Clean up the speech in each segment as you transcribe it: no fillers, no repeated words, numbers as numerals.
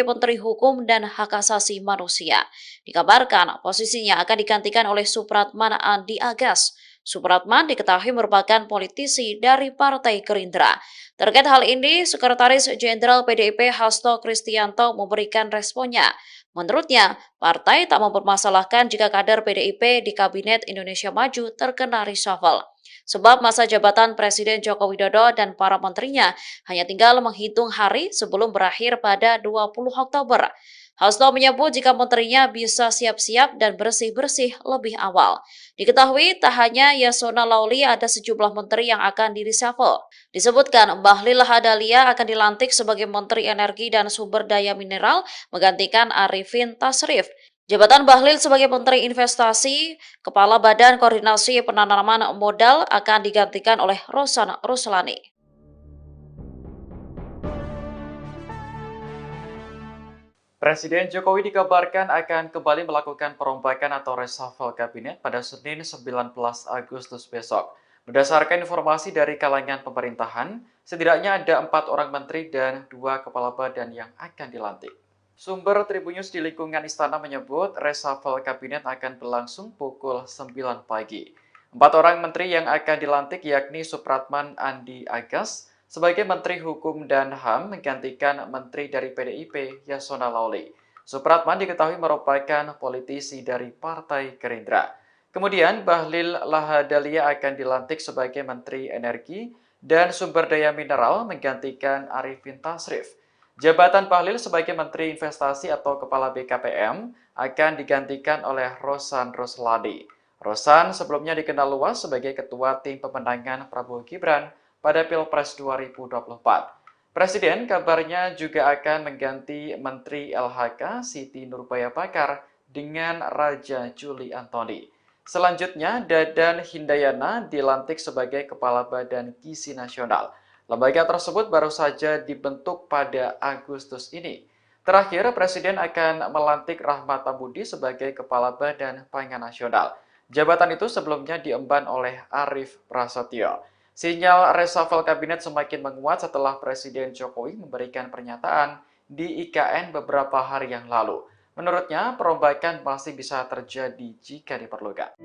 Menteri Hukum dan Hak Asasi Manusia. Dikabarkan posisinya akan digantikan oleh Supratman Andi Agas. Supratman diketahui merupakan politisi dari Partai Gerindra. Terkait hal ini, Sekretaris Jenderal PDIP Hasto Kristianto memberikan responnya. Menurutnya, partai tak mempermasalahkan jika kader PDIP di Kabinet Indonesia Maju terkena reshuffle. Sebab masa jabatan Presiden Joko Widodo dan para menterinya hanya tinggal menghitung hari sebelum berakhir pada 20 Oktober. Hasto menyebut jika menterinya bisa siap-siap dan bersih-bersih lebih awal. Diketahui tak hanya Yasona Lauli, ada sejumlah menteri yang akan di-reshuffle. Disebutkan Bahlil Lahadalia akan dilantik sebagai Menteri Energi dan Sumber Daya Mineral menggantikan Arifin Tasrif. Jabatan Bahlil sebagai Menteri Investasi, Kepala Badan Koordinasi Penanaman Modal akan digantikan oleh Rosan Ruslani. Presiden Jokowi dikabarkan akan kembali melakukan perombakan atau reshuffle kabinet pada Senin 19 Agustus besok. Berdasarkan informasi dari kalangan pemerintahan, setidaknya ada 4 orang menteri dan 2 kepala badan yang akan dilantik. Sumber Tribunnews di lingkungan istana menyebut reshuffle kabinet akan berlangsung pukul 9 pagi. 4 orang menteri yang akan dilantik yakni Supratman Andi Agas sebagai Menteri Hukum dan HAM menggantikan Menteri dari PDIP Yasona Lauli. Supratman diketahui merupakan politisi dari Partai Gerindra. Kemudian Bahlil Lahadalia akan dilantik sebagai Menteri Energi dan Sumber Daya Mineral menggantikan Arifin Tasrif. Jabatan Bahlil sebagai Menteri Investasi atau Kepala BKPM akan digantikan oleh Rosan Ruslani. Rosan sebelumnya dikenal luas sebagai Ketua Tim Pemenangan Prabowo Gibran pada Pilpres 2024. Presiden kabarnya juga akan mengganti Menteri LHK Siti Nurbaya Bakar dengan Raja Juli Antoni. Selanjutnya, Dadan Hindayana dilantik sebagai Kepala Badan Gizi Nasional. Lembaga tersebut baru saja dibentuk pada Agustus ini. Terakhir, Presiden akan melantik Rahmat Tabudi sebagai Kepala Badan Pangan Nasional. Jabatan itu sebelumnya diemban oleh Arief Prasetyo. Sinyal reshuffle kabinet semakin menguat setelah Presiden Jokowi memberikan pernyataan di IKN beberapa hari yang lalu. Menurutnya, perombakan masih bisa terjadi jika diperlukan.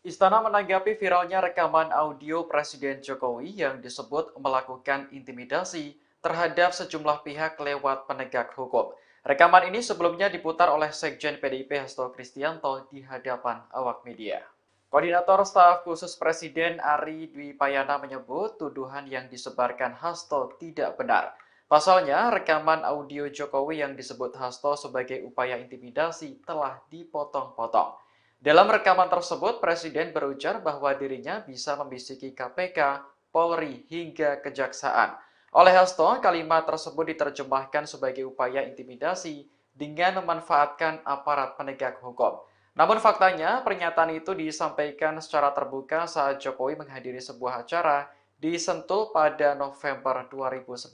Istana menanggapi viralnya rekaman audio Presiden Jokowi yang disebut melakukan intimidasi terhadap sejumlah pihak lewat penegak hukum. Rekaman ini sebelumnya diputar oleh Sekjen PDIP Hasto Kristianto di hadapan awak media. Koordinator Staf Khusus Presiden Ari Dwi Payana menyebut tuduhan yang disebarkan Hasto tidak benar. Pasalnya, rekaman audio Jokowi yang disebut Hasto sebagai upaya intimidasi telah dipotong-potong. Dalam rekaman tersebut, Presiden berujar bahwa dirinya bisa membisiki KPK, Polri, hingga Kejaksaan. Oleh Hasto, kalimat tersebut diterjemahkan sebagai upaya intimidasi dengan memanfaatkan aparat penegak hukum. Namun faktanya, pernyataan itu disampaikan secara terbuka saat Jokowi menghadiri sebuah acara di Sentul pada November 2019.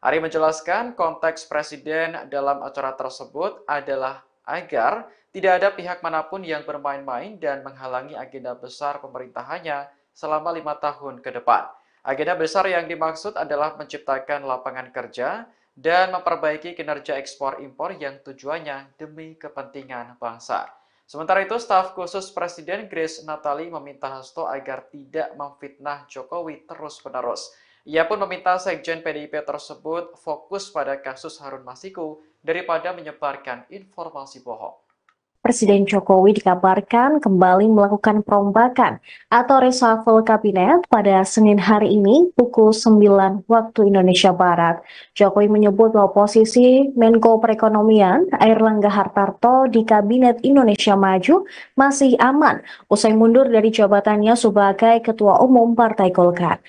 Ari menjelaskan konteks Presiden dalam acara tersebut adalah agar tidak ada pihak manapun yang bermain-main dan menghalangi agenda besar pemerintahannya selama 5 tahun ke depan. Agenda besar yang dimaksud adalah menciptakan lapangan kerja dan memperbaiki kinerja ekspor-impor yang tujuannya demi kepentingan bangsa. Sementara itu, staf khusus Presiden Grace Natali meminta Hasto agar tidak memfitnah Jokowi terus-menerus. Ia pun meminta Sekjen PDIP tersebut fokus pada kasus Harun Masiku daripada menyebarkan informasi bohong. Presiden Jokowi dikabarkan kembali melakukan perombakan atau reshuffle kabinet pada Senin hari ini pukul 9 waktu Indonesia Barat. Jokowi menyebut bahwa posisi Menko Perekonomian Airlangga Hartarto di Kabinet Indonesia Maju masih aman usai mundur dari jabatannya sebagai Ketua Umum Partai Golkar.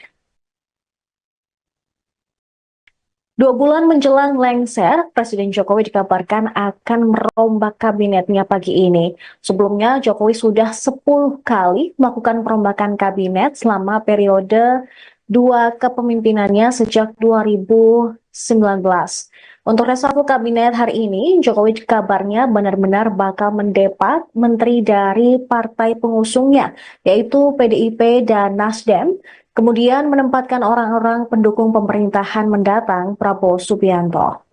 2 bulan menjelang lengser, Presiden Jokowi dikabarkan akan merombak kabinetnya pagi ini. Sebelumnya, Jokowi sudah 10 kali melakukan perombakan kabinet selama periode dua kepemimpinannya sejak 2019. Untuk reshuffle kabinet hari ini, Jokowi kabarnya benar-benar bakal mendepak menteri dari partai pengusungnya, yaitu PDIP dan Nasdem, kemudian menempatkan orang-orang pendukung pemerintahan mendatang Prabowo Subianto.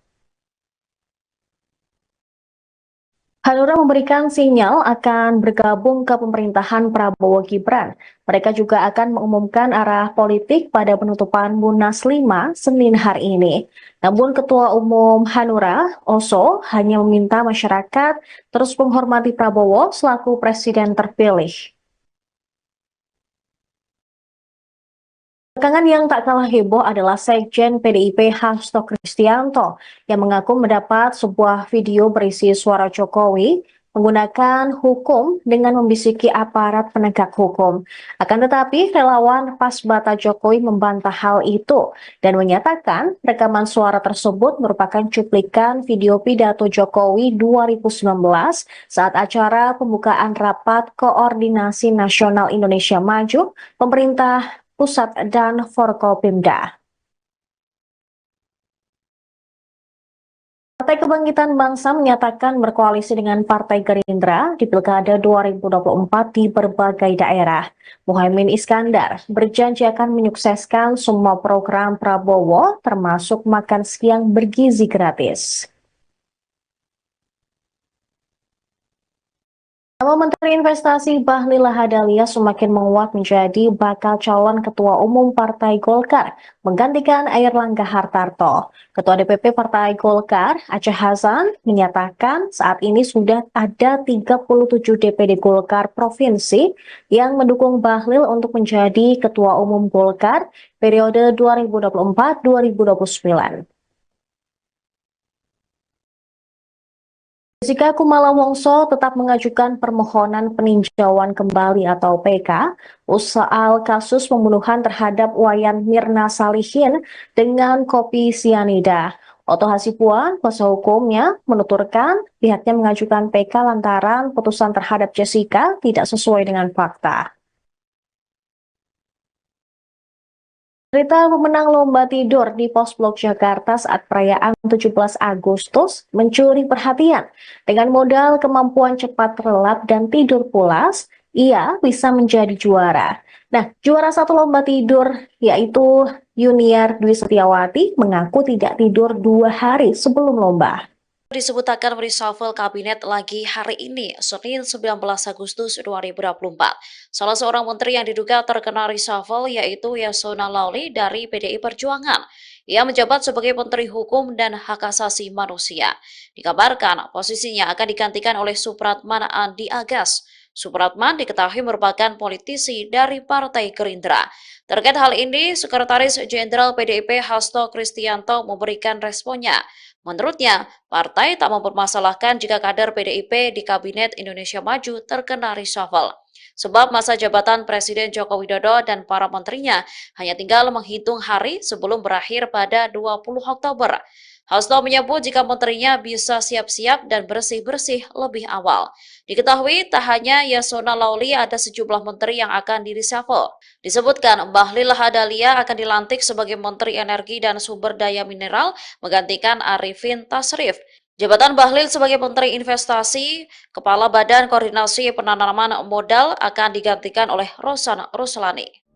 Hanura memberikan sinyal akan bergabung ke pemerintahan Prabowo Gibran. Mereka juga akan mengumumkan arah politik pada penutupan Munas 5 Senin hari ini. Namun Ketua Umum Hanura, Oso, hanya meminta masyarakat terus menghormati Prabowo selaku presiden terpilih. Belakangan yang tak kalah heboh adalah Sekjen PDIP Hasto Kristianto yang mengaku mendapat sebuah video berisi suara Jokowi menggunakan hukum dengan membisiki aparat penegak hukum. Akan tetapi relawan Pasbata Jokowi membantah hal itu dan menyatakan rekaman suara tersebut merupakan cuplikan video pidato Jokowi 2019 saat acara pembukaan rapat Koordinasi Nasional Indonesia Maju, pemerintah pusat dan Forkopimda. Partai Kebangkitan Bangsa menyatakan berkoalisi dengan Partai Gerindra di Pilkada 2024 di berbagai daerah. Muhaimin Iskandar berjanji akan menyukseskan semua program Prabowo, termasuk makan siang bergizi gratis. Nama Menteri Investasi Bahlil Lahadalia semakin menguat menjadi bakal calon Ketua Umum Partai Golkar, menggantikan Airlangga Hartarto. Ketua DPP Partai Golkar, Aceh Hasan, menyatakan saat ini sudah ada 37 DPD Golkar Provinsi yang mendukung Bahlil untuk menjadi Ketua Umum Golkar periode 2024-2029. Jessica Kumala Wongso tetap mengajukan permohonan peninjauan kembali atau PK soal kasus pembunuhan terhadap Wayan Mirna Salihin dengan kopi sianida. Oto Hasibuan, kuasa hukumnya, menuturkan pihaknya mengajukan PK lantaran putusan terhadap Jessica tidak sesuai dengan fakta. Cerita pemenang lomba tidur di Pos Blok Jakarta saat perayaan 17 Agustus mencuri perhatian. Dengan modal kemampuan cepat terlelap dan tidur pulas, ia bisa menjadi juara. Nah, juara satu lomba tidur yaitu Yuniar Dwi Setiawati mengaku tidak tidur 2 hari sebelum lomba. Disebut akan reshuffle kabinet lagi hari ini, Senin 19 Agustus 2024. Salah seorang menteri yang diduga terkena reshuffle yaitu Yasona Lauli dari PDI Perjuangan. Ia menjabat sebagai Menteri Hukum dan Hak Asasi Manusia. Dikabarkan posisinya akan digantikan oleh Supratman Andi Agas. Supratman diketahui merupakan politisi dari Partai Gerindra. Terkait hal ini, Sekretaris Jenderal PDIP Hasto Kristianto memberikan responnya. Menurutnya, partai tak mempermasalahkan jika kader PDIP di Kabinet Indonesia Maju terkena reshuffle. Sebab masa jabatan Presiden Joko Widodo dan para menterinya hanya tinggal menghitung hari sebelum berakhir pada 20 Oktober. Hasto menyebut jika menterinya bisa siap-siap dan bersih-bersih lebih awal. Diketahui tak hanya Yasona Lauli, ada sejumlah menteri yang akan di-reshuffle. Disebutkan Bahlil Lahadalia akan dilantik sebagai Menteri Energi dan Sumber Daya Mineral menggantikan Arifin Tasrif. Jabatan Bahlil sebagai Menteri Investasi, Kepala Badan Koordinasi Penanaman Modal akan digantikan oleh Rosan Ruslani.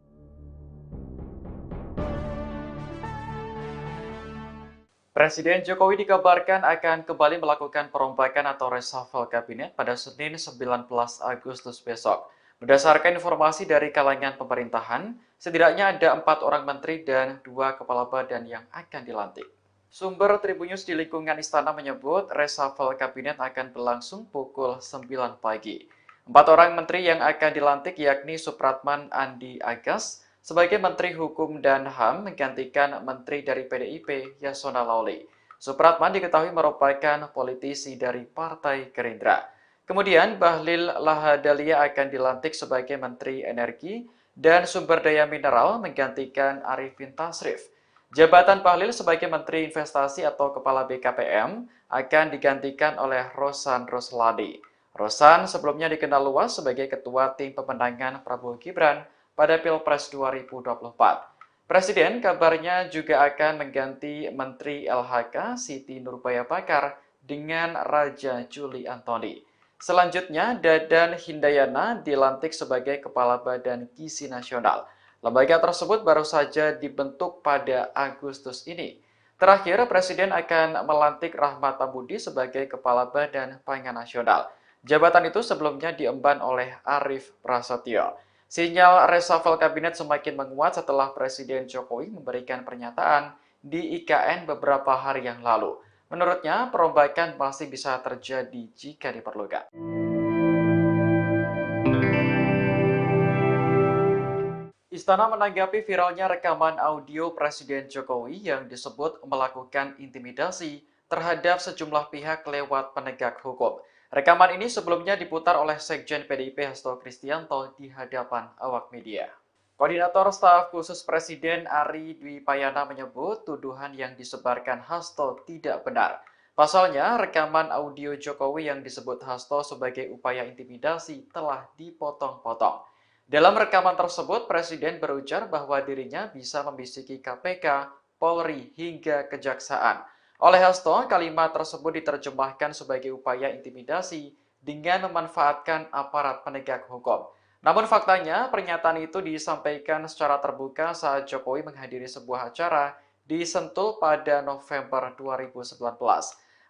Presiden Jokowi dikabarkan akan kembali melakukan perombakan atau reshuffle kabinet pada Senin 19 Agustus besok. Berdasarkan informasi dari kalangan pemerintahan, setidaknya ada 4 orang menteri dan 2 kepala badan yang akan dilantik. Sumber Tribunnews di lingkungan istana menyebut reshuffle kabinet akan berlangsung pukul 9 pagi. 4 orang menteri yang akan dilantik yakni Supratman Andi Agas sebagai Menteri Hukum dan HAM menggantikan Menteri dari PDIP Yasona Lauli. Supratman diketahui merupakan politisi dari Partai Gerindra. Kemudian Bahlil Lahadalia akan dilantik sebagai Menteri Energi dan Sumber Daya Mineral menggantikan Arifin Tasrif. Jabatan Bahlil sebagai Menteri Investasi atau Kepala BKPM akan digantikan oleh Rosan Ruslani. Rosan sebelumnya dikenal luas sebagai Ketua Tim Pemenangan Prabowo Gibran pada Pilpres 2024. Presiden kabarnya juga akan mengganti Menteri LHK Siti Nurbaya Bakar dengan Raja Juli Antoni. Selanjutnya, Dadan Hindayana dilantik sebagai Kepala Badan Gizi Nasional. Lembaga tersebut baru saja dibentuk pada Agustus ini. Terakhir, Presiden akan melantik Rahmat Budi sebagai Kepala Badan Pangan Nasional. Jabatan itu sebelumnya diemban oleh Arief Prasetyo. Sinyal reshuffle kabinet semakin menguat setelah Presiden Jokowi memberikan pernyataan di IKN beberapa hari yang lalu. Menurutnya, perombakan masih bisa terjadi jika diperlukan. Istana menanggapi viralnya rekaman audio Presiden Jokowi yang disebut melakukan intimidasi terhadap sejumlah pihak lewat penegak hukum. Rekaman ini sebelumnya diputar oleh Sekjen PDIP Hasto Kristianto di hadapan awak media. Koordinator Staf Khusus Presiden Ari Dwi Payana menyebut tuduhan yang disebarkan Hasto tidak benar. Pasalnya, rekaman audio Jokowi yang disebut Hasto sebagai upaya intimidasi telah dipotong-potong. Dalam rekaman tersebut, Presiden berujar bahwa dirinya bisa membisiki KPK, Polri, hingga Kejaksaan. Oleh Hasto, kalimat tersebut diterjemahkan sebagai upaya intimidasi dengan memanfaatkan aparat penegak hukum. Namun faktanya, pernyataan itu disampaikan secara terbuka saat Jokowi menghadiri sebuah acara di Sentul pada November 2019.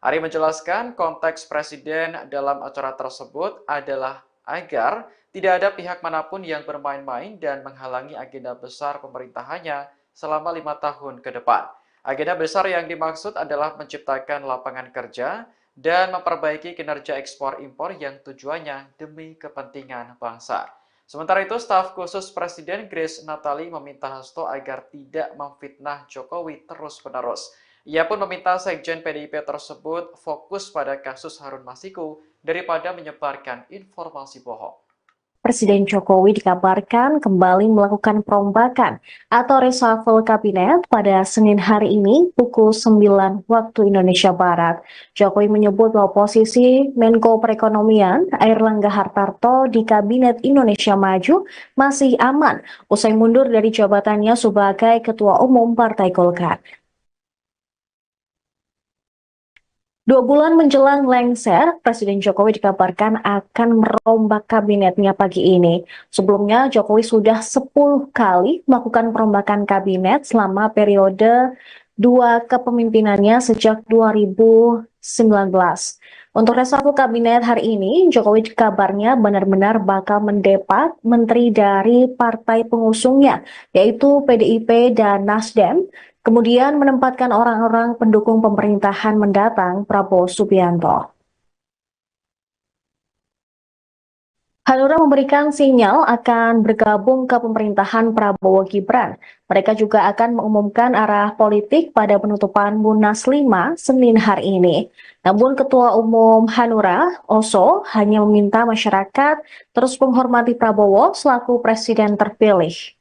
Ari menjelaskan konteks Presiden dalam acara tersebut adalah agar tidak ada pihak manapun yang bermain-main dan menghalangi agenda besar pemerintahannya selama 5 tahun ke depan. Agenda besar yang dimaksud adalah menciptakan lapangan kerja dan memperbaiki kinerja ekspor-impor yang tujuannya demi kepentingan bangsa. Sementara itu, staf khusus Presiden Grace Natali meminta Hasto agar tidak memfitnah Jokowi terus-menerus. Ia pun meminta Sekjen PDIP tersebut fokus pada kasus Harun Masiku daripada menyebarkan informasi bohong. Presiden Jokowi dikabarkan kembali melakukan perombakan atau reshuffle kabinet pada Senin hari ini pukul 9 waktu Indonesia Barat. Jokowi menyebut bahwa posisi Menko Perekonomian Airlangga Hartarto di Kabinet Indonesia Maju masih aman usai mundur dari jabatannya sebagai Ketua Umum Partai Golkar. 2 bulan menjelang lengser, Presiden Jokowi dikabarkan akan merombak kabinetnya pagi ini. Sebelumnya, Jokowi sudah 10 kali melakukan perombakan kabinet selama periode 2 kepemimpinannya sejak 2019. Untuk reshuffle kabinet hari ini, Jokowi kabarnya benar-benar bakal mendepak menteri dari partai pengusungnya, yaitu PDIP dan Nasdem, kemudian menempatkan orang-orang pendukung pemerintahan mendatang Prabowo Subianto. Hanura memberikan sinyal akan bergabung ke pemerintahan Prabowo Gibran. Mereka juga akan mengumumkan arah politik pada penutupan Munas 5 Senin hari ini. Namun Ketua Umum Hanura, Oso, hanya meminta masyarakat terus menghormati Prabowo selaku presiden terpilih.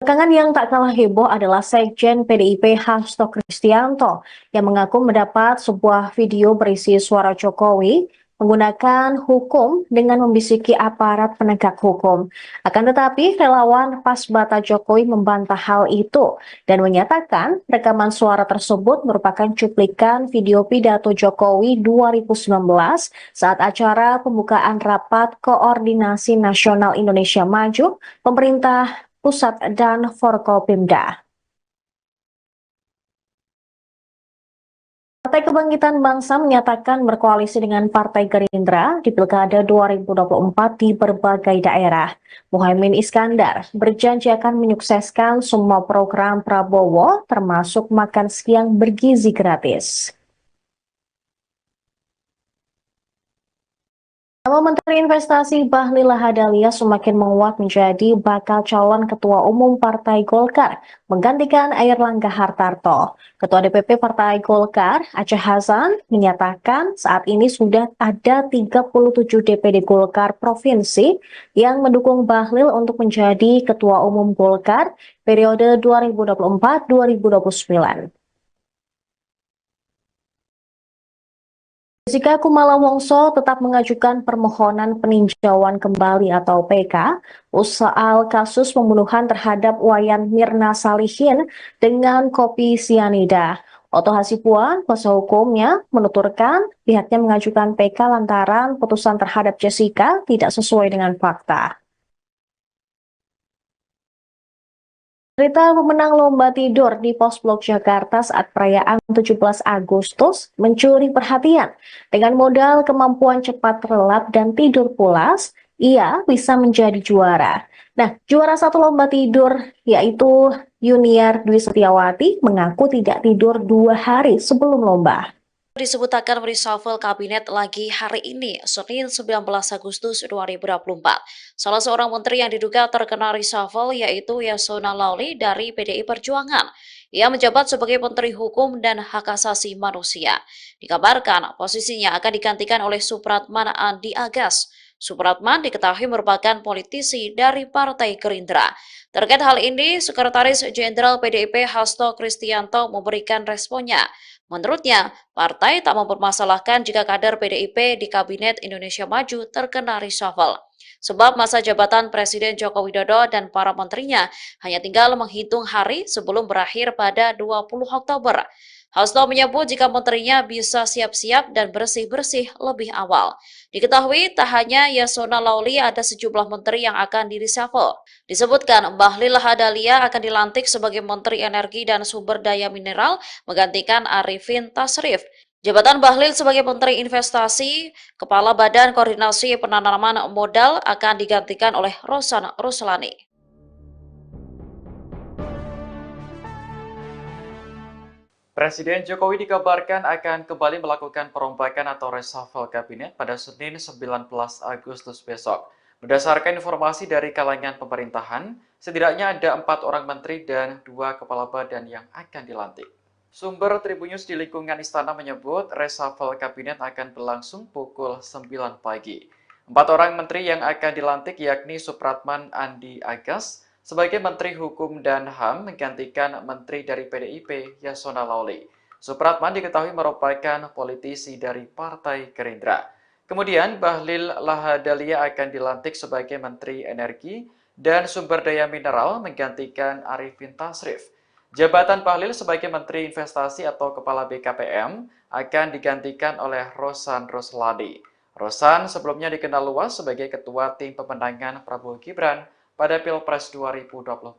Belakangan yang tak kalah heboh adalah Sekjen PDIP Hasto Kristianto yang mengaku mendapat sebuah video berisi suara Jokowi menggunakan hukum dengan membisiki aparat penegak hukum. Akan tetapi, relawan Pasbata Jokowi membantah hal itu dan menyatakan rekaman suara tersebut merupakan cuplikan video pidato Jokowi 2019 saat acara pembukaan Rapat Koordinasi Nasional Indonesia Maju, Pemerintah Pusat dan Forkopimda. Partai Kebangkitan Bangsa menyatakan berkoalisi dengan Partai Gerindra di Pilkada 2024 di berbagai daerah. Muhaimin Iskandar berjanji akan menyukseskan semua program Prabowo, termasuk makan siang bergizi gratis. Nama Menteri Investasi Bahlil Lahadalia semakin menguat menjadi bakal calon Ketua Umum Partai Golkar, menggantikan Airlangga Hartarto. Ketua DPP Partai Golkar, Aceh Hasan, menyatakan saat ini sudah ada 37 DPD Golkar Provinsi yang mendukung Bahlil untuk menjadi Ketua Umum Golkar periode 2024-2029. Jessica Kumala Wongso tetap mengajukan permohonan peninjauan kembali atau PK soal kasus pembunuhan terhadap Wayan Mirna Salihin dengan kopi sianida. Oto Hasibuan, kuasa hukumnya, menuturkan pihaknya mengajukan PK lantaran putusan terhadap Jessica tidak sesuai dengan fakta. Cerita pemenang lomba tidur di Pos Blok Jakarta saat perayaan 17 Agustus mencuri perhatian. Dengan modal kemampuan cepat relap dan tidur pulas, ia bisa menjadi juara. Nah, juara satu lomba tidur yaitu Yuniar Dwi Setiawati mengaku tidak tidur 2 hari sebelum lomba. Disebut akan reshuffle kabinet lagi hari ini, Senin 19 Agustus 2024. Salah seorang menteri yang diduga terkena reshuffle yaitu Yasona Lawli dari PDI Perjuangan. Ia menjabat sebagai Menteri Hukum dan Hak Asasi Manusia. Dikabarkan posisinya akan digantikan oleh Supratman Andi Agas. Supratman diketahui merupakan politisi dari Partai Gerindra. Terkait hal ini, Sekretaris Jenderal PDIP Hasto Kristianto memberikan responnya. Menurutnya, partai tak mempermasalahkan jika kader PDIP di Kabinet Indonesia Maju terkena reshuffle. Sebab masa jabatan Presiden Joko Widodo dan para menterinya hanya tinggal menghitung hari sebelum berakhir pada 20 Oktober. Hasto menyebut jika menterinya bisa siap-siap dan bersih-bersih lebih awal. Diketahui tak hanya Yasona Lawli, ada sejumlah menteri yang akan di-reshuffle. Disebutkan Bahlil Lahadalia akan dilantik sebagai Menteri Energi dan Sumber Daya Mineral menggantikan Arifin Tasrif. Jabatan Bahlil sebagai Menteri Investasi, Kepala Badan Koordinasi Penanaman Modal akan digantikan oleh Rosan Ruslani. Presiden Jokowi dikabarkan akan kembali melakukan perombakan atau reshuffle kabinet pada Senin 19 Agustus besok. Berdasarkan informasi dari kalangan pemerintahan, setidaknya ada 4 orang menteri dan 2 kepala badan yang akan dilantik. Sumber Tribunnews di lingkungan istana menyebut reshuffle kabinet akan berlangsung pukul 9 pagi. 4 orang menteri yang akan dilantik yakni Supratman Andi Agas sebagai Menteri Hukum dan HAM menggantikan Menteri dari PDIP Yasona Lawli. Supratman diketahui merupakan politisi dari Partai Gerindra. Kemudian Bahlil Lahadalia akan dilantik sebagai Menteri Energi dan Sumber Daya Mineral menggantikan Arifin Tasrif. Jabatan Bahlil sebagai Menteri Investasi atau Kepala BKPM akan digantikan oleh Rosan Ruslani. Rosan sebelumnya dikenal luas sebagai Ketua Tim Pemenangan Prabowo Gibran pada Pilpres 2024.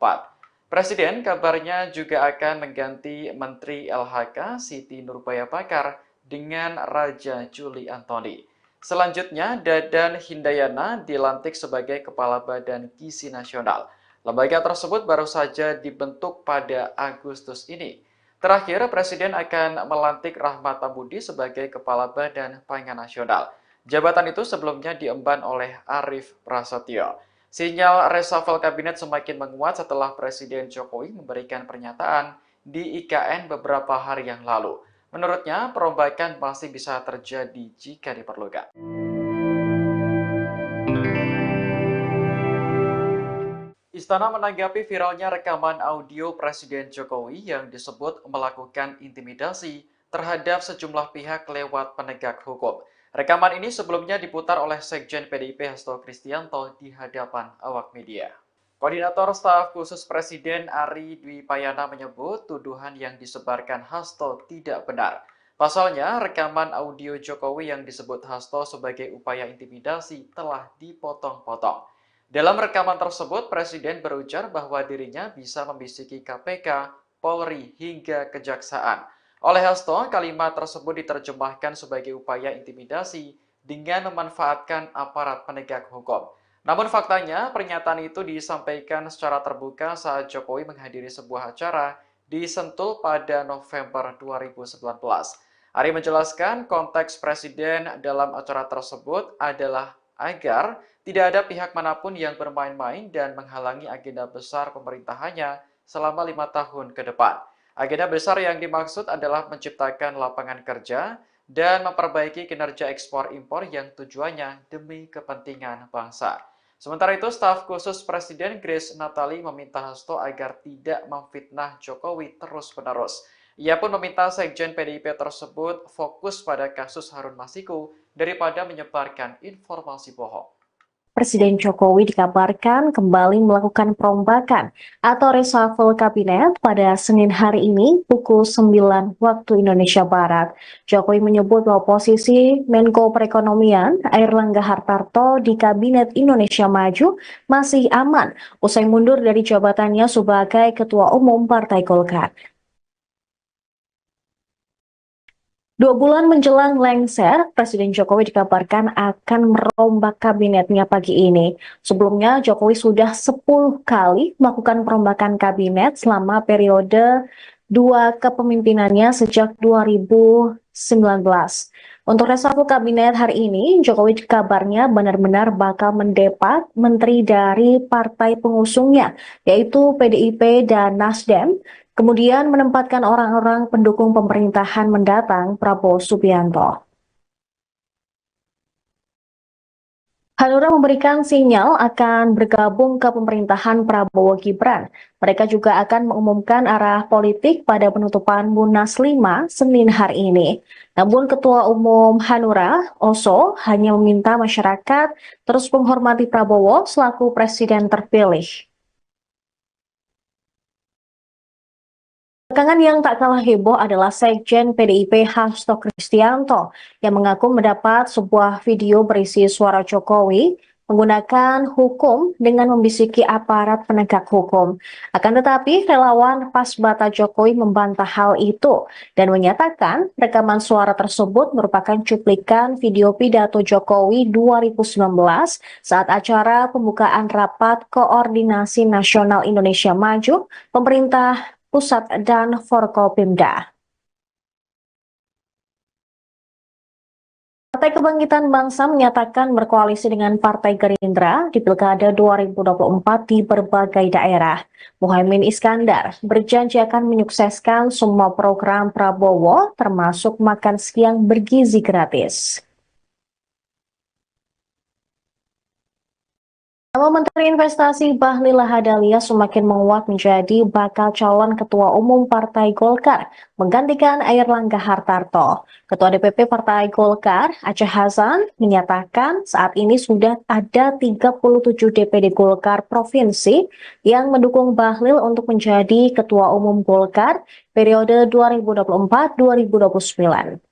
Presiden kabarnya juga akan mengganti Menteri LHK Siti Nurbaya Bakar dengan Raja Juli Antoni. Selanjutnya, Dadan Hindayana dilantik sebagai Kepala Badan Gizi Nasional. Lembaga tersebut baru saja dibentuk pada Agustus ini. Terakhir, Presiden akan melantik Rahmat Tambudi sebagai Kepala Badan Pangan Nasional. Jabatan itu sebelumnya diemban oleh Arief Prasetyo. Sinyal reshuffle kabinet semakin menguat setelah Presiden Jokowi memberikan pernyataan di IKN beberapa hari yang lalu. Menurutnya, perombakan masih bisa terjadi jika diperlukan. Istana menanggapi viralnya rekaman audio Presiden Jokowi yang disebut melakukan intimidasi terhadap sejumlah pihak lewat penegak hukum. Rekaman ini sebelumnya diputar oleh Sekjen PDIP Hasto Kristianto di hadapan awak media. Koordinator Staf Khusus Presiden Ari Dwi Payana menyebut tuduhan yang disebarkan Hasto tidak benar. Pasalnya, rekaman audio Jokowi yang disebut Hasto sebagai upaya intimidasi telah dipotong-potong. Dalam rekaman tersebut, Presiden berujar bahwa dirinya bisa membisiki KPK, Polri, hingga Kejaksaan. Oleh Hasto, kalimat tersebut diterjemahkan sebagai upaya intimidasi dengan memanfaatkan aparat penegak hukum. Namun faktanya, pernyataan itu disampaikan secara terbuka saat Jokowi menghadiri sebuah acara di Sentul pada November 2019. Ari menjelaskan konteks Presiden dalam acara tersebut adalah agar tidak ada pihak manapun yang bermain-main dan menghalangi agenda besar pemerintahannya selama 5 tahun ke depan. Agenda besar yang dimaksud adalah menciptakan lapangan kerja dan memperbaiki kinerja ekspor-impor yang tujuannya demi kepentingan bangsa. Sementara itu, staf khusus Presiden Grace Natali meminta Hasto agar tidak memfitnah Jokowi terus-menerus. Ia pun meminta Sekjen PDIP tersebut fokus pada kasus Harun Masiku daripada menyebarkan informasi bohong. Presiden Jokowi dikabarkan kembali melakukan perombakan atau reshuffle kabinet pada Senin hari ini pukul 9 waktu Indonesia Barat. Jokowi menyebut bahwa posisi Menko Perekonomian Airlangga Hartarto di Kabinet Indonesia Maju masih aman usai mundur dari jabatannya sebagai Ketua Umum Partai Golkar. 2 bulan menjelang lengser, Presiden Jokowi dikabarkan akan merombak kabinetnya pagi ini. Sebelumnya, Jokowi sudah 10 kali melakukan perombakan kabinet selama periode 2 kepemimpinannya sejak 2019. Untuk reshuffle kabinet hari ini, Jokowi kabarnya benar-benar bakal mendepak menteri dari partai pengusungnya, yaitu PDIP dan Nasdem, kemudian menempatkan orang-orang pendukung pemerintahan mendatang Prabowo Subianto. Hanura memberikan sinyal akan bergabung ke pemerintahan Prabowo Gibran. Mereka juga akan mengumumkan arah politik pada penutupan Munas 5 Senin hari ini. Namun Ketua Umum Hanura, Oso, hanya meminta masyarakat terus menghormati Prabowo selaku presiden terpilih. Belakangan yang tak kalah heboh adalah Sekjen PDIP Hasto Kristianto yang mengaku mendapat sebuah video berisi suara Jokowi menggunakan hukum dengan membisiki aparat penegak hukum. Akan tetapi relawan Pasbata Jokowi membantah hal itu dan menyatakan rekaman suara tersebut merupakan cuplikan video pidato Jokowi 2019 saat acara pembukaan Rapat Koordinasi Nasional Indonesia Maju, pemerintah pusat dan Forkopimda. Partai Kebangkitan Bangsa menyatakan berkoalisi dengan Partai Gerindra di Pilkada 2024 di berbagai daerah. Muhaimin Iskandar berjanji akan menyukseskan semua program Prabowo, termasuk makan siang bergizi gratis. Nama Menteri Investasi Bahlil Lahadalia semakin menguat menjadi bakal calon Ketua Umum Partai Golkar, menggantikan Airlangga Hartarto. Ketua DPP Partai Golkar, Aceh Hasan, menyatakan saat ini sudah ada 37 DPD Golkar Provinsi yang mendukung Bahlil untuk menjadi Ketua Umum Golkar periode 2024-2029.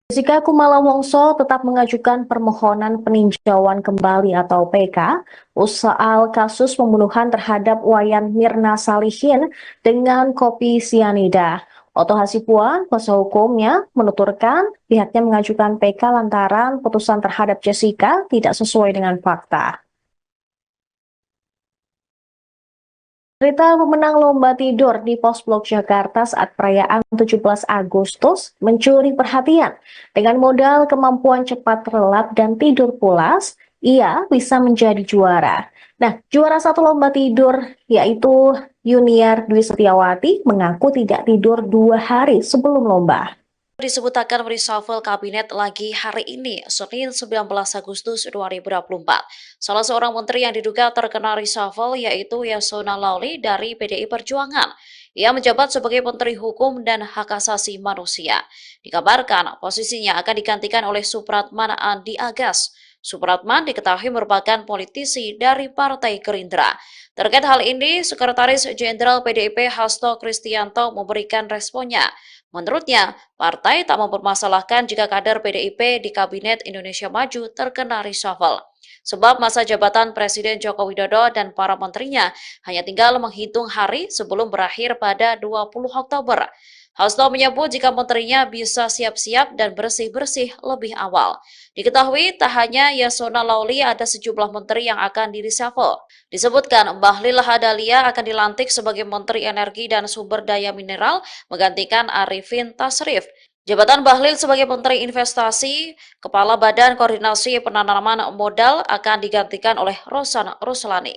Jessica Kumala Wongso tetap mengajukan permohonan peninjauan kembali atau PK soal kasus pembunuhan terhadap Wayan Mirna Salihin dengan kopi sianida. Oto Hasibuan, kuasa hukumnya, menuturkan pihaknya mengajukan PK lantaran putusan terhadap Jessica tidak sesuai dengan fakta. Cerita pemenang lomba tidur di Pos Blok Jakarta saat perayaan 17 Agustus mencuri perhatian. Dengan modal kemampuan cepat terlelap dan tidur pulas, ia bisa menjadi juara. Nah, juara satu lomba tidur yaitu Yuniar Dwi Setiawati mengaku tidak tidur 2 hari sebelum lomba. Disebut akan reshuffle kabinet lagi hari ini, Senin 19 Agustus 2024. Salah seorang menteri yang diduga terkena reshuffle yaitu Yasona Lawli dari PDI Perjuangan. Ia menjabat sebagai Menteri Hukum dan Hak Asasi Manusia. Dikabarkan posisinya akan digantikan oleh Supratman Andi Agas. Supratman diketahui merupakan politisi dari Partai Gerindra. Terkait hal ini, Sekretaris Jenderal PDIP Hasto Kristianto memberikan responnya. Menurutnya, partai tak mempermasalahkan jika kader PDIP di Kabinet Indonesia Maju terkena reshuffle. Sebab masa jabatan Presiden Joko Widodo dan para menterinya hanya tinggal menghitung hari sebelum berakhir pada 20 Oktober. Hasto menyebut jika menterinya bisa siap-siap dan bersih-bersih lebih awal. Diketahui tak hanya Yasona Lawli, ada sejumlah menteri yang akan di-reshuffle. Disebutkan Bahlil Lahadalia akan dilantik sebagai Menteri Energi dan Sumber Daya Mineral menggantikan Arifin Tasrif. Jabatan Bahlil sebagai Menteri Investasi, Kepala Badan Koordinasi Penanaman Modal akan digantikan oleh Rosan Ruslani.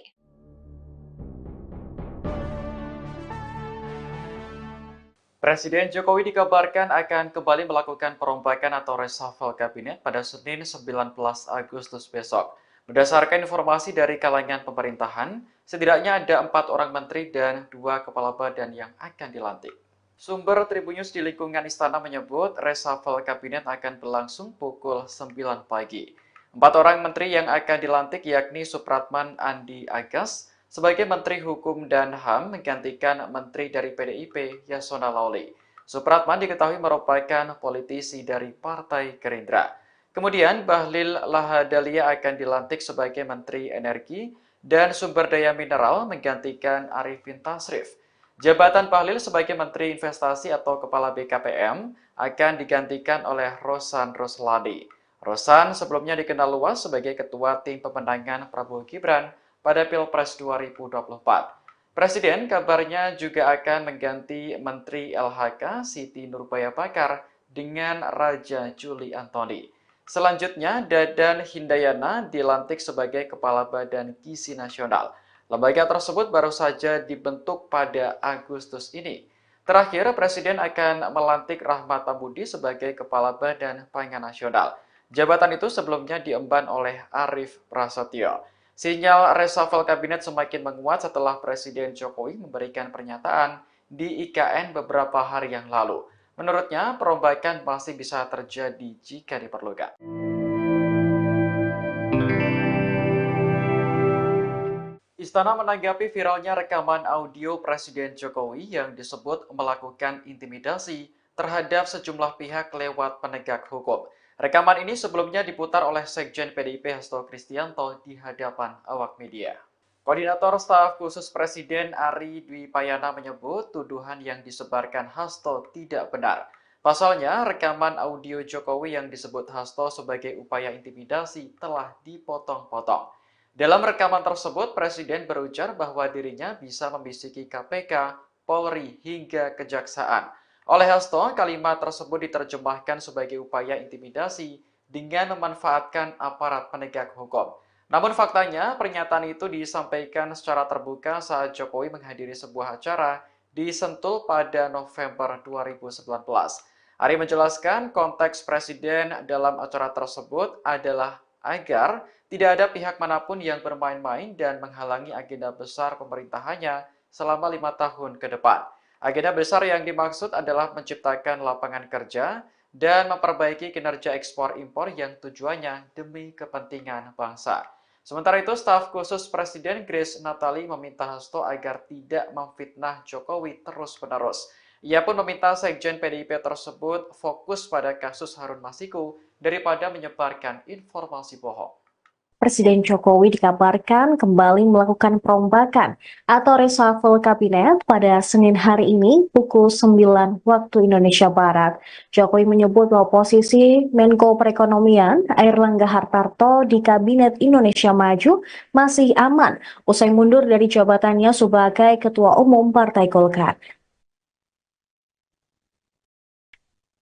Presiden Jokowi dikabarkan akan kembali melakukan perombakan atau reshuffle kabinet pada Senin 19 Agustus besok. Berdasarkan informasi dari kalangan pemerintahan, setidaknya ada 4 orang menteri dan 2 kepala badan yang akan dilantik. Sumber Tribunnews di lingkungan istana menyebut reshuffle kabinet akan berlangsung pukul 9 pagi. 4 orang menteri yang akan dilantik yakni Supratman Andi Agas sebagai Menteri Hukum dan HAM menggantikan Menteri dari PDIP Yasona Laoly. Supratman diketahui merupakan politisi dari Partai Gerindra. Kemudian Bahlil Lahadalia akan dilantik sebagai Menteri Energi dan Sumber Daya Mineral menggantikan Arifin Tasrif. Jabatan Bahlil sebagai Menteri Investasi atau Kepala BKPM akan digantikan oleh Rosan Roslani. Rosan sebelumnya dikenal luas sebagai Ketua Tim Pemenangan Prabowo Gibran pada Pilpres 2024. Presiden kabarnya juga akan mengganti Menteri LHK Siti Nurbaya Bakar dengan Raja Juli Antoni. Selanjutnya, Dadan Hindayana dilantik sebagai Kepala Badan Gizi Nasional. Lembaga tersebut baru saja dibentuk pada Agustus ini. Terakhir, Presiden akan melantik Rahmat Tambudi sebagai Kepala Badan Pangan Nasional. Jabatan itu sebelumnya diemban oleh Arief Prasetyo. Sinyal reshuffle kabinet semakin menguat setelah Presiden Jokowi memberikan pernyataan di IKN beberapa hari yang lalu. Menurutnya, perombakan masih bisa terjadi jika diperlukan. Istana menanggapi viralnya rekaman audio Presiden Jokowi yang disebut melakukan intimidasi terhadap sejumlah pihak lewat penegak hukum. Rekaman ini sebelumnya diputar oleh Sekjen PDIP Hasto Kristianto di hadapan awak media. Koordinator Staf Khusus Presiden Ari Dwi Payana menyebut tuduhan yang disebarkan Hasto tidak benar. Pasalnya, rekaman audio Jokowi yang disebut Hasto sebagai upaya intimidasi telah dipotong-potong. Dalam rekaman tersebut, Presiden berujar bahwa dirinya bisa membisiki KPK, Polri, hingga Kejaksaan. Oleh Hasto, kalimat tersebut diterjemahkan sebagai upaya intimidasi dengan memanfaatkan aparat penegak hukum. Namun faktanya, pernyataan itu disampaikan secara terbuka saat Jokowi menghadiri sebuah acara di Sentul pada November 2019. Ari menjelaskan konteks Presiden dalam acara tersebut adalah agar tidak ada pihak manapun yang bermain-main dan menghalangi agenda besar pemerintahannya selama 5 tahun ke depan. Agenda besar yang dimaksud adalah menciptakan lapangan kerja dan memperbaiki kinerja ekspor-impor yang tujuannya demi kepentingan bangsa. Sementara itu, staf khusus Presiden Grace Natali meminta Hasto agar tidak memfitnah Jokowi terus-menerus. Ia pun meminta Sekjen PDIP tersebut fokus pada kasus Harun Masiku daripada menyebarkan informasi bohong. Presiden Jokowi dikabarkan kembali melakukan perombakan atau reshuffle kabinet pada Senin hari ini pukul 9 waktu Indonesia Barat. Jokowi menyebut bahwa posisi Menko Perekonomian Airlangga Hartarto di Kabinet Indonesia Maju masih aman usai mundur dari jabatannya sebagai Ketua Umum Partai Golkar.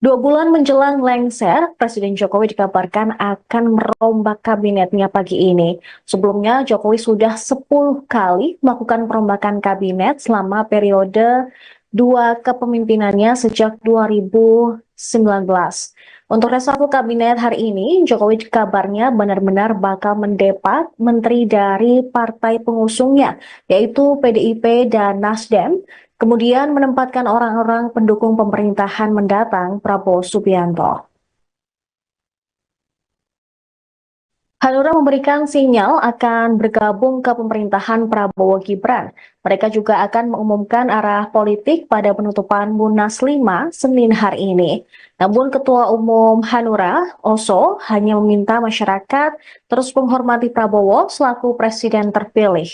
2 bulan menjelang lengser, Presiden Jokowi dikabarkan akan merombak kabinetnya pagi ini. Sebelumnya, Jokowi sudah 10 kali melakukan perombakan kabinet selama periode 2 kepemimpinannya sejak 2019. Untuk reshuffle kabinet hari ini, Jokowi kabarnya benar-benar bakal mendepak menteri dari partai pengusungnya, yaitu PDIP dan Nasdem, kemudian menempatkan orang-orang pendukung pemerintahan mendatang Prabowo Subianto. Hanura memberikan sinyal akan bergabung ke pemerintahan Prabowo Gibran. Mereka juga akan mengumumkan arah politik pada penutupan Munas 5 Senin hari ini. Namun Ketua Umum Hanura, Oso, hanya meminta masyarakat terus menghormati Prabowo selaku presiden terpilih.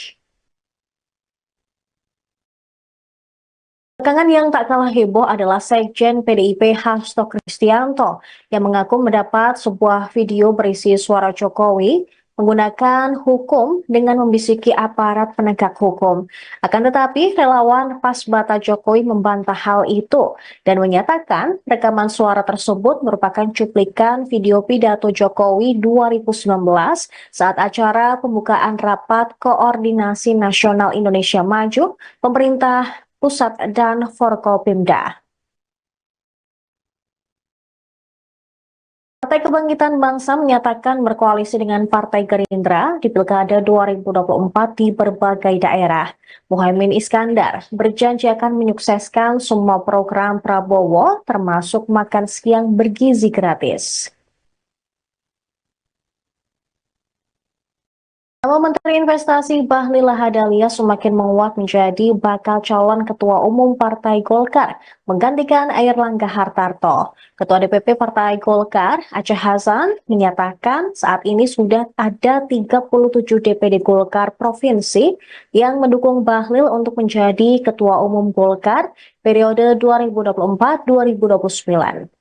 Belakangan yang tak kalah heboh adalah Sekjen PDIP Hasto Kristianto yang mengaku mendapat sebuah video berisi suara Jokowi menggunakan hukum dengan membisiki aparat penegak hukum. Akan tetapi relawan Pasbata Jokowi membantah hal itu dan menyatakan rekaman suara tersebut merupakan cuplikan video pidato Jokowi 2019 saat acara pembukaan Rapat Koordinasi Nasional Indonesia Maju, pemerintah pusat dan Forkopimda. Partai Kebangkitan Bangsa menyatakan berkoalisi dengan Partai Gerindra di Pilkada 2024 di berbagai daerah. Muhaimin Iskandar berjanji akan menyukseskan semua program Prabowo, termasuk makan siang bergizi gratis. Nama Menteri Investasi Bahlil Lahadalia semakin menguat menjadi bakal calon Ketua Umum Partai Golkar, menggantikan Airlangga Hartarto. Ketua DPP Partai Golkar, Aceh Hasan, menyatakan saat ini sudah ada 37 DPD Golkar Provinsi yang mendukung Bahlil untuk menjadi Ketua Umum Golkar periode 2024-2029.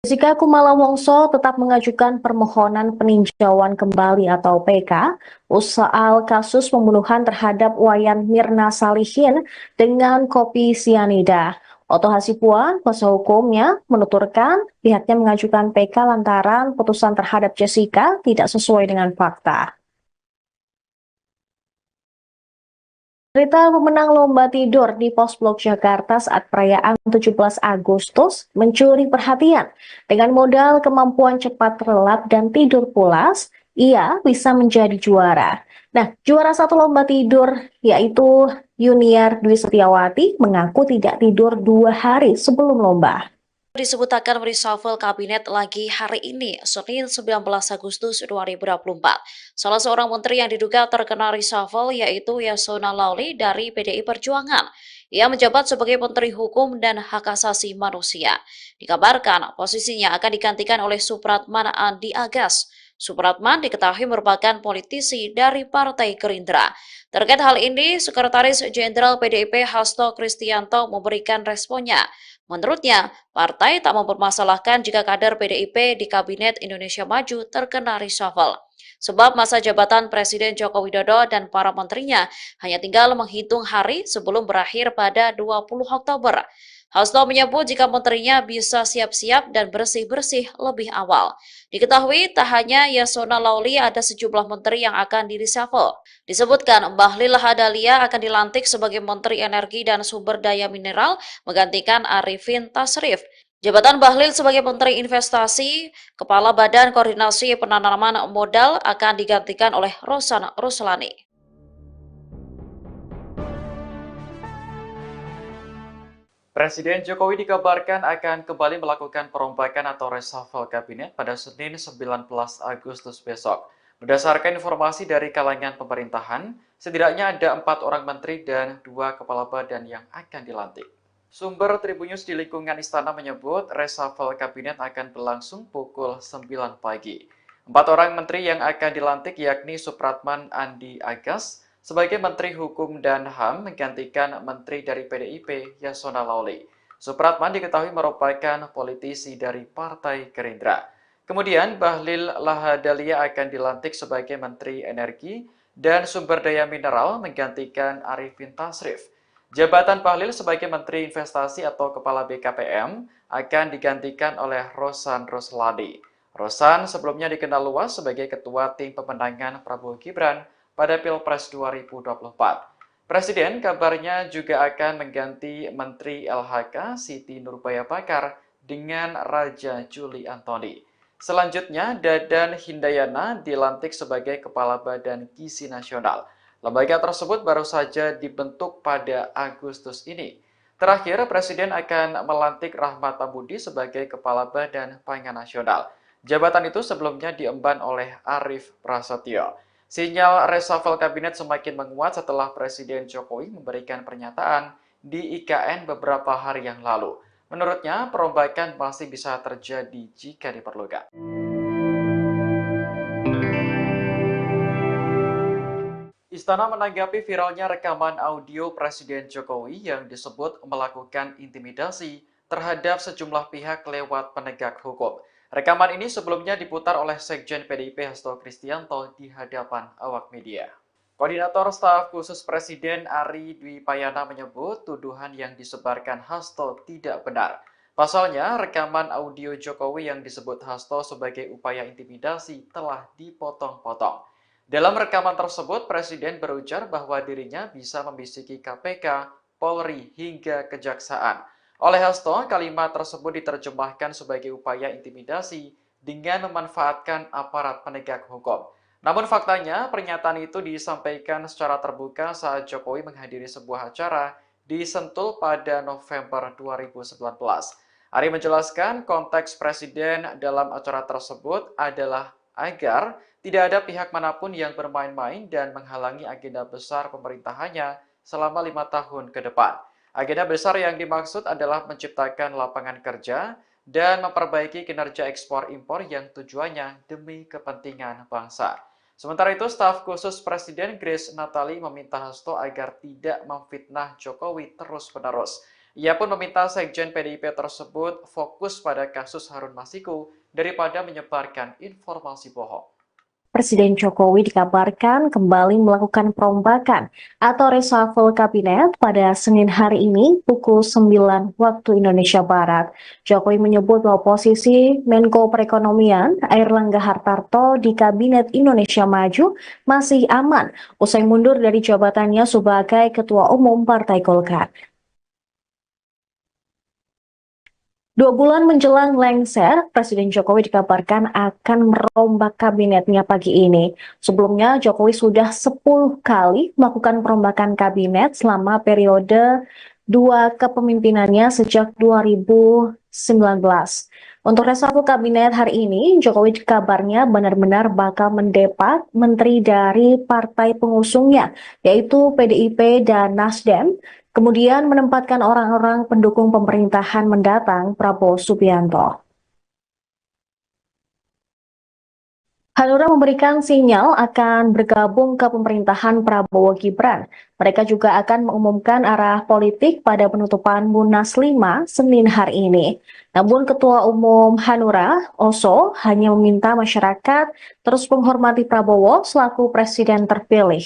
Jessica Kumala Wongso tetap mengajukan permohonan peninjauan kembali atau PK soal kasus pembunuhan terhadap Wayan Mirna Salihin dengan kopi sianida. Oto Hasibuan, kuasa hukumnya, menuturkan pihaknya mengajukan PK lantaran putusan terhadap Jessica tidak sesuai dengan fakta. Cerita pemenang lomba tidur di Pos Blok Jakarta saat perayaan 17 Agustus mencuri perhatian. Dengan modal kemampuan cepat relap dan tidur pulas, ia bisa menjadi juara. Nah, juara satu lomba tidur yaitu Yuniar Dwi Setiawati mengaku tidak tidur 2 hari sebelum lomba. Disebut akan reshuffle kabinet lagi hari ini, Senin 19 Agustus 2024. Salah seorang menteri yang diduga terkena reshuffle yaitu Yasona Lawli dari PDI Perjuangan. Ia menjabat sebagai Menteri Hukum dan Hak Asasi Manusia. Dikabarkan posisinya akan digantikan oleh Supratman Andi Agas. Supratman diketahui merupakan politisi dari Partai Gerindra. Terkait hal ini, Sekretaris Jenderal PDIP Hasto Kristianto memberikan responnya. Menurutnya, partai tak mempermasalahkan jika kader PDIP di Kabinet Indonesia Maju terkena reshuffle. Sebab masa jabatan Presiden Joko Widodo dan para menterinya hanya tinggal menghitung hari sebelum berakhir pada 20 Oktober. Hasto menyebut jika menterinya bisa siap-siap dan bersih-bersih lebih awal. Diketahui tak hanya Yasona Lawli, ada sejumlah menteri yang akan di-reshuffle. Disebutkan Bahlil Lahadalia akan dilantik sebagai Menteri Energi dan Sumber Daya Mineral menggantikan Arifin Tasrif. Jabatan Bahlil sebagai Menteri Investasi, Kepala Badan Koordinasi Penanaman Modal akan digantikan oleh Rosan Ruslani. Presiden Jokowi dikabarkan akan kembali melakukan perombakan atau reshuffle kabinet pada Senin 19 Agustus besok. Berdasarkan informasi dari kalangan pemerintahan, setidaknya ada 4 orang menteri dan 2 kepala badan yang akan dilantik. Sumber Tribunnews di lingkungan istana menyebut reshuffle kabinet akan berlangsung pukul 9 pagi. 4 orang menteri yang akan dilantik yakni Supratman Andi Agas sebagai Menteri Hukum dan HAM menggantikan Menteri dari PDIP Yasona Lawli. Supratman diketahui merupakan politisi dari Partai Gerindra. Kemudian Bahlil Lahadalia akan dilantik sebagai Menteri Energi dan Sumber Daya Mineral menggantikan Arifin Tasrif. Jabatan Bahlil sebagai Menteri Investasi atau Kepala BKPM akan digantikan oleh Rosan Ruslani. Rosan sebelumnya dikenal luas sebagai Ketua Tim Pemenangan Prabowo Gibran pada Pilpres 2024. Presiden kabarnya juga akan mengganti Menteri LHK Siti Nurbaya Bakar dengan Raja Juli Antoni. Selanjutnya, Dadan Hindayana dilantik sebagai Kepala Badan Gizi Nasional. Lembaga tersebut baru saja dibentuk pada Agustus ini. Terakhir, Presiden akan melantik Rahmat Pambudi sebagai Kepala Badan Pangan Nasional. Jabatan itu sebelumnya diemban oleh Arief Prasetyo. Sinyal reshuffle kabinet semakin menguat setelah Presiden Jokowi memberikan pernyataan di IKN beberapa hari yang lalu. Menurutnya, perombakan masih bisa terjadi jika diperlukan. Istana menanggapi viralnya rekaman audio Presiden Jokowi yang disebut melakukan intimidasi terhadap sejumlah pihak lewat penegak hukum. Rekaman ini sebelumnya diputar oleh Sekjen PDIP Hasto Kristianto di hadapan awak media. Koordinator Staf Khusus Presiden Ari Dwi Payana menyebut tuduhan yang disebarkan Hasto tidak benar. Pasalnya, rekaman audio Jokowi yang disebut Hasto sebagai upaya intimidasi telah dipotong-potong. Dalam rekaman tersebut, Presiden berujar bahwa dirinya bisa membisiki KPK, Polri, hingga Kejaksaan. Oleh Hasto, kalimat tersebut diterjemahkan sebagai upaya intimidasi dengan memanfaatkan aparat penegak hukum. Namun faktanya, pernyataan itu disampaikan secara terbuka saat Jokowi menghadiri sebuah acara di Sentul pada November 2019. Ari menjelaskan konteks Presiden dalam acara tersebut adalah agar tidak ada pihak manapun yang bermain-main dan menghalangi agenda besar pemerintahannya selama 5 tahun ke depan. Agenda besar yang dimaksud adalah menciptakan lapangan kerja dan memperbaiki kinerja ekspor-impor yang tujuannya demi kepentingan bangsa. Sementara itu, staf khusus Presiden Grace Natali meminta Hasto agar tidak memfitnah Jokowi terus-menerus. Ia pun meminta Sekjen PDIP tersebut fokus pada kasus Harun Masiku daripada menyebarkan informasi bohong. Presiden Jokowi dikabarkan kembali melakukan perombakan atau reshuffle kabinet pada Senin hari ini pukul 9 waktu Indonesia Barat. Jokowi menyebut bahwa posisi Menko Perekonomian Airlangga Hartarto di Kabinet Indonesia Maju masih aman usai mundur dari jabatannya sebagai Ketua Umum Partai Golkar. 2 bulan menjelang lengser, Presiden Jokowi dikabarkan akan merombak kabinetnya pagi ini. Sebelumnya, Jokowi sudah 10 kali melakukan perombakan kabinet selama periode 2 kepemimpinannya sejak 2019. Untuk reshuffle kabinet hari ini, Jokowi kabarnya benar-benar bakal mendepak menteri dari partai pengusungnya, yaitu PDIP dan Nasdem, kemudian menempatkan orang-orang pendukung pemerintahan mendatang Prabowo Subianto. Hanura memberikan sinyal akan bergabung ke pemerintahan Prabowo Gibran. Mereka juga akan mengumumkan arah politik pada penutupan Munas 5 Senin hari ini. Namun Ketua Umum Hanura, Oso, hanya meminta masyarakat terus menghormati Prabowo selaku presiden terpilih.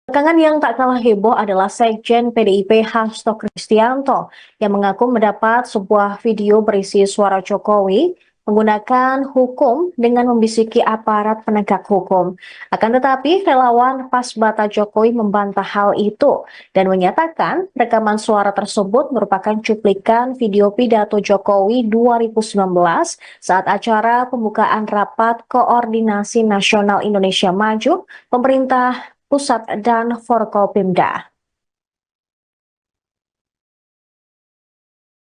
Belakangan yang tak kalah heboh adalah Sekjen PDIP Hasto Kristianto yang mengaku mendapat sebuah video berisi suara Jokowi menggunakan hukum dengan membisiki aparat penegak hukum. Akan tetapi relawan Pasbata Jokowi membantah hal itu dan menyatakan rekaman suara tersebut merupakan cuplikan video pidato Jokowi 2019 saat acara pembukaan Rapat Koordinasi Nasional Indonesia Maju, pemerintah pusat dan Forkopimda.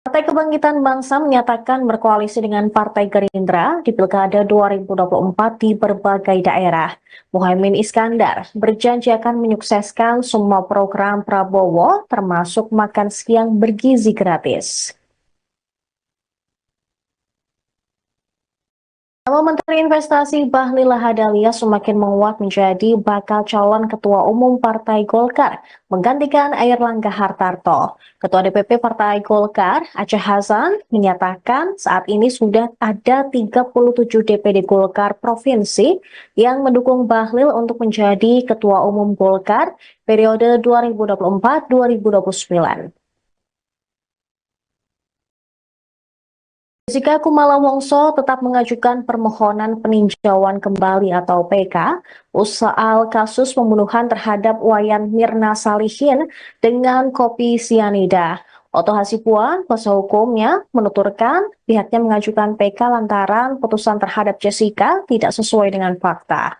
Partai Kebangkitan Bangsa menyatakan berkoalisi dengan Partai Gerindra di Pilkada 2024 di berbagai daerah. Muhaimin Iskandar berjanji akan menyukseskan semua program Prabowo, termasuk makan siang bergizi gratis. Nama Menteri Investasi Bahlil Lahadalia semakin menguat menjadi bakal calon Ketua Umum Partai Golkar, menggantikan Airlangga Hartarto. Ketua DPP Partai Golkar, Aceh Hasan, menyatakan saat ini sudah ada 37 DPD Golkar Provinsi yang mendukung Bahlil untuk menjadi Ketua Umum Golkar periode 2024-2029. Jessica Kumala Wongso tetap mengajukan permohonan peninjauan kembali atau PK soal kasus pembunuhan terhadap Wayan Mirna Salihin dengan kopi sianida. Oto Hasibuan, kuasa hukumnya, menuturkan pihaknya mengajukan PK lantaran putusan terhadap Jessica tidak sesuai dengan fakta.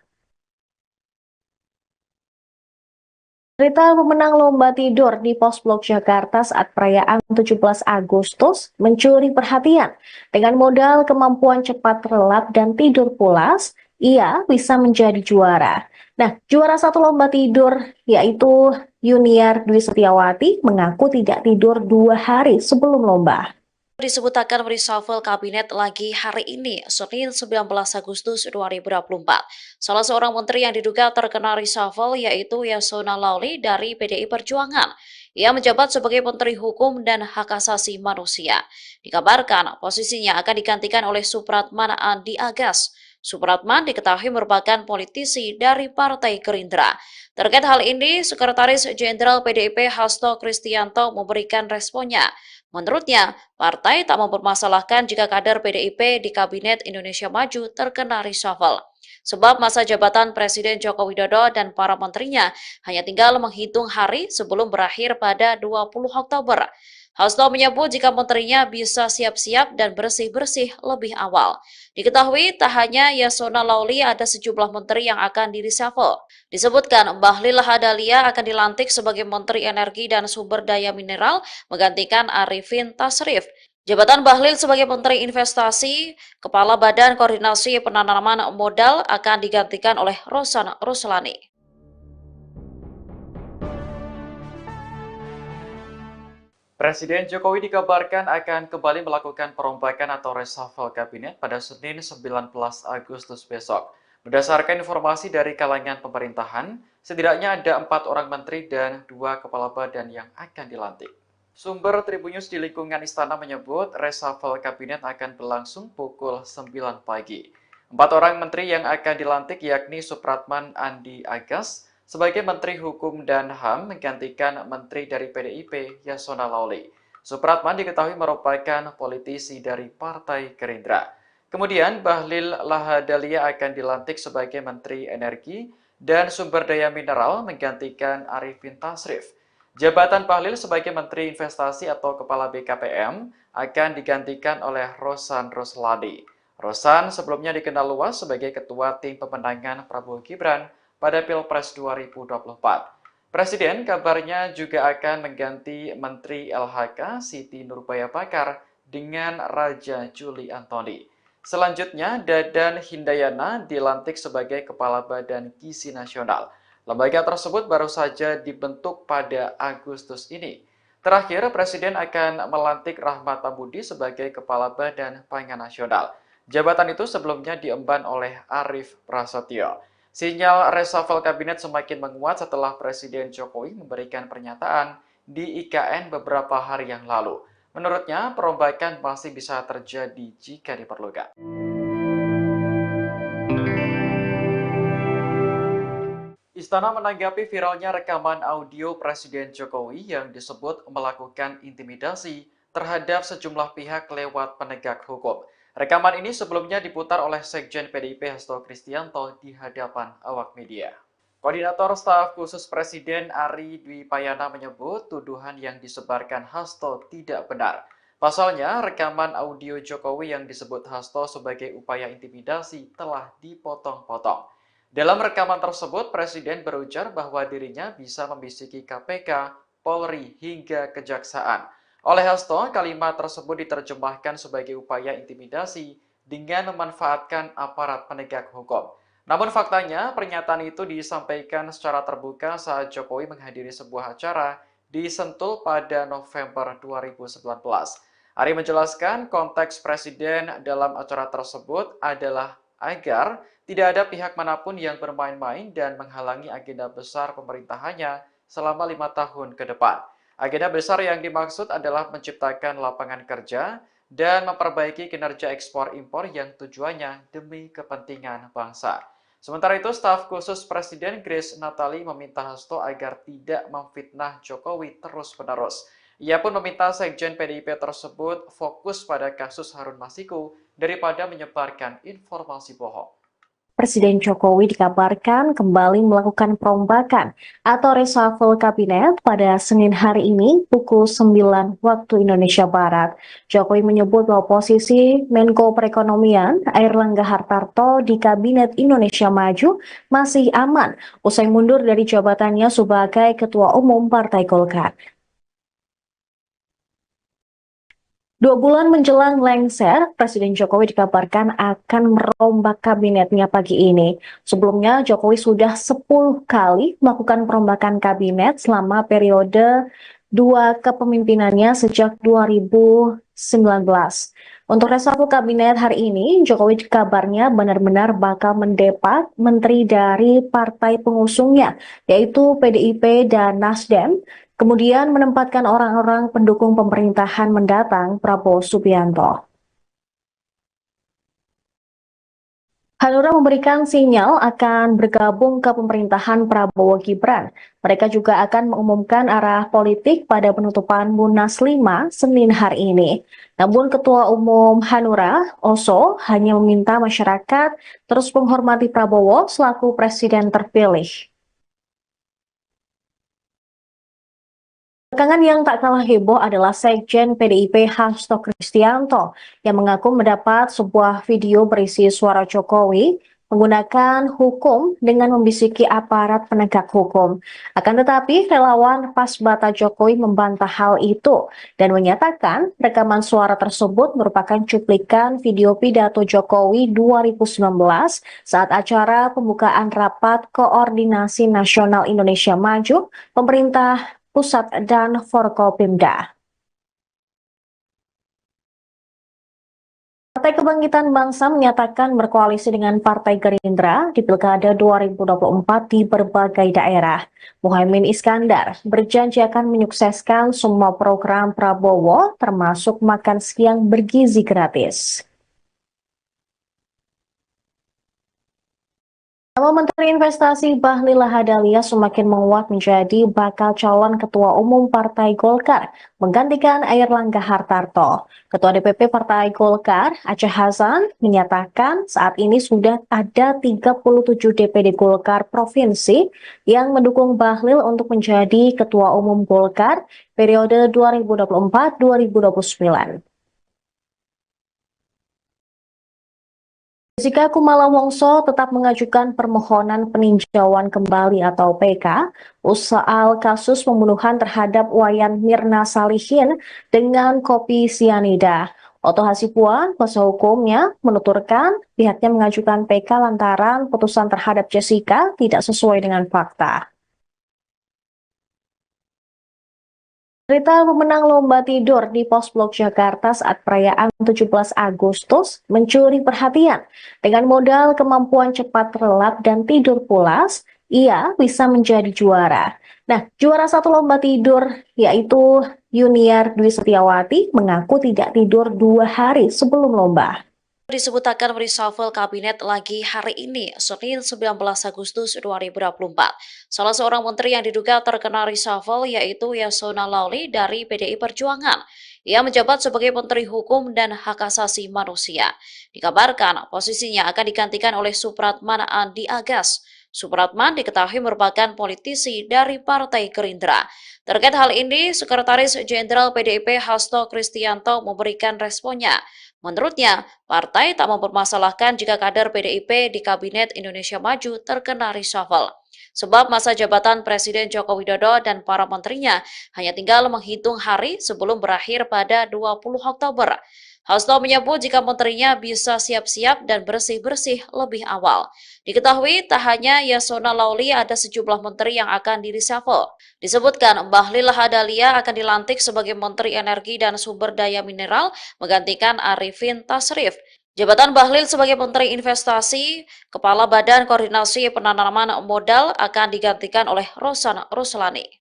Cerita pemenang lomba tidur di Pos Blok Jakarta saat perayaan 17 Agustus mencuri perhatian. Dengan modal kemampuan cepat relap dan tidur pulas, ia bisa menjadi juara. Nah, juara satu lomba tidur yaitu Yuniar Dwi Setiawati mengaku tidak tidur 2 hari sebelum lomba. Disebut akan reshuffle kabinet lagi hari ini, Senin 19 Agustus 2024. Salah seorang menteri yang diduga terkena reshuffle yaitu Yasona Lawli dari PDI Perjuangan. Ia menjabat sebagai Menteri Hukum dan Hak Asasi Manusia. Dikabarkan posisinya akan digantikan oleh Supratman Andi Agas. Supratman diketahui merupakan politisi dari Partai Gerindra. Terkait hal ini, Sekretaris Jenderal PDIP Hasto Kristianto memberikan responnya. Menurutnya, partai tak mempermasalahkan jika kader PDIP di Kabinet Indonesia Maju terkena reshuffle. Sebab masa jabatan Presiden Joko Widodo dan para menterinya hanya tinggal menghitung hari sebelum berakhir pada 20 Oktober. Hasto menyebut jika menterinya bisa siap-siap dan bersih-bersih lebih awal. Diketahui tak hanya Yasona Lauli, ada sejumlah menteri yang akan di-reshuffle. Disebutkan Bahlil Lahadalia akan dilantik sebagai Menteri Energi dan Sumber Daya Mineral menggantikan Arifin Tasrif. Jabatan Bahlil sebagai Menteri Investasi, Kepala Badan Koordinasi Penanaman Modal akan digantikan oleh Rosan Ruslani. Presiden Jokowi dikabarkan akan kembali melakukan perombakan atau reshuffle kabinet pada Senin 19 Agustus besok. Berdasarkan informasi dari kalangan pemerintahan, setidaknya ada 4 orang menteri dan 2 kepala badan yang akan dilantik. Sumber Tribunnews di lingkungan istana menyebut reshuffle kabinet akan berlangsung pukul 9 pagi. 4 orang menteri yang akan dilantik yakni Supratman Andi Agas sebagai Menteri Hukum dan HAM menggantikan Menteri dari PDIP Yasona Lauli. Supratman diketahui merupakan politisi dari Partai Gerindra. Kemudian Bahlil Lahadalia akan dilantik sebagai Menteri Energi dan Sumber Daya Mineral menggantikan Arifin Tasrif. Jabatan Bahlil sebagai Menteri Investasi atau Kepala BKPM akan digantikan oleh Rosan Ruslani. Rosan sebelumnya dikenal luas sebagai Ketua Tim Pemenangan Prabowo Gibran pada Pilpres 2024. Presiden kabarnya juga akan mengganti Menteri LHK Siti Nurbaya Bakar dengan Raja Juli Antoni. Selanjutnya, Dadan Hindayana dilantik sebagai Kepala Badan Gizi Nasional. Lembaga tersebut baru saja dibentuk pada Agustus ini. Terakhir, Presiden akan melantik Rahmat Tambudi sebagai Kepala Badan Pangan Nasional. Jabatan itu sebelumnya diemban oleh Arief Prasetyo. Sinyal reshuffle kabinet semakin menguat setelah Presiden Jokowi memberikan pernyataan di IKN beberapa hari yang lalu. Menurutnya, perombakan masih bisa terjadi jika diperlukan. Istana menanggapi viralnya rekaman audio Presiden Jokowi yang disebut melakukan intimidasi terhadap sejumlah pihak lewat penegak hukum. Rekaman ini sebelumnya diputar oleh Sekjen PDIP Hasto Kristianto di hadapan awak media. Koordinator Staf Khusus Presiden Ari Dwi Payana menyebut tuduhan yang disebarkan Hasto tidak benar. Pasalnya, rekaman audio Jokowi yang disebut Hasto sebagai upaya intimidasi telah dipotong-potong. Dalam rekaman tersebut, Presiden berujar bahwa dirinya bisa membisiki KPK, Polri, hingga Kejaksaan. Oleh Hasto, kalimat tersebut diterjemahkan sebagai upaya intimidasi dengan memanfaatkan aparat penegak hukum. Namun faktanya, pernyataan itu disampaikan secara terbuka saat Jokowi menghadiri sebuah acara di Sentul pada November 2019. Ari menjelaskan konteks Presiden dalam acara tersebut adalah agar tidak ada pihak manapun yang bermain-main dan menghalangi agenda besar pemerintahannya selama 5 tahun ke depan. Agenda besar yang dimaksud adalah menciptakan lapangan kerja dan memperbaiki kinerja ekspor-impor yang tujuannya demi kepentingan bangsa. Sementara itu, staf khusus Presiden Grace Natali meminta Hasto agar tidak memfitnah Jokowi terus-menerus. Ia pun meminta Sekjen PDIP tersebut fokus pada kasus Harun Masiku daripada menyebarkan informasi bohong. Presiden Jokowi dikabarkan kembali melakukan perombakan atau reshuffle kabinet pada Senin hari ini pukul 9 waktu Indonesia Barat. Jokowi menyebut bahwa posisi Menko Perekonomian Airlangga Hartarto di Kabinet Indonesia Maju masih aman usai mundur dari jabatannya sebagai Ketua Umum Partai Golkar. 2 bulan menjelang lengser, Presiden Jokowi dikabarkan akan merombak kabinetnya pagi ini. Sebelumnya, Jokowi sudah 10 kali melakukan perombakan kabinet selama periode 2 kepemimpinannya sejak 2019. Untuk reshuffle kabinet hari ini, Jokowi kabarnya benar-benar bakal mendepak menteri dari partai pengusungnya, yaitu PDIP dan Nasdem, kemudian menempatkan orang-orang pendukung pemerintahan mendatang Prabowo Subianto. Hanura memberikan sinyal akan bergabung ke pemerintahan Prabowo Gibran. Mereka juga akan mengumumkan arah politik pada penutupan Munas 5 Senin hari ini. Namun Ketua Umum Hanura, Oso, hanya meminta masyarakat terus menghormati Prabowo selaku presiden terpilih. Belakangan yang tak kalah heboh adalah Sekjen PDIP Hasto Kristianto yang mengaku mendapat sebuah video berisi suara Jokowi menggunakan hukum dengan membisiki aparat penegak hukum. Akan tetapi relawan Pasbata Jokowi membantah hal itu dan menyatakan rekaman suara tersebut merupakan cuplikan video pidato Jokowi 2019 saat acara pembukaan Rapat Koordinasi Nasional Indonesia Maju, pemerintah pusat dan Forkopimda. Partai Kebangkitan Bangsa menyatakan berkoalisi dengan Partai Gerindra di Pilkada 2024 di berbagai daerah. Muhaimin Iskandar berjanji akan menyukseskan semua program Prabowo, termasuk makan siang bergizi gratis. Nama Menteri Investasi Bahlil Lahadalia semakin menguat menjadi bakal calon Ketua Umum Partai Golkar, menggantikan Airlangga Hartarto. Ketua DPP Partai Golkar, Aceh Hasan, menyatakan saat ini sudah ada 37 DPD Golkar Provinsi yang mendukung Bahlil untuk menjadi Ketua Umum Golkar periode 2024-2029. Jika Kumala Wongso tetap mengajukan permohonan peninjauan kembali atau PK soal kasus pembunuhan terhadap Wayan Mirna Salihin dengan kopi sianida. Oto Hasibuan, kuasa hukumnya, menuturkan pihaknya mengajukan PK lantaran putusan terhadap Jessica tidak sesuai dengan fakta. Cerita pemenang lomba tidur di Pos Blok Jakarta saat perayaan 17 Agustus mencuri perhatian. Dengan modal kemampuan cepat relap dan tidur pulas, ia bisa menjadi juara. Nah, juara satu lomba tidur yaitu Yuniar Dwi Setiawati mengaku tidak tidur 2 hari sebelum lomba. Disebut akan reshuffle kabinet lagi hari ini, Senin 19 Agustus 2024. Salah seorang menteri yang diduga terkena reshuffle yaitu Yasona Lawli dari PDI Perjuangan. Ia menjabat sebagai Menteri Hukum dan Hak Asasi Manusia. Dikabarkan posisinya akan digantikan oleh Supratman Andi Agas. Supratman diketahui merupakan politisi dari Partai Gerindra. Terkait hal ini, Sekretaris Jenderal PDIP Hasto Kristianto memberikan responnya. Menurutnya, partai tak mempermasalahkan jika kader PDIP di Kabinet Indonesia Maju terkena reshuffle. Sebab masa jabatan Presiden Joko Widodo dan para menterinya hanya tinggal menghitung hari sebelum berakhir pada 20 Oktober. Hasto menyebut jika menterinya bisa siap-siap dan bersih-bersih lebih awal. Diketahui tak hanya Yasona Lawli, ada sejumlah menteri yang akan di-reshuffle. Disebutkan Bahlil Lahadalia akan dilantik sebagai Menteri Energi dan Sumber Daya Mineral menggantikan Arifin Tasrif. Jabatan Bahlil sebagai Menteri Investasi, Kepala Badan Koordinasi Penanaman Modal akan digantikan oleh Rosan Ruslani.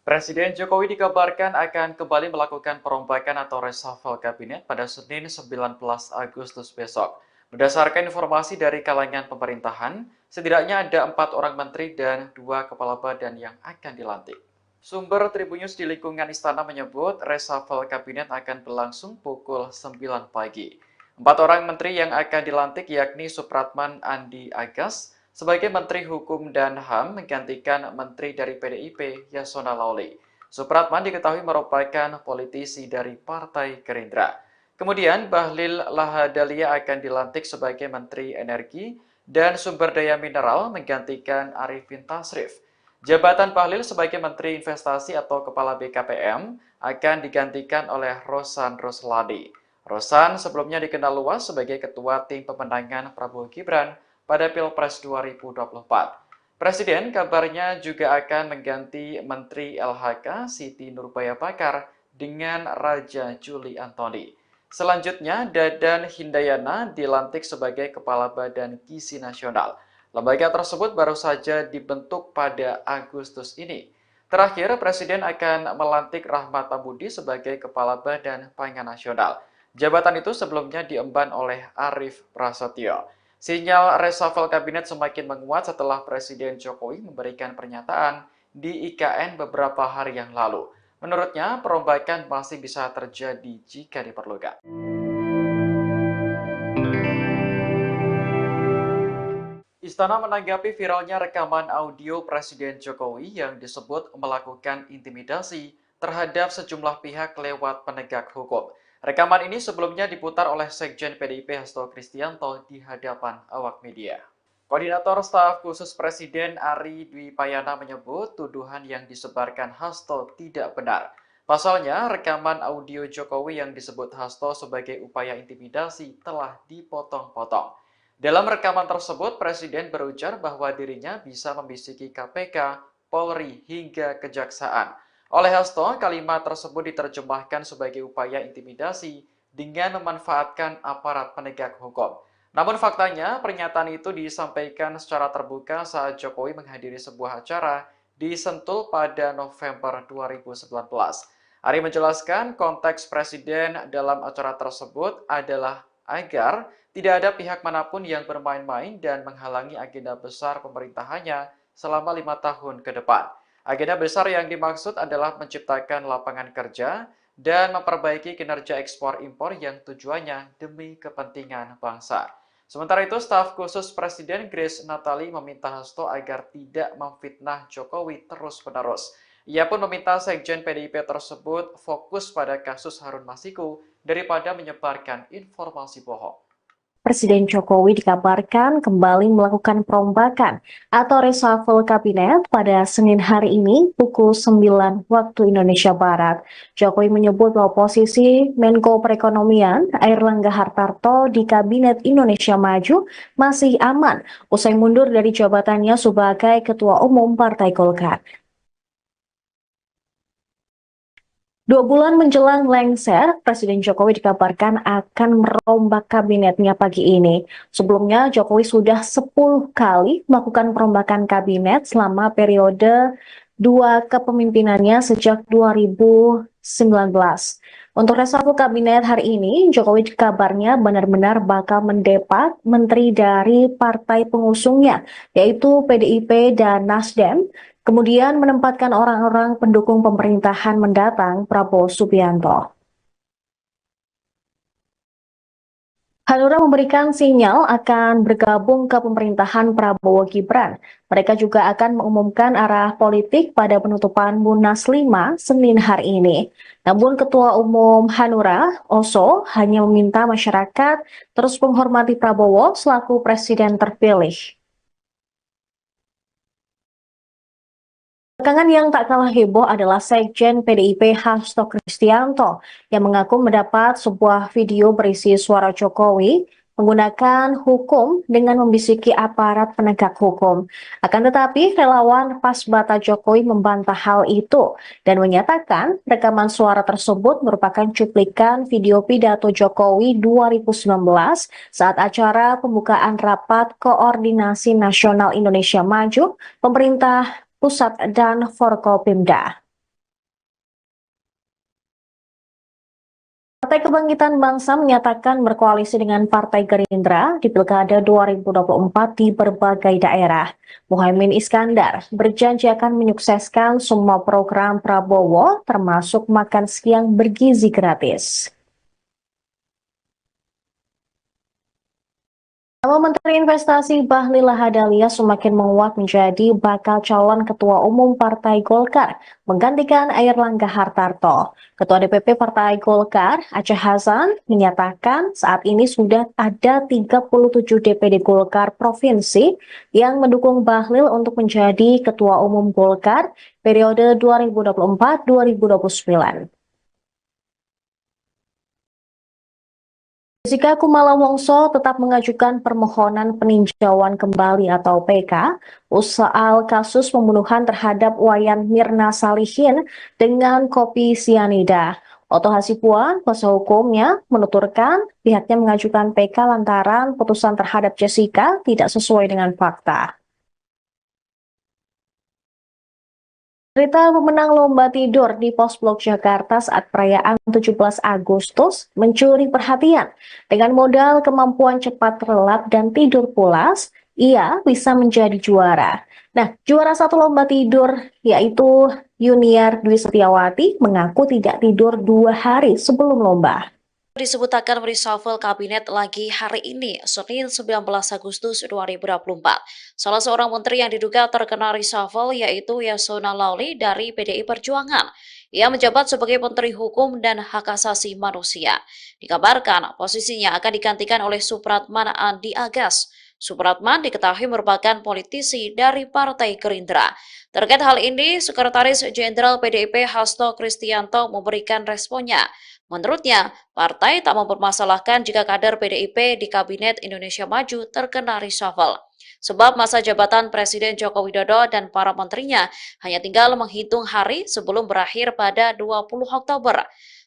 Presiden Jokowi dikabarkan akan kembali melakukan perombakan atau reshuffle kabinet pada Senin 19 Agustus besok. Berdasarkan informasi dari kalangan pemerintahan, setidaknya ada 4 orang menteri dan 2 kepala badan yang akan dilantik. Sumber Tribunnews di lingkungan istana menyebut reshuffle kabinet akan berlangsung pukul 9 pagi. 4 orang menteri yang akan dilantik yakni Supratman Andi Agas sebagai Menteri Hukum dan HAM menggantikan Menteri dari PDIP Yasona Lawli. Supratman diketahui merupakan politisi dari Partai Gerindra. Kemudian Bahlil Lahadalia akan dilantik sebagai Menteri Energi dan Sumber Daya Mineral menggantikan Arifin Tasrif. Jabatan Bahlil sebagai Menteri Investasi atau Kepala BKPM akan digantikan oleh Rosan Ruslani. Rosan sebelumnya dikenal luas sebagai Ketua Tim Pemenangan Prabowo Gibran pada Pilpres 2024. Presiden kabarnya juga akan mengganti Menteri LHK Siti Nurbaya Bakar dengan Raja Juli Antoni. Selanjutnya, Dadan Hindayana dilantik sebagai Kepala Badan Gizi Nasional. Lembaga tersebut baru saja dibentuk pada Agustus ini. Terakhir, Presiden akan melantik Rahmat Pambudi sebagai Kepala Badan Pangan Nasional. Jabatan itu sebelumnya diemban oleh Arief Prasetyo. Sinyal reshuffle kabinet semakin menguat setelah Presiden Jokowi memberikan pernyataan di IKN beberapa hari yang lalu. Menurutnya, perombakan masih bisa terjadi jika diperlukan. Istana menanggapi viralnya rekaman audio Presiden Jokowi yang disebut melakukan intimidasi terhadap sejumlah pihak lewat penegak hukum. Rekaman ini sebelumnya diputar oleh Sekjen PDIP Hasto Kristianto di hadapan awak media. Koordinator Staf Khusus Presiden Ari Dwi Payana menyebut tuduhan yang disebarkan Hasto tidak benar. Pasalnya, rekaman audio Jokowi yang disebut Hasto sebagai upaya intimidasi telah dipotong-potong. Dalam rekaman tersebut, Presiden berujar bahwa dirinya bisa membisiki KPK, Polri, hingga Kejaksaan. Oleh Hasto, kalimat tersebut diterjemahkan sebagai upaya intimidasi dengan memanfaatkan aparat penegak hukum. Namun faktanya, pernyataan itu disampaikan secara terbuka saat Jokowi menghadiri sebuah acara di Sentul pada November 2019. Ari menjelaskan konteks Presiden dalam acara tersebut adalah agar tidak ada pihak manapun yang bermain-main dan menghalangi agenda besar pemerintahannya selama 5 tahun ke depan. Agenda besar yang dimaksud adalah menciptakan lapangan kerja dan memperbaiki kinerja ekspor-impor yang tujuannya demi kepentingan bangsa. Sementara itu, staf khusus Presiden Grace Natali meminta Hasto agar tidak memfitnah Jokowi terus-menerus. Ia pun meminta Sekjen PDIP tersebut fokus pada kasus Harun Masiku daripada menyebarkan informasi bohong. Presiden Jokowi dikabarkan kembali melakukan perombakan atau reshuffle kabinet pada Senin hari ini pukul 9 waktu Indonesia Barat. Jokowi menyebut bahwa posisi Menko Perekonomian Airlangga Hartarto di Kabinet Indonesia Maju masih aman usai mundur dari jabatannya sebagai Ketua Umum Partai Golkar. 2 bulan menjelang lengser, Presiden Jokowi dikabarkan akan merombak kabinetnya pagi ini. Sebelumnya, Jokowi sudah 10 kali melakukan perombakan kabinet selama periode 2 kepemimpinannya sejak 2019. Untuk reshuffle kabinet hari ini, Jokowi kabarnya benar-benar bakal mendepak menteri dari partai pengusungnya, yaitu PDIP dan Nasdem, kemudian menempatkan orang-orang pendukung pemerintahan mendatang Prabowo Subianto. Hanura memberikan sinyal akan bergabung ke pemerintahan Prabowo Gibran. Mereka juga akan mengumumkan arah politik pada penutupan Munas 5 Senin hari ini. Namun Ketua Umum Hanura, Oso, hanya meminta masyarakat terus menghormati Prabowo selaku presiden terpilih. Belakangan yang tak kalah heboh adalah Sekjen PDIP Hasto Kristianto yang mengaku mendapat sebuah video berisi suara Jokowi menggunakan hukum dengan membisiki aparat penegak hukum. Akan tetapi, relawan Pasbata Jokowi membantah hal itu dan menyatakan rekaman suara tersebut merupakan cuplikan video pidato Jokowi 2019 saat acara pembukaan Rapat Koordinasi Nasional Indonesia Maju, pemerintah pusat dan Forkopimda. Partai Kebangkitan Bangsa menyatakan berkoalisi dengan Partai Gerindra di Pilkada 2024 di berbagai daerah. Muhaimin Iskandar berjanji akan menyukseskan semua program Prabowo, termasuk makan siang bergizi gratis. Nama Menteri Investasi Bahlil Lahadalia semakin menguat menjadi bakal calon Ketua Umum Partai Golkar, menggantikan Airlangga Hartarto. Ketua DPP Partai Golkar, Aceh Hasan, menyatakan saat ini sudah ada 37 DPD Golkar Provinsi yang mendukung Bahlil untuk menjadi Ketua Umum Golkar periode 2024-2029. Jessica Kumala Wongso tetap mengajukan permohonan peninjauan kembali atau PK soal kasus pembunuhan terhadap Wayan Mirna Salihin dengan kopi sianida. Oto Hasibuan, kuasa hukumnya, menuturkan pihaknya mengajukan PK lantaran putusan terhadap Jessica tidak sesuai dengan fakta. Cerita pemenang lomba tidur di Pos Blok Jakarta saat perayaan 17 Agustus mencuri perhatian. Dengan modal kemampuan cepat relap dan tidur pulas, ia bisa menjadi juara. Nah, juara satu lomba tidur yaitu Yuniar Dwi Setiawati mengaku tidak tidur 2 hari sebelum lomba. Disebut akan reshuffle kabinet lagi hari ini, Senin 19 Agustus 2024. Salah seorang menteri yang diduga terkena reshuffle yaitu Yasona Lawli dari PDI Perjuangan. Ia menjabat sebagai Menteri Hukum dan Hak Asasi Manusia. Dikabarkan posisinya akan digantikan oleh Supratman Andi Agas. Supratman diketahui merupakan politisi dari Partai Gerindra. Terkait hal ini, Sekretaris Jenderal PDIP Hasto Kristianto memberikan responnya. Menurutnya, partai tak mempermasalahkan jika kader PDIP di Kabinet Indonesia Maju terkena reshuffle. Sebab masa jabatan Presiden Joko Widodo dan para menterinya hanya tinggal menghitung hari sebelum berakhir pada 20 Oktober.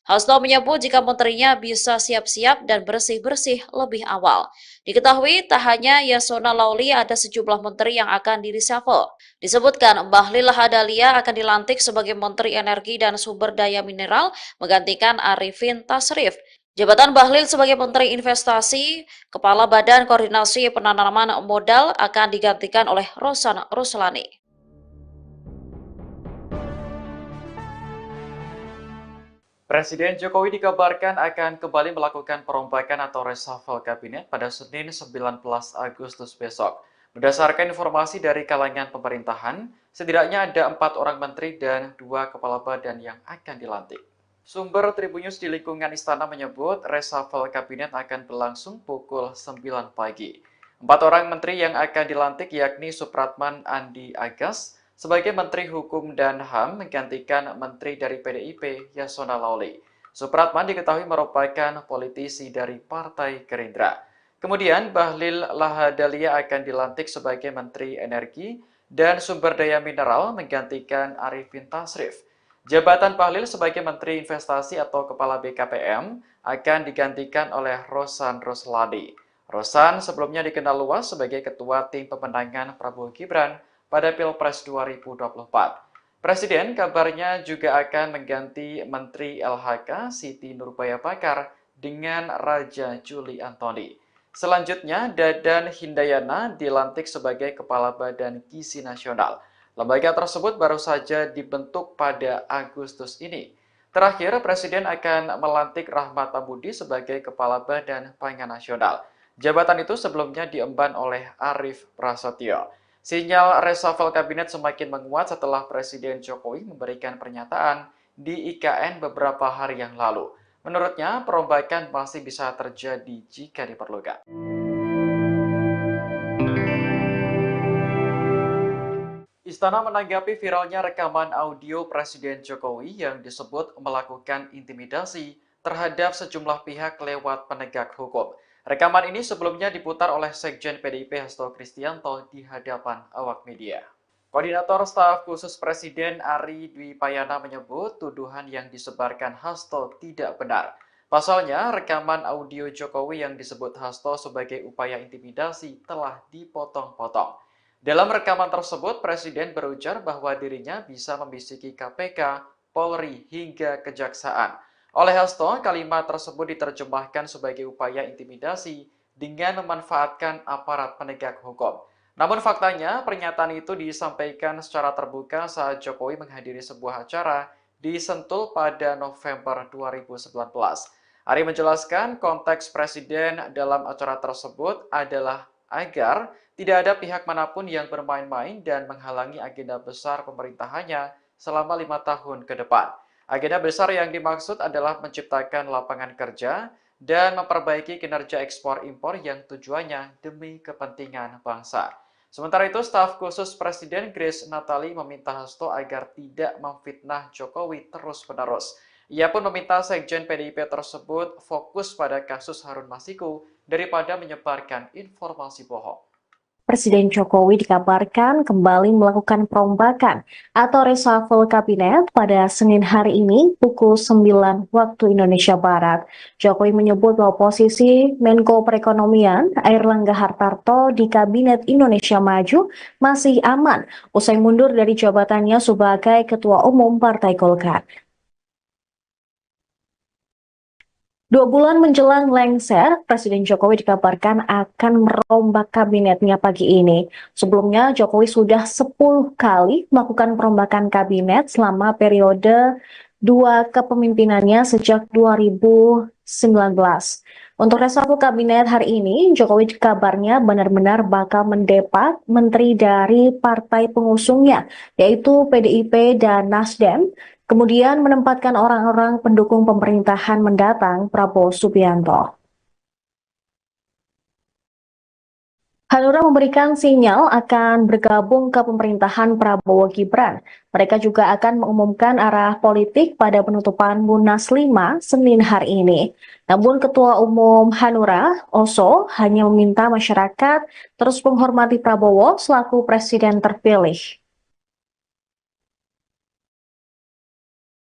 Hasto menyebut jika menterinya bisa siap-siap dan bersih-bersih lebih awal. Diketahui tak hanya Yasona Lawli, ada sejumlah menteri yang akan di-reshuffle. Disebutkan Bahlil Lahadalia akan dilantik sebagai Menteri Energi dan Sumber Daya Mineral menggantikan Arifin Tasrif. Jabatan Bahlil sebagai Menteri Investasi, Kepala Badan Koordinasi Penanaman Modal akan digantikan oleh Rosan Ruslani. Presiden Jokowi dikabarkan akan kembali melakukan perombakan atau reshuffle kabinet pada Senin 19 Agustus besok. Berdasarkan informasi dari kalangan pemerintahan, setidaknya ada 4 orang menteri dan 2 kepala badan yang akan dilantik. Sumber Tribunnews di lingkungan istana menyebut reshuffle kabinet akan berlangsung pukul 9 pagi. 4 orang menteri yang akan dilantik yakni Supratman Andi Agas sebagai Menteri Hukum dan HAM menggantikan Menteri dari PDIP Yasona Lawli. Supratman diketahui merupakan politisi dari Partai Gerindra. Kemudian Bahlil Lahadalia akan dilantik sebagai Menteri Energi dan Sumber Daya Mineral menggantikan Arifin Tasrif. Jabatan Bahlil sebagai Menteri Investasi atau Kepala BKPM akan digantikan oleh Rosan Ruslani. Rosan sebelumnya dikenal luas sebagai Ketua Tim Pemenangan Prabowo Gibran pada Pilpres 2024. Presiden kabarnya juga akan mengganti Menteri LHK Siti Nurbaya Bakar dengan Raja Juli Antoni. Selanjutnya, Dadan Hindayana dilantik sebagai Kepala Badan Gizi Nasional. Lembaga tersebut baru saja dibentuk pada Agustus ini. Terakhir, Presiden akan melantik Rahmat Pambudi sebagai Kepala Badan Pangan Nasional. Jabatan itu sebelumnya diemban oleh Arief Prasetyo. Sinyal reshuffle kabinet semakin menguat setelah Presiden Jokowi memberikan pernyataan di IKN beberapa hari yang lalu. Menurutnya, perombakan masih bisa terjadi jika diperlukan. Istana menanggapi viralnya rekaman audio Presiden Jokowi yang disebut melakukan intimidasi terhadap sejumlah pihak lewat penegak hukum. Rekaman ini sebelumnya diputar oleh Sekjen PDIP Hasto Kristianto di hadapan awak media. Koordinator Staf Khusus Presiden Ari Dwi Payana menyebut tuduhan yang disebarkan Hasto tidak benar. Pasalnya, rekaman audio Jokowi yang disebut Hasto sebagai upaya intimidasi telah dipotong-potong. Dalam rekaman tersebut, Presiden berujar bahwa dirinya bisa membisiki KPK, Polri, hingga Kejaksaan. Oleh Hasto, kalimat tersebut diterjemahkan sebagai upaya intimidasi dengan memanfaatkan aparat penegak hukum. Namun faktanya, pernyataan itu disampaikan secara terbuka saat Jokowi menghadiri sebuah acara di Sentul pada November 2019. Ari menjelaskan konteks Presiden dalam acara tersebut adalah agar tidak ada pihak manapun yang bermain-main dan menghalangi agenda besar pemerintahannya selama 5 tahun ke depan. Agenda besar yang dimaksud adalah menciptakan lapangan kerja dan memperbaiki kinerja ekspor-impor yang tujuannya demi kepentingan bangsa. Sementara itu, staf khusus Presiden Grace Natali meminta Hasto agar tidak memfitnah Jokowi terus-menerus. Ia pun meminta Sekjen PDIP tersebut fokus pada kasus Harun Masiku daripada menyebarkan informasi bohong. Presiden Jokowi dikabarkan kembali melakukan perombakan atau reshuffle kabinet pada Senin hari ini pukul 9 waktu Indonesia Barat. Jokowi menyebut bahwa posisi Menko Perekonomian Airlangga Hartarto di Kabinet Indonesia Maju masih aman usai mundur dari jabatannya sebagai Ketua Umum Partai Golkar. 2 bulan menjelang lengser, Presiden Jokowi dikabarkan akan merombak kabinetnya pagi ini. Sebelumnya, Jokowi sudah 10 kali melakukan perombakan kabinet selama periode 2 kepemimpinannya sejak 2019. Untuk reshuffle kabinet hari ini, Jokowi kabarnya benar-benar bakal mendepak menteri dari partai pengusungnya, yaitu PDIP dan Nasdem, kemudian menempatkan orang-orang pendukung pemerintahan mendatang Prabowo Subianto. Hanura memberikan sinyal akan bergabung ke pemerintahan Prabowo Gibran. Mereka juga akan mengumumkan arah politik pada penutupan Munas 5 Senin hari ini. Namun Ketua Umum Hanura, Oso, hanya meminta masyarakat terus menghormati Prabowo selaku presiden terpilih.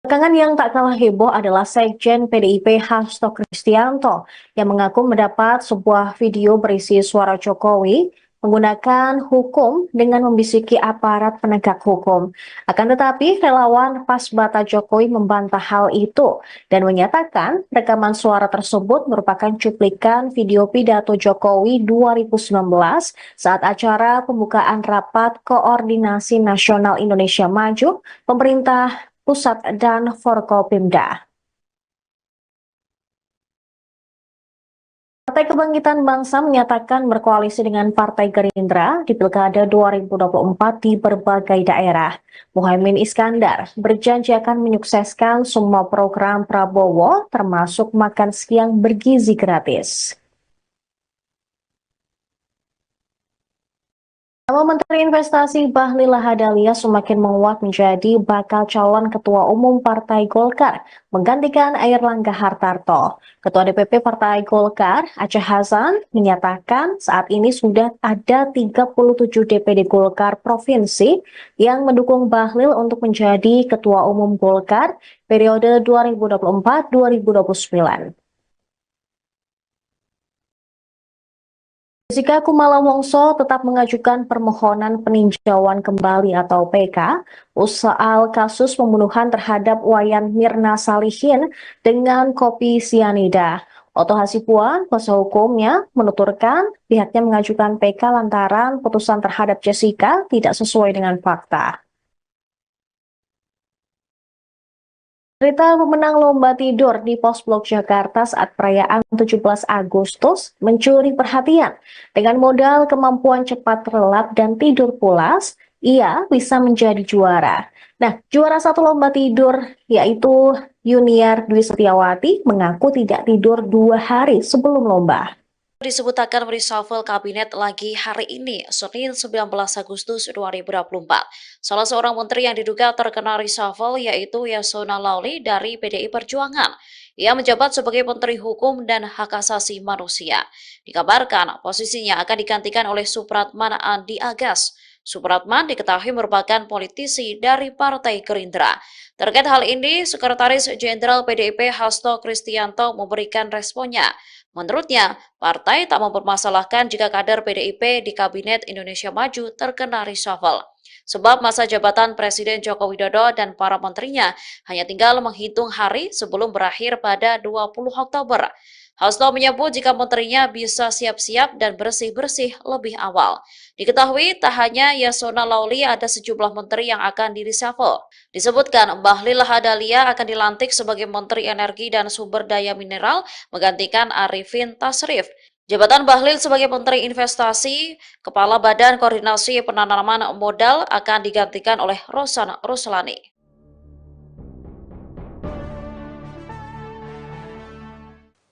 Belakangan yang tak kalah heboh adalah Sekjen PDIP Hasto Kristianto yang mengaku mendapat sebuah video berisi suara Jokowi menggunakan hukum dengan membisiki aparat penegak hukum. Akan tetapi relawan Pasbata Jokowi membantah hal itu dan menyatakan rekaman suara tersebut merupakan cuplikan video pidato Jokowi 2019 saat acara pembukaan Rapat Koordinasi Nasional Indonesia Maju, pemerintah pusat dan Forkopimda. Partai Kebangkitan Bangsa menyatakan berkoalisi dengan Partai Gerindra di Pilkada 2024 di berbagai daerah. Muhaimin Iskandar berjanji akan menyukseskan semua program Prabowo, termasuk makan siang bergizi gratis. Nama Menteri Investasi Bahlil Lahadalia semakin menguat menjadi bakal calon Ketua Umum Partai Golkar, menggantikan Airlangga Hartarto. Ketua DPP Partai Golkar, Aceh Hasan, menyatakan saat ini sudah ada 37 DPD Golkar Provinsi yang mendukung Bahlil untuk menjadi Ketua Umum Golkar periode 2024-2029. Jessica Kumala Wongso tetap mengajukan permohonan peninjauan kembali atau PK soal kasus pembunuhan terhadap Wayan Mirna Salihin dengan kopi sianida. Oto Hasibuan, kuasa hukumnya, menuturkan pihaknya mengajukan PK lantaran putusan terhadap Jessica tidak sesuai dengan fakta. Cerita pemenang lomba tidur di Pos Blok Jakarta saat perayaan 17 Agustus mencuri perhatian. Dengan modal kemampuan cepat relap dan tidur pulas, ia bisa menjadi juara. Nah, juara satu lomba tidur yaitu Yuniar Dwi Setiawati mengaku tidak tidur 2 hari sebelum lomba. Disebut akan reshuffle kabinet lagi hari ini, Senin 19 Agustus 2024. Salah seorang menteri yang diduga terkena reshuffle yaitu Yasona Lawli dari PDI Perjuangan. Ia menjabat sebagai Menteri Hukum dan Hak Asasi Manusia. Dikabarkan posisinya akan digantikan oleh Supratman Andi Agas. Supratman diketahui merupakan politisi dari Partai Gerindra. Terkait hal ini, Sekretaris Jenderal PDIP Hasto Kristianto memberikan responnya. Menurutnya, partai tak mempermasalahkan jika kader PDIP di Kabinet Indonesia Maju terkena reshuffle. Sebab masa jabatan Presiden Joko Widodo dan para menterinya hanya tinggal menghitung hari sebelum berakhir pada 20 Oktober. Hasto menyebut jika menterinya bisa siap-siap dan bersih-bersih lebih awal. Diketahui tak hanya Yasona Lawli, ada sejumlah menteri yang akan di-reshuffle. Disebutkan Bahlil Lahadalia akan dilantik sebagai Menteri Energi dan Sumber Daya Mineral menggantikan Arifin Tasrif. Jabatan Bahlil sebagai Menteri Investasi, Kepala Badan Koordinasi Penanaman Modal akan digantikan oleh Rosan Ruslani.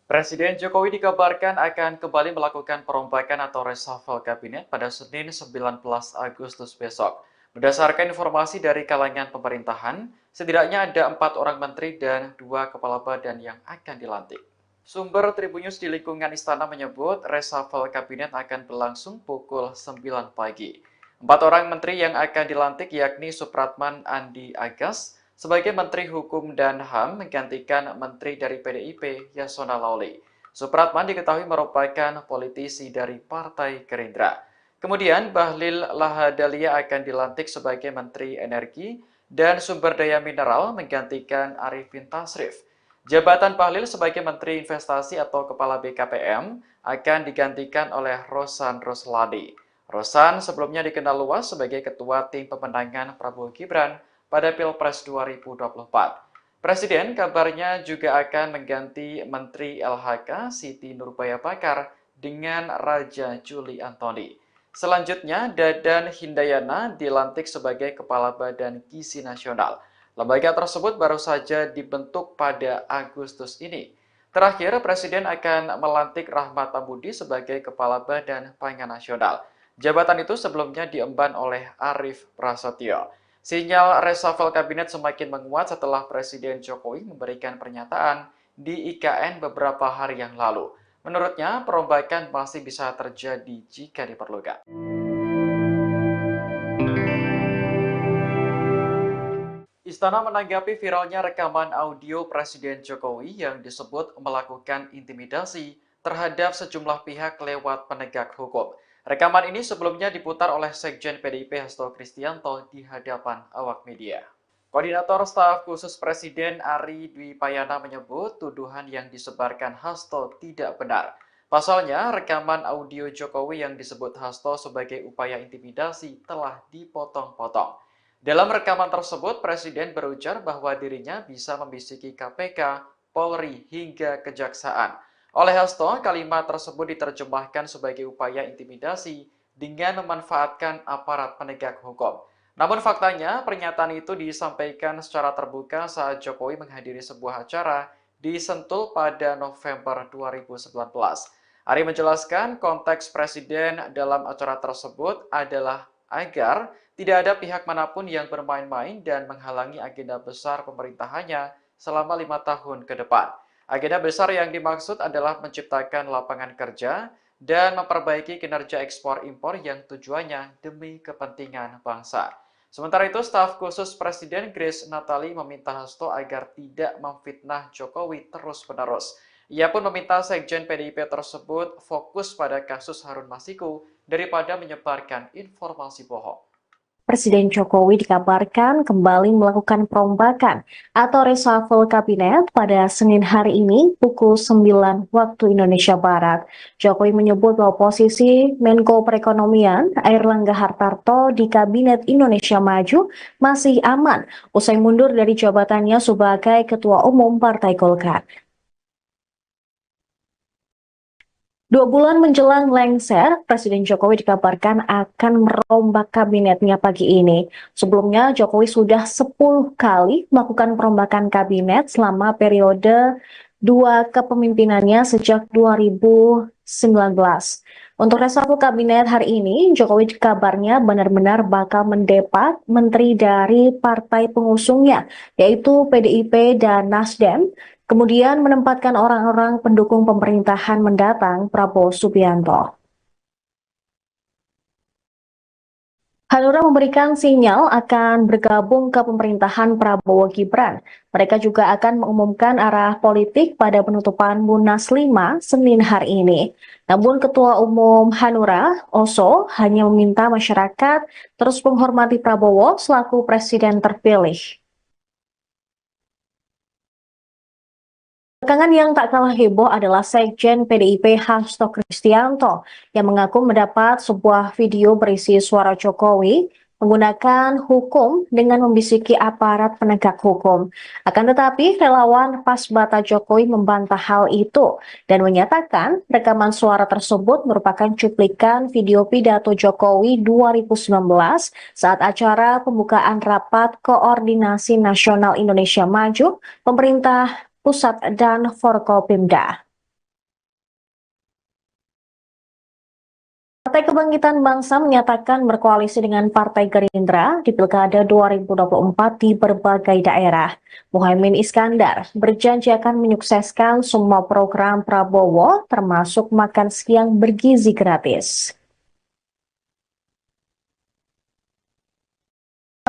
Presiden Jokowi dikabarkan akan kembali melakukan perombakan atau reshuffle kabinet pada Senin 19 Agustus besok. Berdasarkan informasi dari kalangan pemerintahan, setidaknya ada 4 orang menteri dan 2 kepala badan yang akan dilantik. Sumber Tribunnews di lingkungan istana menyebut reshuffle kabinet akan berlangsung pukul 9 pagi. 4 orang menteri yang akan dilantik yakni Supratman Andi Agas sebagai Menteri Hukum dan HAM menggantikan Menteri dari PDIP Yasona Laoly. Supratman diketahui merupakan politisi dari Partai Gerindra. Kemudian Bahlil Lahadalia akan dilantik sebagai Menteri Energi dan Sumber Daya Mineral menggantikan Arifin Tasrif. Jabatan Bahlil sebagai Menteri Investasi atau Kepala BKPM akan digantikan oleh Rosan Roslani. Rosan sebelumnya dikenal luas sebagai Ketua Tim Pemenangan Prabowo Gibran pada Pilpres 2024. Presiden kabarnya juga akan mengganti Menteri LHK Siti Nurbaya Bakar dengan Raja Juli Antoni. Selanjutnya, Dadan Hindayana dilantik sebagai Kepala Badan Gizi Nasional. Lembaga tersebut baru saja dibentuk pada Agustus ini. Terakhir, Presiden akan melantik Rahmat Ambudi sebagai Kepala Badan Pangan Nasional. Jabatan itu sebelumnya diemban oleh Arief Prasetyo. Sinyal reshuffle kabinet semakin menguat setelah Presiden Jokowi memberikan pernyataan di IKN beberapa hari yang lalu. Menurutnya, perombakan masih bisa terjadi jika diperlukan. Istana menanggapi viralnya rekaman audio Presiden Jokowi yang disebut melakukan intimidasi terhadap sejumlah pihak lewat penegak hukum. Rekaman ini sebelumnya diputar oleh Sekjen PDIP Hasto Kristianto di hadapan awak media. Koordinator Staf Khusus Presiden Ari Dwi Payana menyebut tuduhan yang disebarkan Hasto tidak benar. Pasalnya, rekaman audio Jokowi yang disebut Hasto sebagai upaya intimidasi telah dipotong-potong. Dalam rekaman tersebut, Presiden berujar bahwa dirinya bisa membisiki KPK, Polri, hingga Kejaksaan. Oleh Hasto, kalimat tersebut diterjemahkan sebagai upaya intimidasi dengan memanfaatkan aparat penegak hukum. Namun faktanya, pernyataan itu disampaikan secara terbuka saat Jokowi menghadiri sebuah acara di Sentul pada November 2019. Ari menjelaskan konteks Presiden dalam acara tersebut adalah agar tidak ada pihak manapun yang bermain-main dan menghalangi agenda besar pemerintahannya selama 5 tahun ke depan. Agenda besar yang dimaksud adalah menciptakan lapangan kerja dan memperbaiki kinerja ekspor-impor yang tujuannya demi kepentingan bangsa. Sementara itu, staf khusus Presiden Grace Natali meminta Hasto agar tidak memfitnah Jokowi terus-menerus. Ia pun meminta Sekjen PDIP tersebut fokus pada kasus Harun Masiku daripada menyebarkan informasi bohong. Presiden Jokowi dikabarkan kembali melakukan perombakan atau reshuffle kabinet pada Senin hari ini pukul 9 waktu Indonesia Barat. Jokowi menyebut bahwa posisi Menko Perekonomian Airlangga Hartarto di Kabinet Indonesia Maju masih aman usai mundur dari jabatannya sebagai Ketua Umum Partai Golkar. 2 bulan menjelang lengser, Presiden Jokowi dikabarkan akan merombak kabinetnya pagi ini. Sebelumnya, Jokowi sudah 10 kali melakukan perombakan kabinet selama periode 2 kepemimpinannya sejak 2019. Untuk reshuffle kabinet hari ini, Jokowi kabarnya benar-benar bakal mendepak menteri dari partai pengusungnya, yaitu PDIP dan Nasdem, kemudian menempatkan orang-orang pendukung pemerintahan mendatang Prabowo Subianto. Hanura memberikan sinyal akan bergabung ke pemerintahan Prabowo Gibran. Mereka juga akan mengumumkan arah politik pada penutupan Munas 5 Senin hari ini. Namun Ketua Umum Hanura, Oso, hanya meminta masyarakat terus menghormati Prabowo selaku presiden terpilih. Belakangan yang tak kalah heboh adalah Sekjen PDIP Hasto Kristianto yang mengaku mendapat sebuah video berisi suara Jokowi menggunakan hukum dengan membisiki aparat penegak hukum. Akan tetapi relawan Pasbata Jokowi membantah hal itu dan menyatakan rekaman suara tersebut merupakan cuplikan video pidato Jokowi 2019 saat acara pembukaan Rapat Koordinasi Nasional Indonesia Maju, pemerintah pusat dan Forkopimda. Partai Kebangkitan Bangsa menyatakan berkoalisi dengan Partai Gerindra di Pilkada 2024 di berbagai daerah. Muhaimin Iskandar berjanji akan menyukseskan semua program Prabowo, termasuk makan siang bergizi gratis.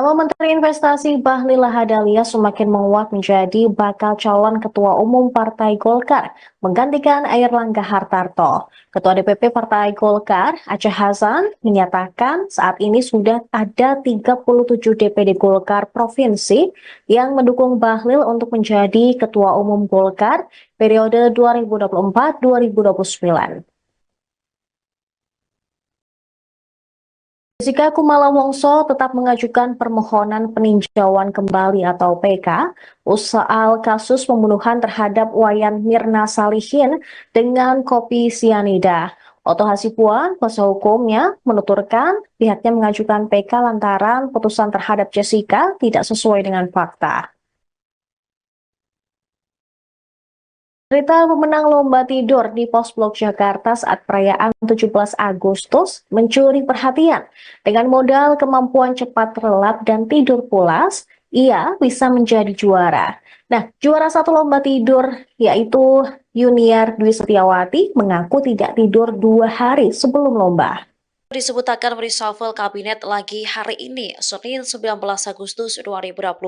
Nama Menteri Investasi Bahlil Lahadalia semakin menguat menjadi bakal calon Ketua Umum Partai Golkar, menggantikan Airlangga Hartarto. Ketua DPP Partai Golkar, Aceh Hasan, menyatakan saat ini sudah ada 37 DPD Golkar Provinsi yang mendukung Bahlil untuk menjadi Ketua Umum Golkar periode 2024-2029. Jessica Kumala Wongso tetap mengajukan permohonan peninjauan kembali atau PK soal kasus pembunuhan terhadap Wayan Mirna Salihin dengan kopi sianida. Oto Hasibuan, kuasa hukumnya, menuturkan pihaknya mengajukan PK lantaran putusan terhadap Jessica tidak sesuai dengan fakta. Cerita pemenang lomba tidur di Pos Blok Jakarta saat perayaan 17 Agustus mencuri perhatian. Dengan modal kemampuan cepat relap dan tidur pulas, ia bisa menjadi juara. Nah, juara satu lomba tidur yaitu Yuniar Dwi Setiawati mengaku tidak tidur 2 hari sebelum lomba. Disebut akan reshuffle kabinet lagi hari ini, Senin 19 Agustus 2024.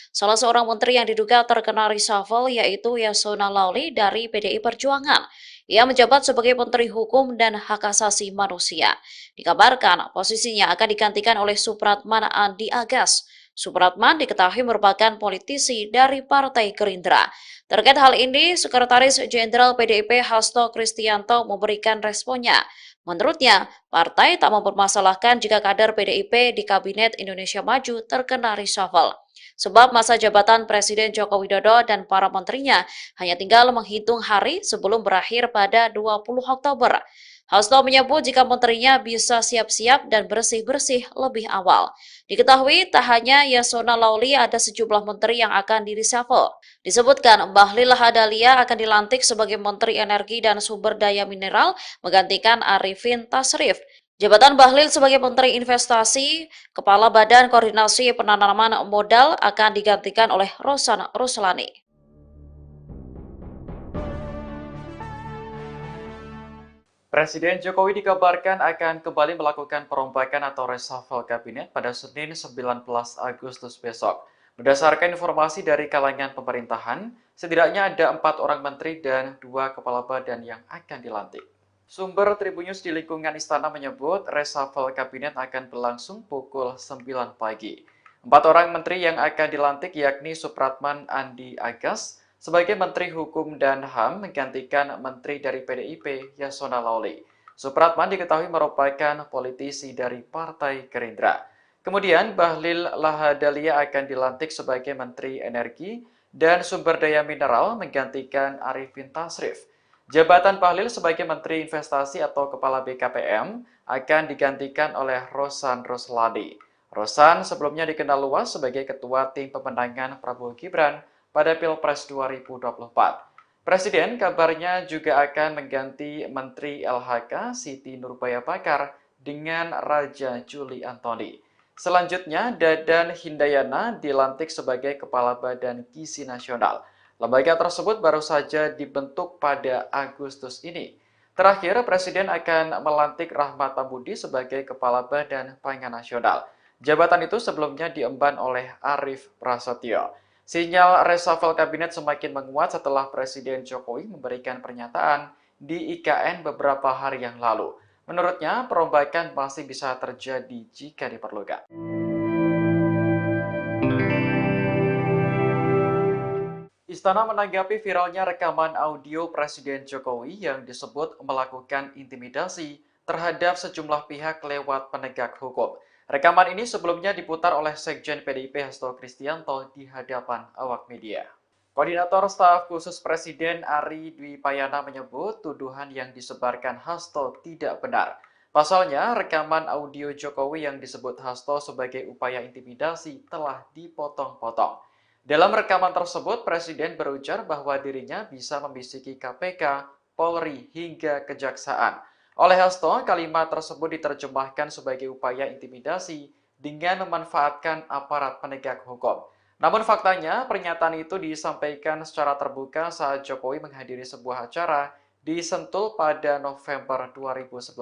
Salah seorang menteri yang diduga terkena reshuffle yaitu Yasona Lawli dari PDI Perjuangan. Ia menjabat sebagai Menteri Hukum dan Hak Asasi Manusia. Dikabarkan posisinya akan digantikan oleh Supratman Andi Agas. Supratman diketahui merupakan politisi dari Partai Gerindra. Terkait hal ini, Sekretaris Jenderal PDIP Hasto Kristianto memberikan responnya. Menurutnya, partai tak mempermasalahkan jika kader PDIP di Kabinet Indonesia Maju terkena reshuffle. Sebab masa jabatan Presiden Joko Widodo dan para menterinya hanya tinggal menghitung hari sebelum berakhir pada 20 Oktober. Hasto menyebut jika menterinya bisa siap-siap dan bersih-bersih lebih awal. Diketahui tak hanya Yasona Lawli, ada sejumlah menteri yang akan di-reshuffle. Disebutkan Bahlil Lahadalia akan dilantik sebagai Menteri Energi dan Sumber Daya Mineral menggantikan Arifin Tasrif. Jabatan Bahlil sebagai Menteri Investasi, Kepala Badan Koordinasi Penanaman Modal akan digantikan oleh Rosan Ruslani. Presiden Jokowi dikabarkan akan kembali melakukan perombakan atau reshuffle kabinet pada Senin 19 Agustus besok. Berdasarkan informasi dari kalangan pemerintahan, setidaknya ada 4 orang menteri dan 2 kepala badan yang akan dilantik. Sumber Tribunnews di lingkungan istana menyebut reshuffle kabinet akan berlangsung pukul 9 pagi. 4 orang menteri yang akan dilantik yakni Supratman Andi Agas sebagai Menteri Hukum dan HAM menggantikan Menteri dari PDIP Yasona Lawli. Supratman diketahui merupakan politisi dari Partai Gerindra. Kemudian Bahlil Lahadalia akan dilantik sebagai Menteri Energi dan Sumber Daya Mineral menggantikan Arifin Tasrif. Jabatan Bahlil sebagai Menteri Investasi atau Kepala BKPM akan digantikan oleh Rosan Ruslani. Rosan sebelumnya dikenal luas sebagai Ketua Tim Pemenangan Prabowo Gibran pada Pilpres 2024. Presiden kabarnya juga akan mengganti Menteri LHK Siti Nurbaya Bakar dengan Raja Juli Antoni. Selanjutnya, Dadan Hindayana dilantik sebagai Kepala Badan Gizi Nasional. Lembaga tersebut baru saja dibentuk pada Agustus ini. Terakhir, Presiden akan melantik Rahmat Tambudi sebagai Kepala Badan Pangan Nasional. Jabatan itu sebelumnya diemban oleh Arief Prasetyo. Sinyal reshuffle kabinet semakin menguat setelah Presiden Jokowi memberikan pernyataan di IKN beberapa hari yang lalu. Menurutnya, perombakan masih bisa terjadi jika diperlukan. Istana menanggapi viralnya rekaman audio Presiden Jokowi yang disebut melakukan intimidasi terhadap sejumlah pihak lewat penegak hukum. Rekaman ini sebelumnya diputar oleh Sekjen PDIP Hasto Kristianto di hadapan awak media. Koordinator Staf Khusus Presiden Ari Dwi Payana menyebut tuduhan yang disebarkan Hasto tidak benar. Pasalnya, rekaman audio Jokowi yang disebut Hasto sebagai upaya intimidasi telah dipotong-potong. Dalam rekaman tersebut, Presiden berujar bahwa dirinya bisa membisiki KPK, Polri, hingga Kejaksaan. Oleh Hasto, kalimat tersebut diterjemahkan sebagai upaya intimidasi dengan memanfaatkan aparat penegak hukum. Namun faktanya, pernyataan itu disampaikan secara terbuka saat Jokowi menghadiri sebuah acara di Sentul pada November 2019.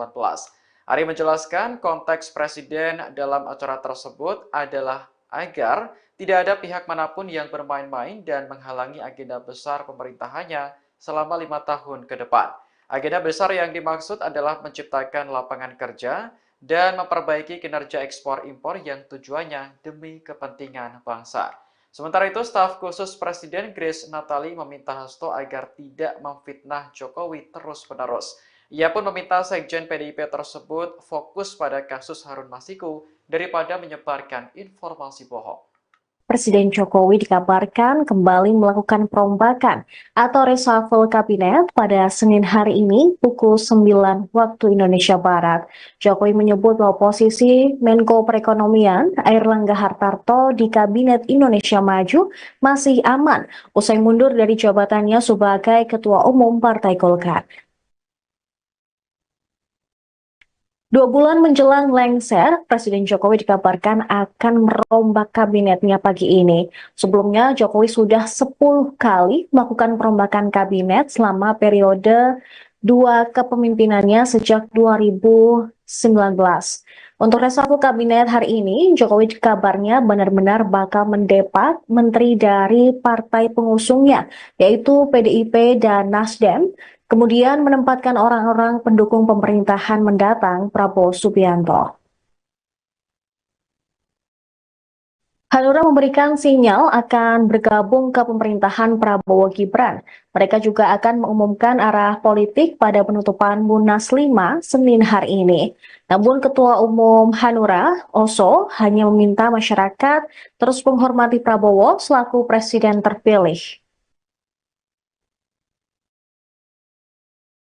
Ari menjelaskan konteks Presiden dalam acara tersebut adalah agar tidak ada pihak manapun yang bermain-main dan menghalangi agenda besar pemerintahannya selama 5 tahun ke depan. Agenda besar yang dimaksud adalah menciptakan lapangan kerja dan memperbaiki kinerja ekspor-impor yang tujuannya demi kepentingan bangsa. Sementara itu, staf khusus Presiden Grace Natali meminta Hasto agar tidak memfitnah Jokowi terus-menerus. Ia pun meminta Sekjen PDIP tersebut fokus pada kasus Harun Masiku daripada menyebarkan informasi bohong. Presiden Jokowi dikabarkan kembali melakukan perombakan atau reshuffle kabinet pada Senin hari ini pukul 9 waktu Indonesia Barat. Jokowi menyebut bahwa posisi Menko Perekonomian Airlangga Hartarto di Kabinet Indonesia Maju masih aman usai mundur dari jabatannya sebagai Ketua Umum Partai Golkar. 2 bulan menjelang lengser, Presiden Jokowi dikabarkan akan merombak kabinetnya pagi ini. Sebelumnya, Jokowi sudah 10 kali melakukan perombakan kabinet selama periode 2 kepemimpinannya sejak 2019. Untuk reshuffle kabinet hari ini, Jokowi kabarnya benar-benar bakal mendepak menteri dari partai pengusungnya, yaitu PDIP dan Nasdem, kemudian menempatkan orang-orang pendukung pemerintahan mendatang Prabowo Subianto. Hanura memberikan sinyal akan bergabung ke pemerintahan Prabowo Gibran. Mereka juga akan mengumumkan arah politik pada penutupan Munas 5 Senin hari ini. Namun Ketua Umum Hanura, Oso, hanya meminta masyarakat terus menghormati Prabowo selaku presiden terpilih.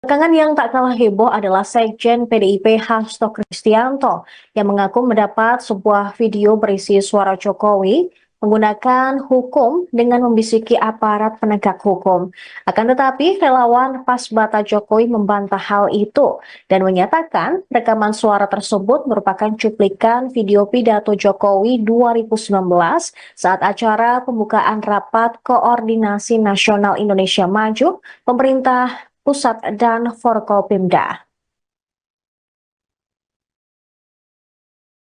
Belakangan yang tak kalah heboh adalah Sekjen PDIP Hasto Kristianto yang mengaku mendapat sebuah video berisi suara Jokowi menggunakan hukum dengan membisiki aparat penegak hukum. Akan tetapi relawan Pasbata Jokowi membantah hal itu dan menyatakan rekaman suara tersebut merupakan cuplikan video pidato Jokowi 2019 saat acara pembukaan Rapat Koordinasi Nasional Indonesia Maju, pemerintah pusat dan Forkopimda.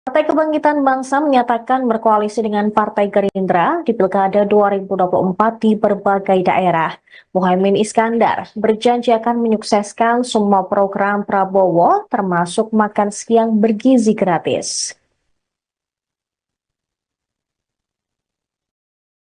Partai Kebangkitan Bangsa menyatakan berkoalisi dengan Partai Gerindra di Pilkada 2024 di berbagai daerah. Muhaimin Iskandar berjanji akan menyukseskan semua program Prabowo, termasuk makan siang bergizi gratis.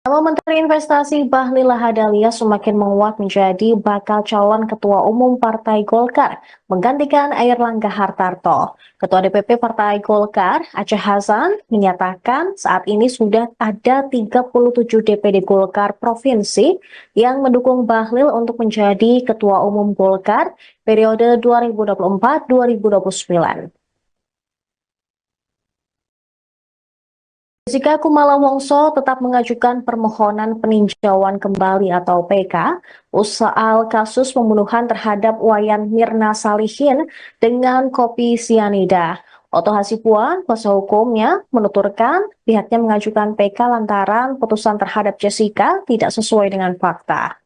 Nama Menteri Investasi Bahlil Lahadalia semakin menguat menjadi bakal calon Ketua Umum Partai Golkar, menggantikan Airlangga Hartarto. Ketua DPP Partai Golkar, Aceh Hasan, menyatakan saat ini sudah ada 37 DPD Golkar Provinsi yang mendukung Bahlil untuk menjadi Ketua Umum Golkar periode 2024-2029. Jessica Kumala Wongso tetap mengajukan permohonan peninjauan kembali atau PK soal kasus pembunuhan terhadap Wayan Mirna Salihin dengan kopi sianida. Oto Hasibuan, kuasa hukumnya, menuturkan pihaknya mengajukan PK lantaran putusan terhadap Jessica tidak sesuai dengan fakta.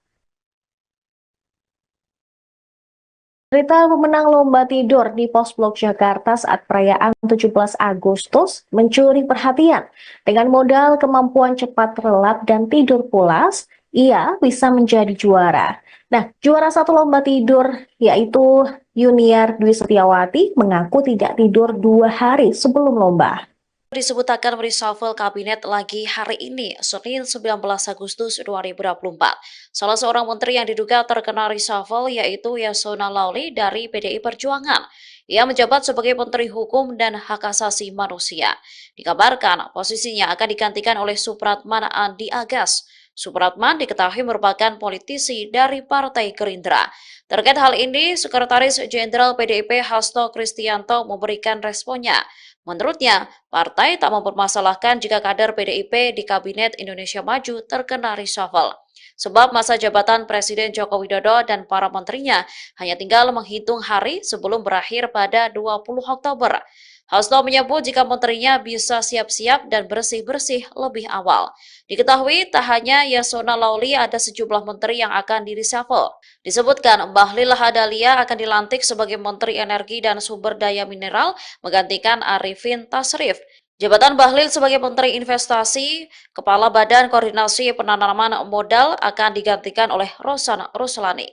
Cerita pemenang lomba tidur di Pos Blok Jakarta saat perayaan 17 Agustus mencuri perhatian. Dengan modal kemampuan cepat relap dan tidur pulas, ia bisa menjadi juara. Nah, juara satu lomba tidur yaitu Yuniar Dwi Setiawati mengaku tidak tidur 2 hari sebelum lomba. Disebut akan reshuffle kabinet lagi hari ini, Senin 19 Agustus 2024. Salah seorang menteri yang diduga terkena reshuffle yaitu Yasona Lawli dari PDI Perjuangan. Ia menjabat sebagai Menteri Hukum dan Hak Asasi Manusia. Dikabarkan posisinya akan digantikan oleh Supratman Andi Agas. Supratman diketahui merupakan politisi dari Partai Gerindra. Terkait hal ini, Sekretaris Jenderal PDIP Hasto Kristianto memberikan responnya. Menurutnya, partai tak mempermasalahkan jika kader PDIP di Kabinet Indonesia Maju terkena reshuffle. Sebab masa jabatan Presiden Joko Widodo dan para menterinya hanya tinggal menghitung hari sebelum berakhir pada 20 Oktober. Hasto menyebut jika menterinya bisa siap-siap dan bersih-bersih lebih awal. Diketahui tak hanya Yasona Lauli, ada sejumlah menteri yang akan di-reshuffle. Disebutkan Bahlil Lahadalia akan dilantik sebagai Menteri Energi dan Sumber Daya Mineral menggantikan Arifin Tasrif. Jabatan Bahlil sebagai Menteri Investasi, Kepala Badan Koordinasi Penanaman Modal akan digantikan oleh Rosan Ruslani.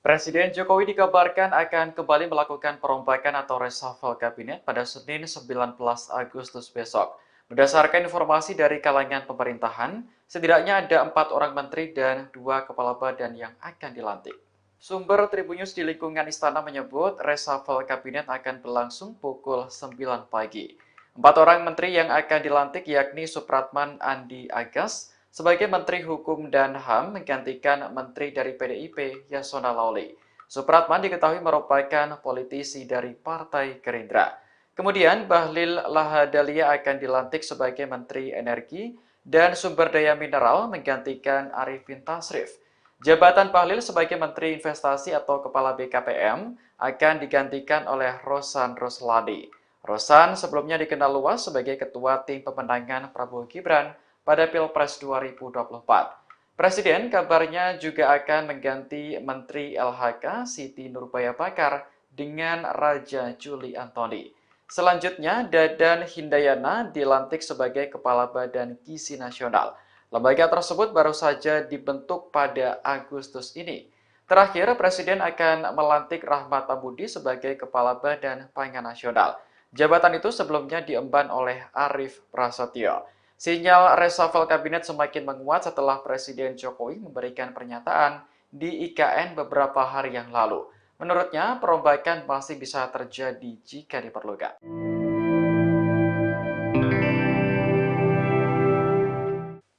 Presiden Jokowi dikabarkan akan kembali melakukan perombakan atau reshuffle kabinet pada Senin 19 Agustus besok. Berdasarkan informasi dari kalangan pemerintahan, setidaknya ada 4 orang menteri dan 2 kepala badan yang akan dilantik. Sumber Tribunnews di lingkungan istana menyebut reshuffle kabinet akan berlangsung pukul 9 pagi. 4 orang menteri yang akan dilantik yakni Supratman Andi Agas sebagai Menteri Hukum dan HAM menggantikan Menteri dari PDIP Yasona Lauli. Supratman diketahui merupakan politisi dari Partai Gerindra. Kemudian Bahlil Lahadalia akan dilantik sebagai Menteri Energi dan Sumber Daya Mineral menggantikan Arifin Tasrif. Jabatan Bahlil sebagai Menteri Investasi atau Kepala BKPM akan digantikan oleh Rosan Ruslani. Rosan sebelumnya dikenal luas sebagai Ketua Tim Pemenangan Prabowo Gibran pada Pilpres 2024. Presiden kabarnya juga akan mengganti Menteri LHK Siti Nurbaya Bakar dengan Raja Juli Antoni. Selanjutnya, Dadan Hindayana dilantik sebagai Kepala Badan Gizi Nasional. Lembaga tersebut baru saja dibentuk pada Agustus ini. Terakhir, Presiden akan melantik Rahmat Abudi sebagai Kepala Badan Pangan Nasional. Jabatan itu sebelumnya diemban oleh Arief Prasetyo. Sinyal reshuffle kabinet semakin menguat setelah Presiden Jokowi memberikan pernyataan di IKN beberapa hari yang lalu. Menurutnya, perombakan masih bisa terjadi jika diperlukan.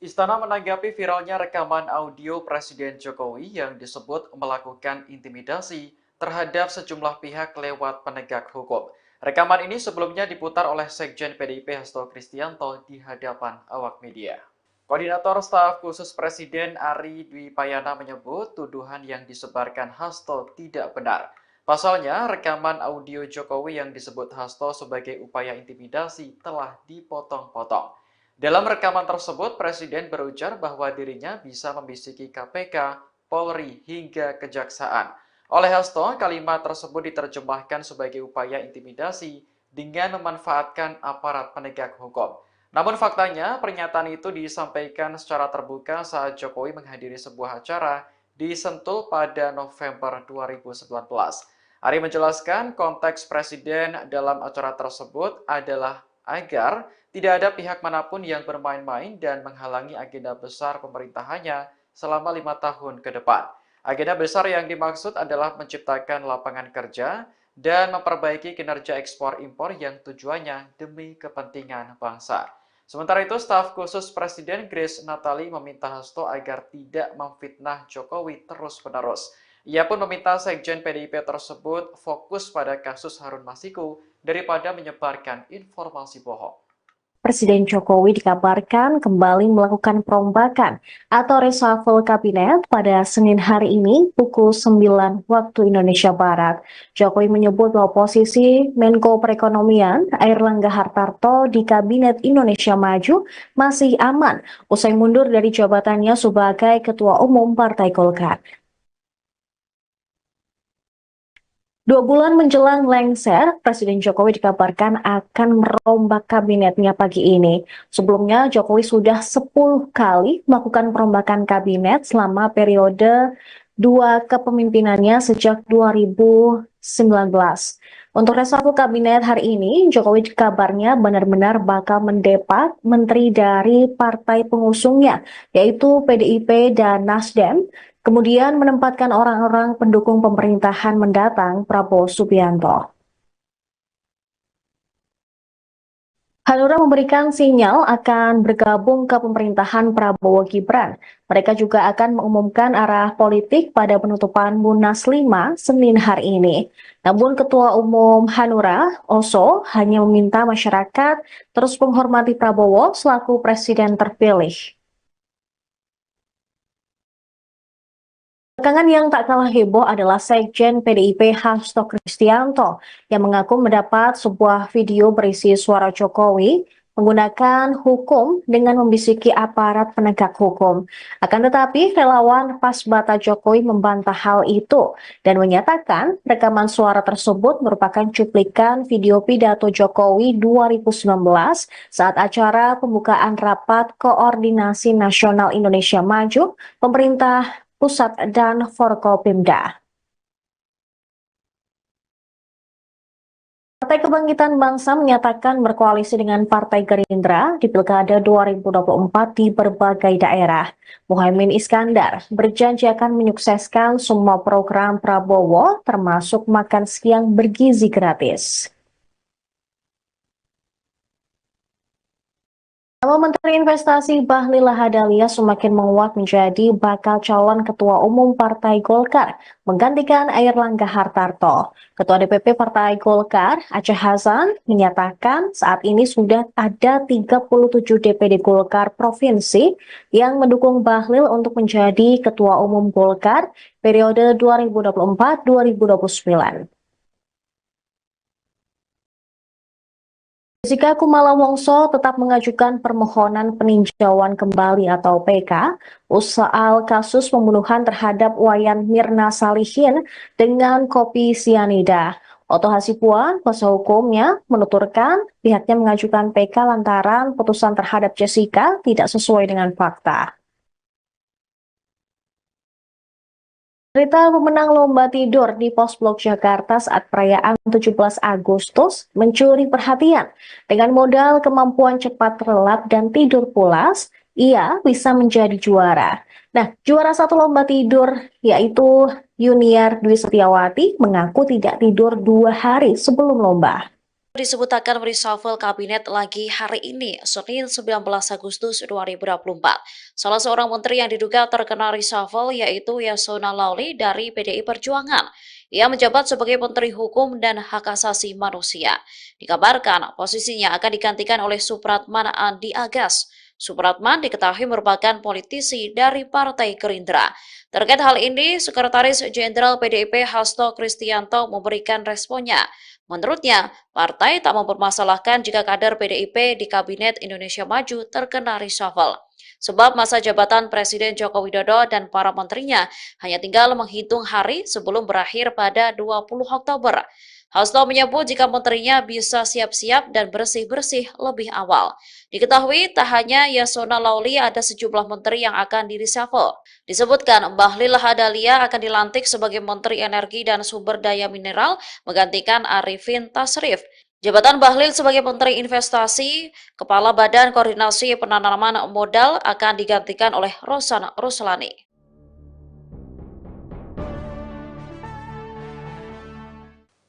Istana menanggapi viralnya rekaman audio Presiden Jokowi yang disebut melakukan intimidasi terhadap sejumlah pihak lewat penegak hukum. Rekaman ini sebelumnya diputar oleh Sekjen PDIP Hasto Kristianto di hadapan awak media. Koordinator Staf Khusus Presiden Ari Dwi Payana menyebut tuduhan yang disebarkan Hasto tidak benar. Pasalnya, rekaman audio Jokowi yang disebut Hasto sebagai upaya intimidasi telah dipotong-potong. Dalam rekaman tersebut, Presiden berujar bahwa dirinya bisa membisiki KPK, Polri, hingga Kejaksaan. Oleh Hasto, kalimat tersebut diterjemahkan sebagai upaya intimidasi dengan memanfaatkan aparat penegak hukum. Namun faktanya, pernyataan itu disampaikan secara terbuka saat Jokowi menghadiri sebuah acara di Sentul pada November 2019. Ari menjelaskan konteks Presiden dalam acara tersebut adalah agar tidak ada pihak manapun yang bermain-main dan menghalangi agenda besar pemerintahannya selama 5 tahun ke depan. Agenda besar yang dimaksud adalah menciptakan lapangan kerja dan memperbaiki kinerja ekspor-impor yang tujuannya demi kepentingan bangsa. Sementara itu, staf khusus Presiden Grace Natali meminta Hasto agar tidak memfitnah Jokowi terus-menerus. Ia pun meminta Sekjen PDIP tersebut fokus pada kasus Harun Masiku daripada menyebarkan informasi bohong. Presiden Jokowi dikabarkan kembali melakukan perombakan atau reshuffle kabinet pada Senin hari ini pukul 9 waktu Indonesia Barat. Jokowi menyebut bahwa posisi Menko Perekonomian Airlangga Hartarto di Kabinet Indonesia Maju masih aman usai mundur dari jabatannya sebagai Ketua Umum Partai Golkar. 2 bulan menjelang lengser, Presiden Jokowi dikabarkan akan merombak kabinetnya pagi ini. Sebelumnya, Jokowi sudah 10 kali melakukan perombakan kabinet selama periode 2 kepemimpinannya sejak 2019. Untuk reshuffle kabinet hari ini, Jokowi kabarnya benar-benar bakal mendepak menteri dari partai pengusungnya, yaitu PDIP dan Nasdem, kemudian menempatkan orang-orang pendukung pemerintahan mendatang Prabowo Subianto. Hanura memberikan sinyal akan bergabung ke pemerintahan Prabowo Gibran. Mereka juga akan mengumumkan arah politik pada penutupan Munas 5 Senin hari ini. Namun Ketua Umum Hanura, Oso, hanya meminta masyarakat terus menghormati Prabowo selaku presiden terpilih. Belakangan yang tak kalah heboh adalah Sekjen PDIP Hasto Kristianto yang mengaku mendapat sebuah video berisi suara Jokowi menggunakan hukum dengan membisiki aparat penegak hukum. Akan tetapi relawan Pasbata Jokowi membantah hal itu dan menyatakan rekaman suara tersebut merupakan cuplikan video pidato Jokowi 2019 saat acara pembukaan Rapat Koordinasi Nasional Indonesia Maju pemerintah pusat dan Forkopimda. Partai Kebangkitan Bangsa menyatakan berkoalisi dengan Partai Gerindra di Pilkada 2024 di berbagai daerah. Muhaimin Iskandar berjanji akan menyukseskan semua program Prabowo termasuk makan siang bergizi gratis. Nama Menteri Investasi Bahlil Lahadalia semakin menguat menjadi bakal calon Ketua Umum Partai Golkar, menggantikan Airlangga Hartarto. Ketua DPP Partai Golkar, Aceh Hasan, menyatakan saat ini sudah ada 37 DPD Golkar Provinsi yang mendukung Bahlil untuk menjadi Ketua Umum Golkar periode 2024-2029. Jessica Kumala Wongso tetap mengajukan permohonan peninjauan kembali atau PK soal kasus pembunuhan terhadap Wayan Mirna Salihin dengan kopi sianida. Oto Hasibuan, kuasa hukumnya, menuturkan pihaknya mengajukan PK lantaran putusan terhadap Jessica tidak sesuai dengan fakta. Cerita pemenang lomba tidur di Pos Blok Jakarta saat perayaan 17 Agustus mencuri perhatian. Dengan modal kemampuan cepat relap dan tidur pulas, ia bisa menjadi juara. Nah, juara satu lomba tidur yaitu Yuniar Dwi Setiawati mengaku tidak tidur 2 hari sebelum lomba. Disebut akan reshuffle kabinet lagi hari ini, Senin 19 Agustus 2024. Salah seorang menteri yang diduga terkena reshuffle yaitu Yasona Lauli dari PDI Perjuangan. Ia menjabat sebagai Menteri Hukum dan Hak Asasi Manusia. Dikabarkan posisinya akan digantikan oleh Supratman Andi Agas. Supratman diketahui merupakan politisi dari Partai Gerindra. Terkait hal ini, Sekretaris Jenderal PDIP Hasto Kristianto memberikan responnya. Menurutnya, partai tak mempermasalahkan jika kader PDIP di Kabinet Indonesia Maju terkena reshuffle. Sebab masa jabatan Presiden Joko Widodo dan para menterinya hanya tinggal menghitung hari sebelum berakhir pada 20 Oktober. Hasto menyebut jika menterinya bisa siap-siap dan bersih-bersih lebih awal. Diketahui tak hanya Yasona Lauli, ada sejumlah menteri yang akan di-reshuffle. Disebutkan Bahlil Lahadalia akan dilantik sebagai Menteri Energi dan Sumber Daya Mineral menggantikan Arifin Tasrif. Jabatan Bahlil sebagai Menteri Investasi, Kepala Badan Koordinasi Penanaman Modal akan digantikan oleh Rosan Ruslani.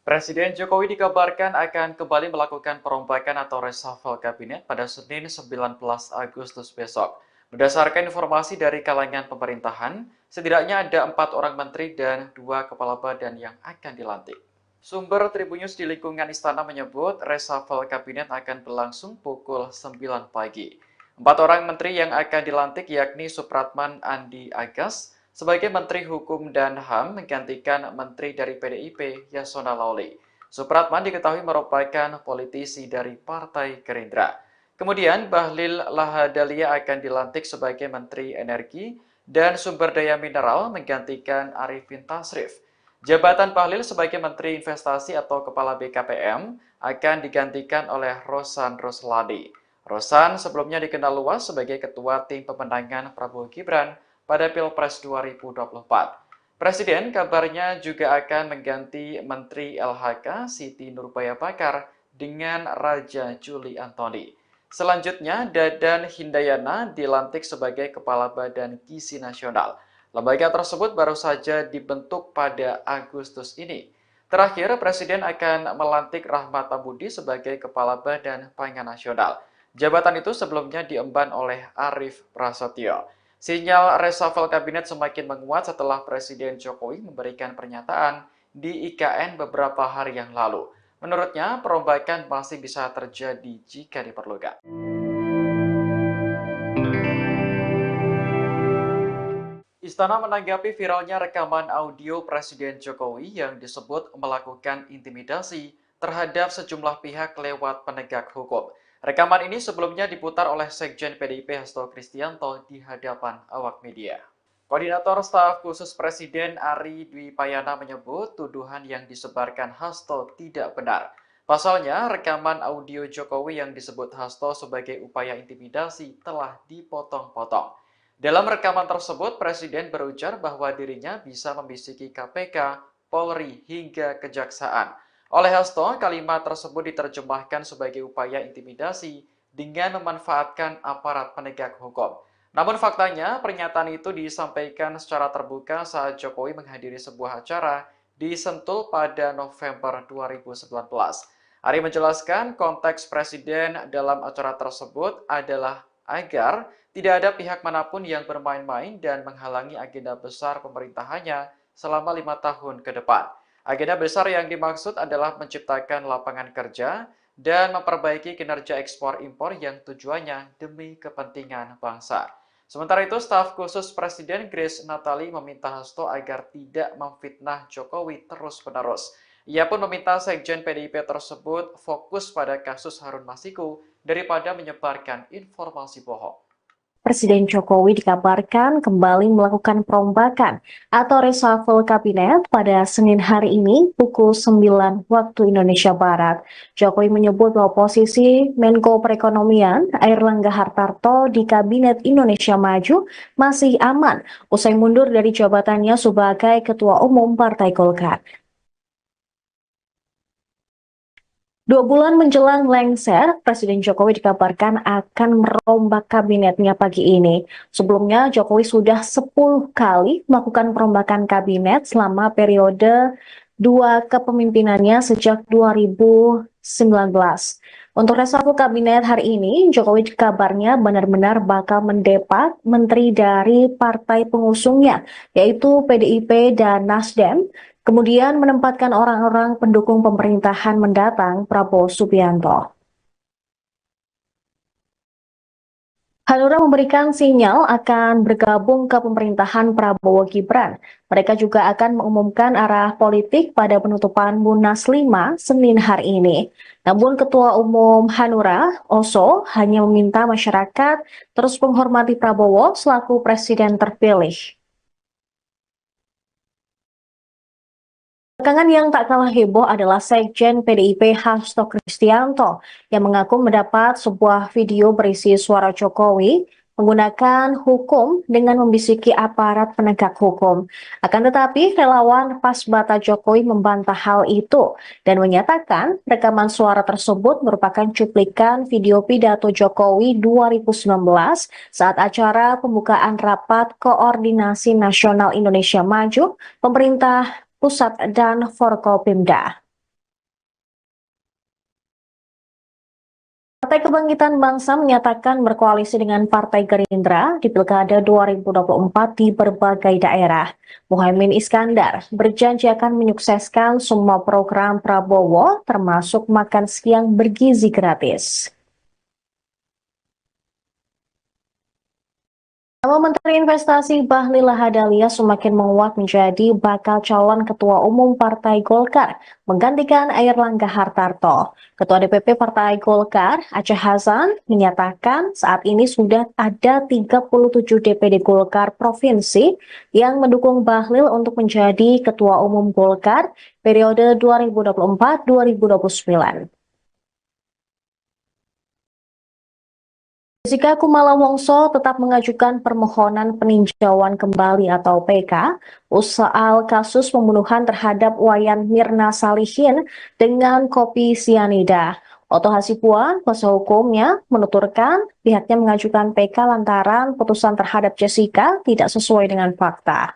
Presiden Jokowi dikabarkan akan kembali melakukan perombakan atau reshuffle kabinet pada Senin 19 Agustus besok. Berdasarkan informasi dari kalangan pemerintahan, setidaknya ada 4 orang menteri dan 2 kepala badan yang akan dilantik. Sumber Tribunnews di lingkungan istana menyebut reshuffle kabinet akan berlangsung pukul 9 pagi. 4 orang menteri yang akan dilantik yakni Supratman Andi Agas sebagai Menteri Hukum dan HAM menggantikan Menteri dari PDIP Yasona Lauli. Supratman diketahui merupakan politisi dari Partai Gerindra. Kemudian Bahlil Lahadalia akan dilantik sebagai Menteri Energi dan Sumber Daya Mineral menggantikan Arifin Tasrif. Jabatan Bahlil sebagai Menteri Investasi atau Kepala BKPM akan digantikan oleh Rosan Ruslani. Rosan sebelumnya dikenal luas sebagai Ketua Tim Pemenangan Prabowo Gibran pada Pilpres 2024. Presiden kabarnya juga akan mengganti Menteri LHK Siti Nurbaya Bakar dengan Raja Juli Antoni. Selanjutnya, Dadan Hindayana dilantik sebagai Kepala Badan Gizi Nasional. Lembaga tersebut baru saja dibentuk pada Agustus ini. Terakhir, Presiden akan melantik Rahmat Pambudi sebagai Kepala Badan Pangan Nasional. Jabatan itu sebelumnya diemban oleh Arief Prasetyo. Sinyal reshuffle kabinet semakin menguat setelah Presiden Jokowi memberikan pernyataan di IKN beberapa hari yang lalu. Menurutnya, perombakan masih bisa terjadi jika diperlukan. Istana menanggapi viralnya rekaman audio Presiden Jokowi yang disebut melakukan intimidasi terhadap sejumlah pihak lewat penegak hukum. Rekaman ini sebelumnya diputar oleh Sekjen PDIP Hasto Kristianto di hadapan awak media. Koordinator Staf Khusus Presiden Ari Dwi Payana menyebut tuduhan yang disebarkan Hasto tidak benar. Pasalnya, rekaman audio Jokowi yang disebut Hasto sebagai upaya intimidasi telah dipotong-potong. Dalam rekaman tersebut, Presiden berujar bahwa dirinya bisa membisiki KPK, Polri, hingga Kejaksaan. Oleh Hasto, kalimat tersebut diterjemahkan sebagai upaya intimidasi dengan memanfaatkan aparat penegak hukum. Namun faktanya, pernyataan itu disampaikan secara terbuka saat Jokowi menghadiri sebuah acara di Sentul pada November 2019. Ari menjelaskan konteks Presiden dalam acara tersebut adalah agar tidak ada pihak manapun yang bermain-main dan menghalangi agenda besar pemerintahannya selama 5 tahun ke depan. Agenda besar yang dimaksud adalah menciptakan lapangan kerja dan memperbaiki kinerja ekspor-impor yang tujuannya demi kepentingan bangsa. Sementara itu, staf khusus Presiden Grace Natali meminta Hasto agar tidak memfitnah Jokowi terus-menerus. Ia pun meminta Sekjen PDIP tersebut fokus pada kasus Harun Masiku daripada menyebarkan informasi bohong. Presiden Jokowi dikabarkan kembali melakukan perombakan atau reshuffle kabinet pada Senin hari ini pukul 9 waktu Indonesia Barat. Jokowi menyebut bahwa posisi Menko Perekonomian Airlangga Hartarto di Kabinet Indonesia Maju masih aman usai mundur dari jabatannya sebagai Ketua Umum Partai Golkar. 2 bulan menjelang lengser, Presiden Jokowi dikabarkan akan merombak kabinetnya pagi ini. Sebelumnya, Jokowi sudah 10 kali melakukan perombakan kabinet selama periode 2 kepemimpinannya sejak 2019. Untuk reshuffle kabinet hari ini, Jokowi kabarnya benar-benar bakal mendepak menteri dari partai pengusungnya, yaitu PDIP dan Nasdem, kemudian menempatkan orang-orang pendukung pemerintahan mendatang Prabowo Subianto. Hanura memberikan sinyal akan bergabung ke pemerintahan Prabowo Gibran. Mereka juga akan mengumumkan arah politik pada penutupan Munas 5 Senin hari ini. Namun Ketua Umum Hanura, Oso, hanya meminta masyarakat terus menghormati Prabowo selaku presiden terpilih. Belakangan yang tak kalah heboh adalah Sekjen PDIP Hasto Kristianto yang mengaku mendapat sebuah video berisi suara Jokowi menggunakan hukum dengan membisiki aparat penegak hukum. Akan tetapi relawan Pasbata Jokowi membantah hal itu dan menyatakan rekaman suara tersebut merupakan cuplikan video pidato Jokowi 2019 saat acara pembukaan Rapat Koordinasi Nasional Indonesia Maju, pemerintah pusat dan Forkopimda. Partai Kebangkitan Bangsa menyatakan berkoalisi dengan Partai Gerindra di Pilkada 2024 di berbagai daerah. Muhaimin Iskandar berjanji akan menyukseskan semua program Prabowo, termasuk makan siang bergizi gratis. Nama Menteri Investasi Bahlil Lahadalia semakin menguat menjadi bakal calon Ketua Umum Partai Golkar, menggantikan Airlangga Hartarto. Ketua DPP Partai Golkar, Aceh Hasan, menyatakan saat ini sudah ada 37 DPD Golkar Provinsi yang mendukung Bahlil untuk menjadi Ketua Umum Golkar periode 2024-2029. Jessica Kumala Wongso tetap mengajukan permohonan peninjauan kembali atau PK soal kasus pembunuhan terhadap Wayan Mirna Salihin dengan kopi sianida. Oto Hasibuan, kuasa hukumnya, menuturkan pihaknya mengajukan PK lantaran putusan terhadap Jessica tidak sesuai dengan fakta.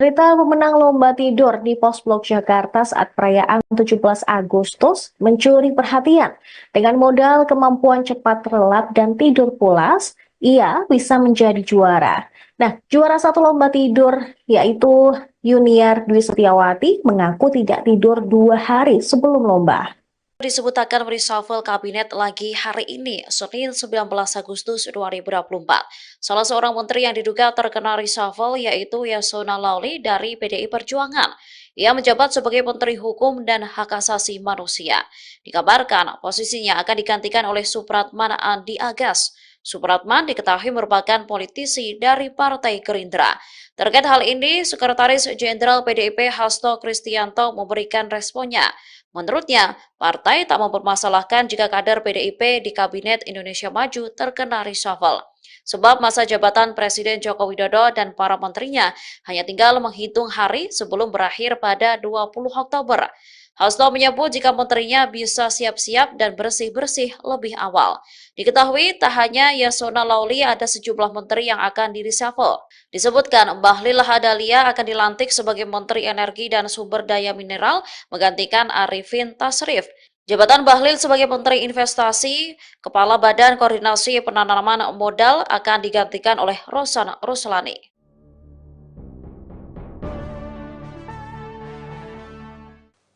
Berita pemenang lomba tidur di Pos Blok Jakarta saat perayaan 17 Agustus mencuri perhatian. Dengan modal kemampuan cepat relap dan tidur pulas, ia bisa menjadi juara. Nah, juara satu lomba tidur yaitu Yuniar Dwi Setiawati mengaku tidak tidur 2 hari sebelum lomba. Disebut akan reshuffle kabinet lagi hari ini, Senin 19 Agustus 2024. Salah seorang menteri yang diduga terkena reshuffle yaitu Yasona Lawli dari PDI Perjuangan. Ia menjabat sebagai Menteri Hukum dan Hak Asasi Manusia. Dikabarkan posisinya akan digantikan oleh Supratman Andi Agas. Supratman diketahui merupakan politisi dari Partai Gerindra. Terkait hal ini, Sekretaris Jenderal PDIP Hasto Kristianto memberikan responnya. Menurutnya, partai tak mempermasalahkan jika kader PDIP di Kabinet Indonesia Maju terkena reshuffle. Sebab masa jabatan Presiden Joko Widodo dan para menterinya hanya tinggal menghitung hari sebelum berakhir pada 20 Oktober. Hasto menyebut jika menterinya bisa siap-siap dan bersih-bersih lebih awal. Diketahui tak hanya Yasona Lawli, ada sejumlah menteri yang akan di-reshuffle. Disebutkan Bahlil Lahadalia akan dilantik sebagai Menteri Energi dan Sumber Daya Mineral menggantikan Arifin Tasrif. Jabatan Bahlil sebagai Menteri Investasi, Kepala Badan Koordinasi Penanaman Modal akan digantikan oleh Rosan Ruslani.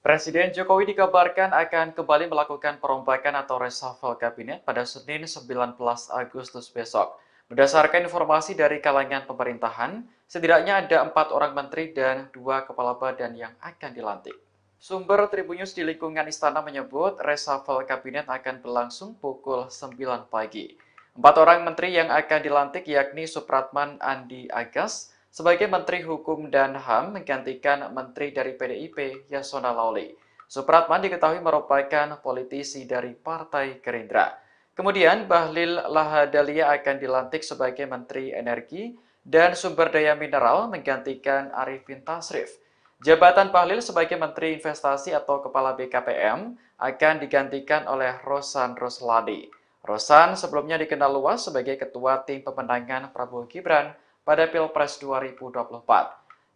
Presiden Jokowi dikabarkan akan kembali melakukan perombakan atau reshuffle kabinet pada Senin 19 Agustus besok. Berdasarkan informasi dari kalangan pemerintahan, setidaknya ada 4 orang menteri dan 2 kepala badan yang akan dilantik. Sumber Tribunnews di lingkungan istana menyebut reshuffle kabinet akan berlangsung pukul 9 pagi. 4 orang menteri yang akan dilantik yakni Supratman Andi Agas sebagai Menteri Hukum dan HAM menggantikan Menteri dari PDIP Yasona Lawli. Supratman diketahui merupakan politisi dari Partai Gerindra. Kemudian Bahlil Lahadalia akan dilantik sebagai Menteri Energi dan Sumber Daya Mineral menggantikan Arifin Tasrif. Jabatan Bahlil sebagai Menteri Investasi atau Kepala BKPM akan digantikan oleh Rosan Ruslani. Rosan sebelumnya dikenal luas sebagai Ketua Tim Pemenangan Prabowo Gibran pada Pilpres 2024.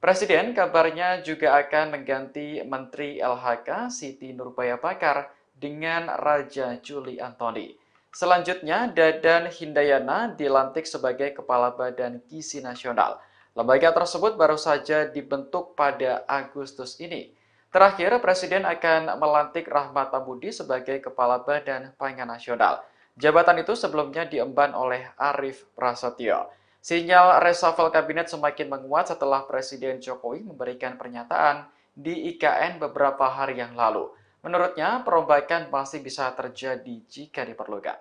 Presiden kabarnya juga akan mengganti Menteri LHK Siti Nurbaya Bakar dengan Raja Juli Antoni. Selanjutnya, Dadan Hindayana dilantik sebagai Kepala Badan Gizi Nasional. Lembaga tersebut baru saja dibentuk pada Agustus ini. Terakhir, Presiden akan melantik Rahmat Pambudi sebagai Kepala Badan Pangan Nasional. Jabatan itu sebelumnya diemban oleh Arief Prasetyo. Sinyal reshuffle kabinet semakin menguat setelah Presiden Jokowi memberikan pernyataan di IKN beberapa hari yang lalu. Menurutnya, perombakan masih bisa terjadi jika diperlukan.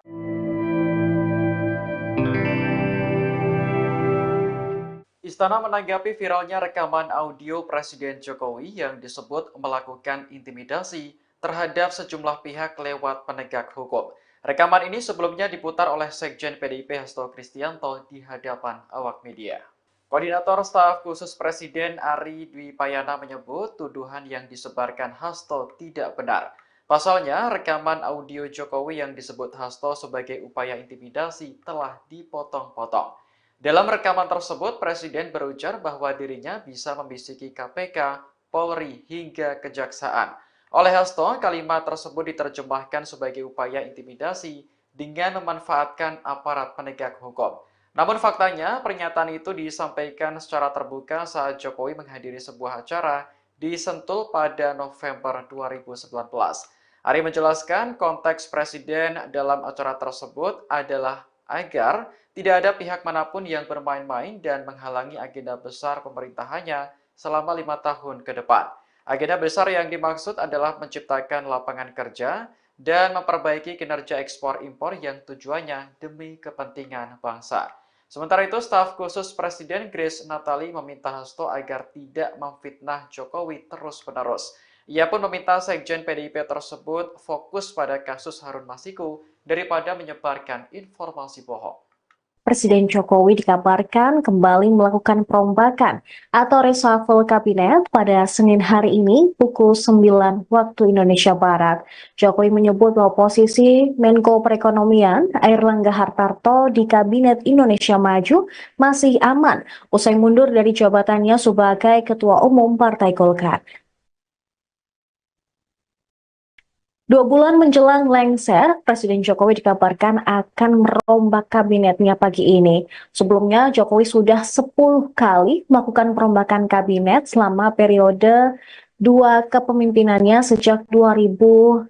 Istana menanggapi viralnya rekaman audio Presiden Jokowi yang disebut melakukan intimidasi terhadap sejumlah pihak lewat penegak hukum. Rekaman ini sebelumnya diputar oleh Sekjen PDIP Hasto Kristianto di hadapan awak media. Koordinator Staf Khusus Presiden Ari Dwi Payana menyebut tuduhan yang disebarkan Hasto tidak benar. Pasalnya, rekaman audio Jokowi yang disebut Hasto sebagai upaya intimidasi telah dipotong-potong. Dalam rekaman tersebut, Presiden berujar bahwa dirinya bisa membisiki KPK, Polri, hingga Kejaksaan. Oleh Hasto, kalimat tersebut diterjemahkan sebagai upaya intimidasi dengan memanfaatkan aparat penegak hukum. Namun faktanya, pernyataan itu disampaikan secara terbuka saat Jokowi menghadiri sebuah acara di Sentul pada November 2019. Ari menjelaskan konteks Presiden dalam acara tersebut adalah agar tidak ada pihak manapun yang bermain-main dan menghalangi agenda besar pemerintahannya selama 5 tahun ke depan. Agenda besar yang dimaksud adalah menciptakan lapangan kerja dan memperbaiki kinerja ekspor-impor yang tujuannya demi kepentingan bangsa. Sementara itu, staf khusus Presiden Grace Natali meminta Hasto agar tidak memfitnah Jokowi terus-menerus. Ia pun meminta Sekjen PDIP tersebut fokus pada kasus Harun Masiku daripada menyebarkan informasi bohong. Presiden Jokowi dikabarkan kembali melakukan perombakan atau reshuffle kabinet pada Senin hari ini pukul 9 waktu Indonesia Barat. Jokowi menyebut bahwa posisi Menko Perekonomian Airlangga Hartarto di Kabinet Indonesia Maju masih aman usai mundur dari jabatannya sebagai Ketua Umum Partai Golkar. 2 bulan menjelang lengser, Presiden Jokowi dikabarkan akan merombak kabinetnya pagi ini. Sebelumnya, Jokowi sudah 10 kali melakukan perombakan kabinet selama periode 2 kepemimpinannya sejak 2019.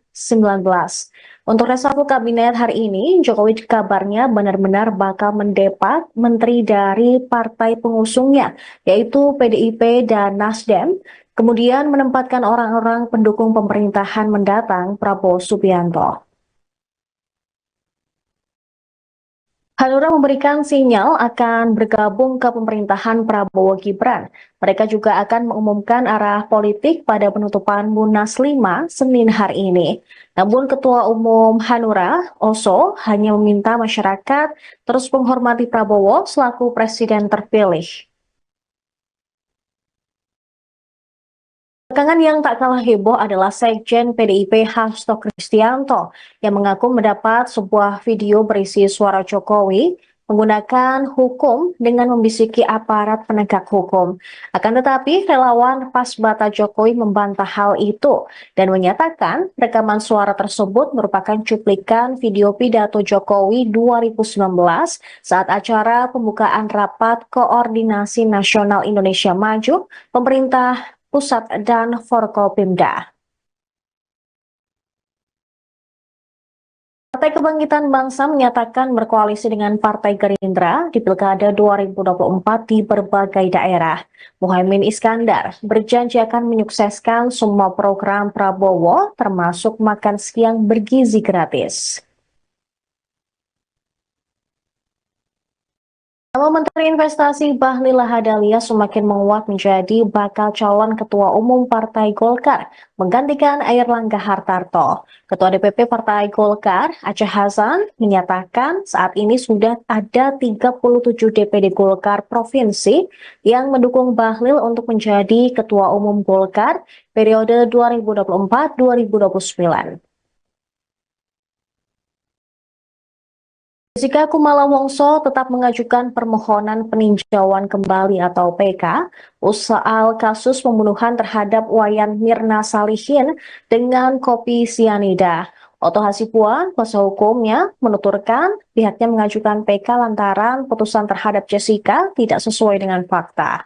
Untuk reshuffle kabinet hari ini, Jokowi kabarnya benar-benar bakal mendepak menteri dari partai pengusungnya, yaitu PDIP dan Nasdem, kemudian menempatkan orang-orang pendukung pemerintahan mendatang Prabowo Subianto. Hanura memberikan sinyal akan bergabung ke pemerintahan Prabowo Gibran. Mereka juga akan mengumumkan arah politik pada penutupan Munas 5 Senin hari ini. Namun Ketua Umum Hanura, Oso, hanya meminta masyarakat terus menghormati Prabowo selaku presiden terpilih. Belakangan yang tak kalah heboh adalah Sekjen PDIP Hasto Kristianto yang mengaku mendapat sebuah video berisi suara Jokowi menggunakan hukum dengan membisiki aparat penegak hukum. Akan tetapi relawan Pasbata Jokowi membantah hal itu dan menyatakan rekaman suara tersebut merupakan cuplikan video pidato Jokowi 2019 saat acara pembukaan Rapat Koordinasi Nasional Indonesia Maju, pemerintah pusat dan Forkopimda. Partai Kebangkitan Bangsa menyatakan berkoalisi dengan Partai Gerindra di Pilkada 2024 di berbagai daerah. Muhaimin Iskandar berjanji akan menyukseskan semua program Prabowo, termasuk makan siang bergizi gratis. Nama Menteri Investasi Bahlil Lahadalia semakin menguat menjadi bakal calon Ketua Umum Partai Golkar, menggantikan Airlangga Hartarto. Ketua DPP Partai Golkar, Aceh Hasan, menyatakan saat ini sudah ada 37 DPD Golkar Provinsi yang mendukung Bahlil untuk menjadi Ketua Umum Golkar periode 2024-2029. Jessica Kumala Wongso tetap mengajukan permohonan peninjauan kembali atau PK soal kasus pembunuhan terhadap Wayan Mirna Salihin dengan kopi sianida. Oto Hasibuan, kuasa hukumnya, menuturkan pihaknya mengajukan PK lantaran putusan terhadap Jessica tidak sesuai dengan fakta.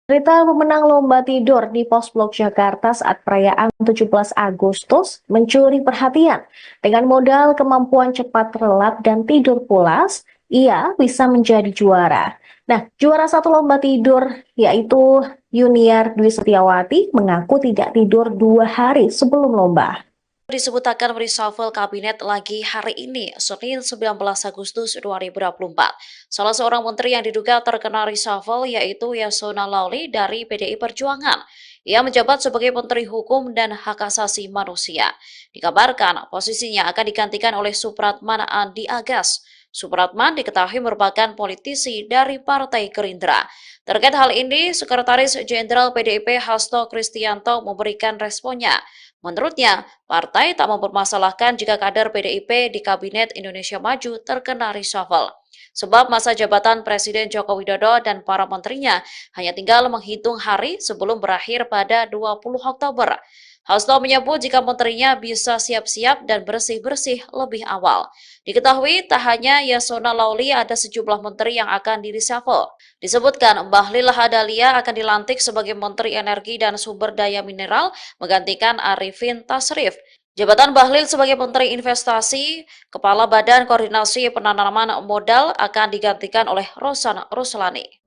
Cerita pemenang lomba tidur di Pos Blok Jakarta saat perayaan 17 Agustus mencuri perhatian. Dengan modal kemampuan cepat relap dan tidur pulas, ia bisa menjadi juara. Nah, juara satu lomba tidur yaitu Yuniar Dwi Setiawati mengaku tidak tidur 2 hari sebelum lomba. Disebut akan reshuffle kabinet lagi hari ini, Senin 19 Agustus 2024. Salah seorang menteri yang diduga terkena reshuffle yaitu Yasona Lawli dari PDI Perjuangan. Ia menjabat sebagai Menteri Hukum dan Hak Asasi Manusia. Dikabarkan posisinya akan digantikan oleh Supratman Andi Agas. Supratman diketahui merupakan politisi dari Partai Gerindra. Terkait hal ini, Sekretaris Jenderal PDIP Hasto Kristianto memberikan responnya. Menurutnya, partai tak mempermasalahkan jika kader PDIP di Kabinet Indonesia Maju terkena reshuffle. Sebab masa jabatan Presiden Joko Widodo dan para menterinya hanya tinggal menghitung hari sebelum berakhir pada 20 Oktober. Hasto menyebut jika menterinya bisa siap-siap dan bersih-bersih lebih awal. Diketahui tak hanya Yasona Lawli, ada sejumlah menteri yang akan di-reshuffle. Disebutkan Bahlil Lahadalia akan dilantik sebagai Menteri Energi dan Sumber Daya Mineral menggantikan Arifin Tasrif. Jabatan Bahlil sebagai Menteri Investasi, Kepala Badan Koordinasi Penanaman Modal akan digantikan oleh Rosan Ruslani.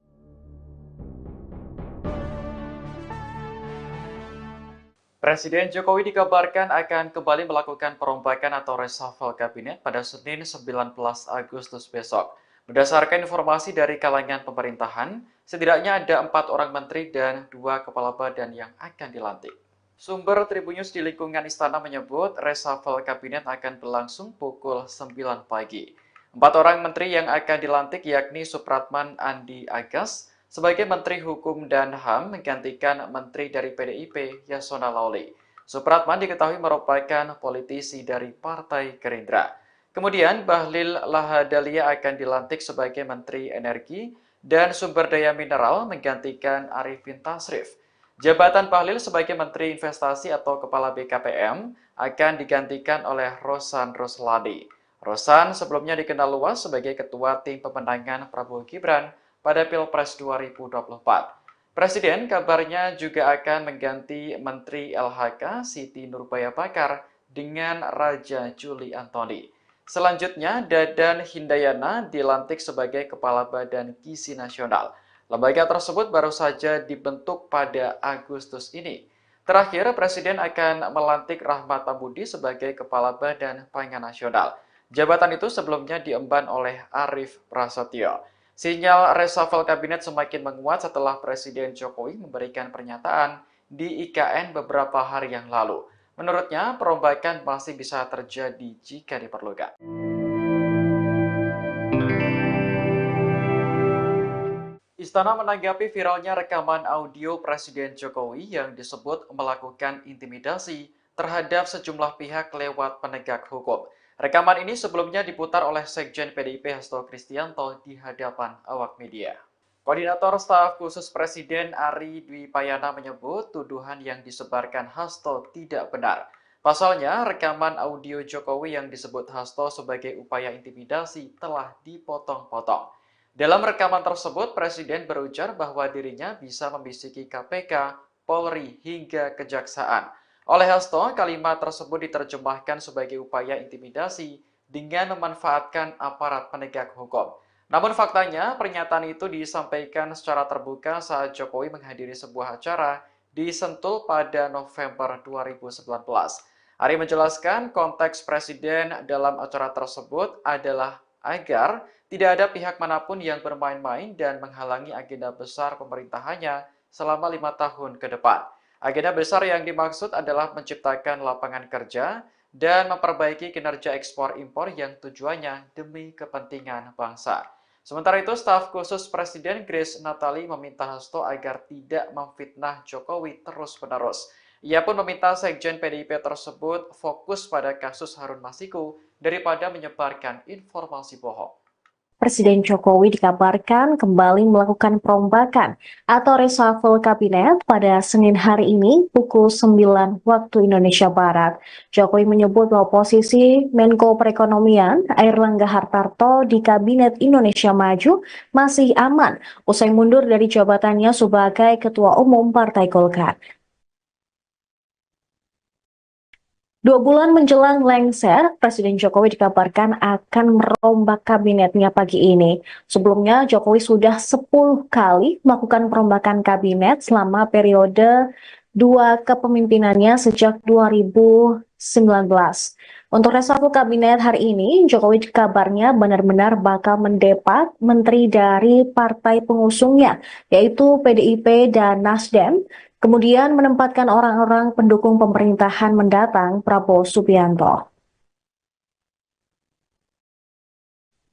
Presiden Jokowi dikabarkan akan kembali melakukan perombakan atau reshuffle kabinet pada Senin 19 Agustus besok. Berdasarkan informasi dari kalangan pemerintahan, setidaknya ada 4 orang menteri dan 2 kepala badan yang akan dilantik. Sumber Tribunnews di lingkungan istana menyebut reshuffle kabinet akan berlangsung pukul 9 pagi. 4 orang menteri yang akan dilantik yakni Supratman Andi Agas sebagai Menteri Hukum dan HAM menggantikan Menteri dari PDIP Yasona Laoly. Supratman diketahui merupakan politisi dari Partai Gerindra. Kemudian Bahlil Lahadalia akan dilantik sebagai Menteri Energi dan Sumber Daya Mineral menggantikan Arifin Tasrif. Jabatan Bahlil sebagai Menteri Investasi atau Kepala BKPM akan digantikan oleh Rosan Roslani. Rosan sebelumnya dikenal luas sebagai Ketua Tim Pemenangan Prabowo Gibran pada Pilpres 2024. Presiden kabarnya juga akan mengganti Menteri LHK Siti Nurbaya Bakar dengan Raja Juli Antoni. Selanjutnya, Dadan Hindayana dilantik sebagai Kepala Badan Gizi Nasional. Lembaga tersebut baru saja dibentuk pada Agustus ini. Terakhir, Presiden akan melantik Rahmat Tambudi sebagai Kepala Badan Pangan Nasional. Jabatan itu sebelumnya diemban oleh Arief Prasetyo. Sinyal reshuffle kabinet semakin menguat setelah Presiden Jokowi memberikan pernyataan di IKN beberapa hari yang lalu. Menurutnya, perombakan masih bisa terjadi jika diperlukan. Istana menanggapi viralnya rekaman audio Presiden Jokowi yang disebut melakukan intimidasi terhadap sejumlah pihak lewat penegak hukum. Rekaman ini sebelumnya diputar oleh Sekjen PDIP Hasto Kristianto di hadapan awak media. Koordinator Staf Khusus Presiden Ari Dwi Payana menyebut tuduhan yang disebarkan Hasto tidak benar. Pasalnya, rekaman audio Jokowi yang disebut Hasto sebagai upaya intimidasi telah dipotong-potong. Dalam rekaman tersebut, Presiden berujar bahwa dirinya bisa membisiki KPK, Polri, hingga Kejaksaan. Oleh Hasto, kalimat tersebut diterjemahkan sebagai upaya intimidasi dengan memanfaatkan aparat penegak hukum. Namun faktanya, pernyataan itu disampaikan secara terbuka saat Jokowi menghadiri sebuah acara di Sentul pada November 2019. Ari menjelaskan konteks Presiden dalam acara tersebut adalah agar tidak ada pihak manapun yang bermain-main dan menghalangi agenda besar pemerintahannya selama 5 tahun ke depan. Agenda besar yang dimaksud adalah menciptakan lapangan kerja dan memperbaiki kinerja ekspor-impor yang tujuannya demi kepentingan bangsa. Sementara itu, staf khusus Presiden Grace Natali meminta Hasto agar tidak memfitnah Jokowi terus-menerus. Ia pun meminta Sekjen PDIP tersebut fokus pada kasus Harun Masiku daripada menyebarkan informasi bohong. Presiden Jokowi dikabarkan kembali melakukan perombakan atau reshuffle kabinet pada Senin hari ini pukul 9 waktu Indonesia Barat. Jokowi menyebut bahwa posisi Menko Perekonomian Airlangga Hartarto di Kabinet Indonesia Maju masih aman usai mundur dari jabatannya sebagai Ketua Umum Partai Golkar. 2 bulan menjelang lengser, Presiden Jokowi dikabarkan akan merombak kabinetnya pagi ini. Sebelumnya, Jokowi sudah 10 kali melakukan perombakan kabinet selama periode 2 kepemimpinannya sejak 2019. Untuk reshuffle kabinet hari ini, Jokowi kabarnya benar-benar bakal mendepak menteri dari partai pengusungnya, yaitu PDIP dan Nasdem, kemudian menempatkan orang-orang pendukung pemerintahan mendatang Prabowo Subianto.